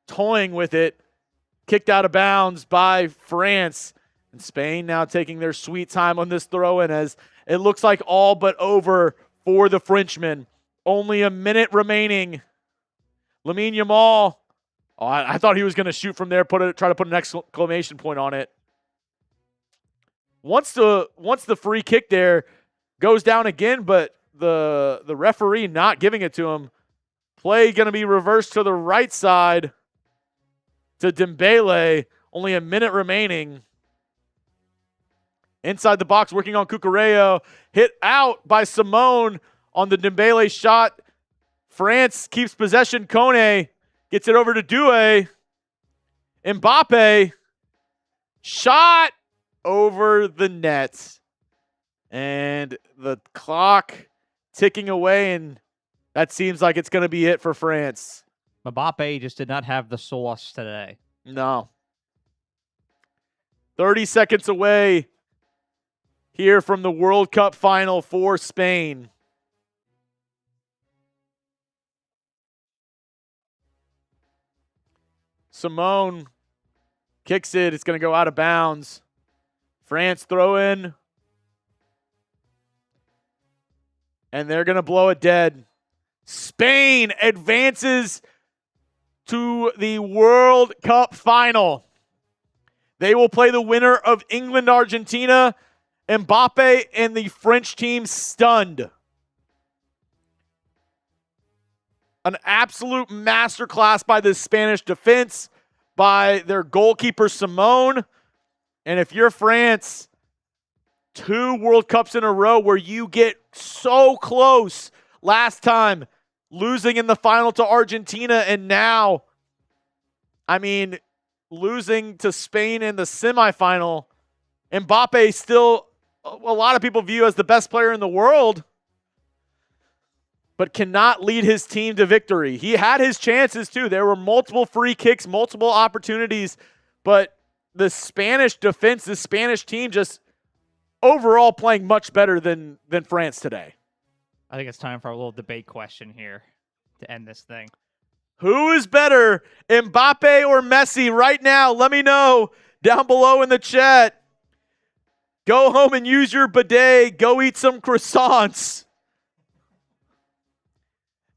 S1: toying with it. Kicked out of bounds by France. And Spain now taking their sweet time on this throw-in as it looks like all but over for the Frenchman. Only a minute remaining. Lamine Yamal. Oh, I thought he was going to shoot from there, try to put an exclamation point on it. Once the free kick there goes down again, but the referee not giving it to him. Play going to be reversed to the right side to Dembélé. Only a minute remaining. Inside the box, working on Cucurella. Hit out by Simone on the Dembélé shot. France keeps possession. Kone gets it over to Doué. Mbappé. Shot over the net. And the clock ticking away, and that seems like it's going to be it for France.
S2: Mbappé just did not have the sauce today.
S1: No. 30 seconds away here from the World Cup final for Spain. Simone kicks it. It's going to go out of bounds. France throw in. And they're going to blow it dead. Spain advances to the World Cup final. They will play the winner of England-Argentina. Mbappé and the French team stunned. An absolute masterclass by the Spanish defense, by their goalkeeper Simone. And if you're France, 2 World Cups in a row where you get so close. Last time, losing in the final to Argentina, and now, losing to Spain in the semifinal. Mbappé still, a lot of people view as the best player in the world, but cannot lead his team to victory. He had his chances too. There were multiple free kicks, multiple opportunities, but the Spanish defense, the Spanish team just overall playing much better than France today.
S2: I think it's time for a little debate question here to end this thing.
S1: Who is better, Mbappé or Messi right now? Let me know down below in the chat. Go home and use your bidet. Go eat some croissants.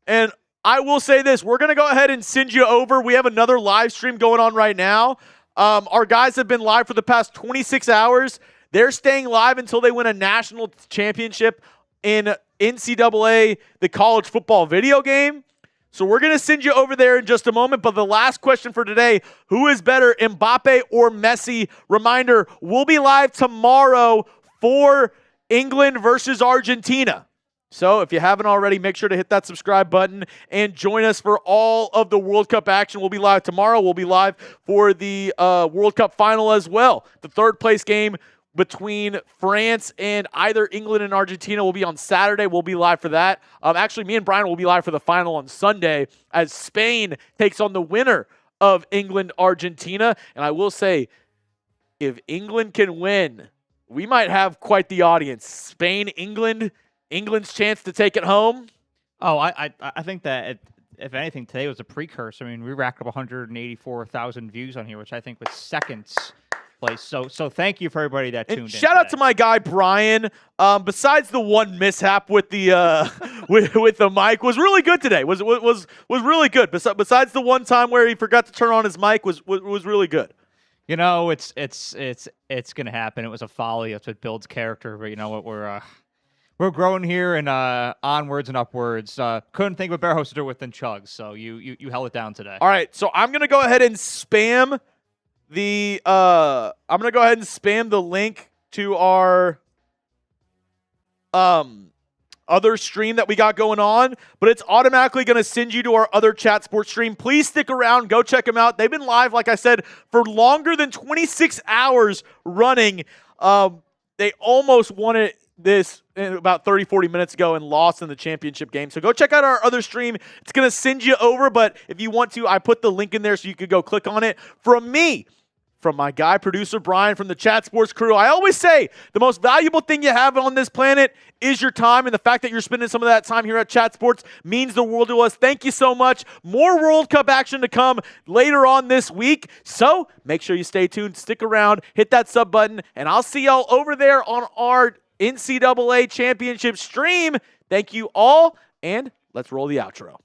S1: And I will say this. We're going to go ahead and send you over. We have another live stream going on right now. Our guys have been live for the past 26 hours. They're staying live until they win a national championship in NCAA, the college football video game. So we're going to send you over there in just a moment. But the last question for today, who is better, Mbappé or Messi? Reminder, we'll be live tomorrow for England versus Argentina. So if you haven't already, make sure to hit that subscribe button and join us for all of the World Cup action. We'll be live tomorrow. We'll be live for the World Cup final as well. The third place game between France and either England and Argentina will be on Saturday. We'll be live for that. Actually, me and Brian will be live for the final on Sunday as Spain takes on the winner of England-Argentina. And I will say, if England can win, we might have quite the audience. Spain, England, England's chance to take it home.
S2: Oh, I think that, if anything, today was a precursor. We racked up 184,000 views on here, which I think was seconds place. So thank you for everybody that tuned in.
S1: Shout out to my guy Brian. Besides the one mishap with the with the mic, was really good today. Was really good. Besides the one time where he forgot to turn on his mic, was really good.
S2: You know, it's gonna happen. It was a folly. That's what builds character. But you know what, we're growing here and onwards and upwards. Couldn't think of a better host to do it with than Chugs. So you held it down today.
S1: All right, so I'm gonna go ahead and spam the link to our other stream that we got going on, but it's automatically going to send you to our other chat sports stream. Please stick around. Go check them out. They've been live, like I said, for longer than 26 hours running. They almost won it this about 30, 40 minutes ago and lost in the championship game. So go check out our other stream. It's going to send you over, but if you want to, I put the link in there so you could go click on it. From me, from my guy, producer Brian, from the Chat Sports crew, I always say the most valuable thing you have on this planet is your time, and the fact that you're spending some of that time here at Chat Sports means the world to us. Thank you so much. More World Cup action to come later on this week, so make sure you stay tuned, stick around, hit that sub button, and I'll see y'all over there on our NCAA Championship stream. Thank you all, and let's roll the outro.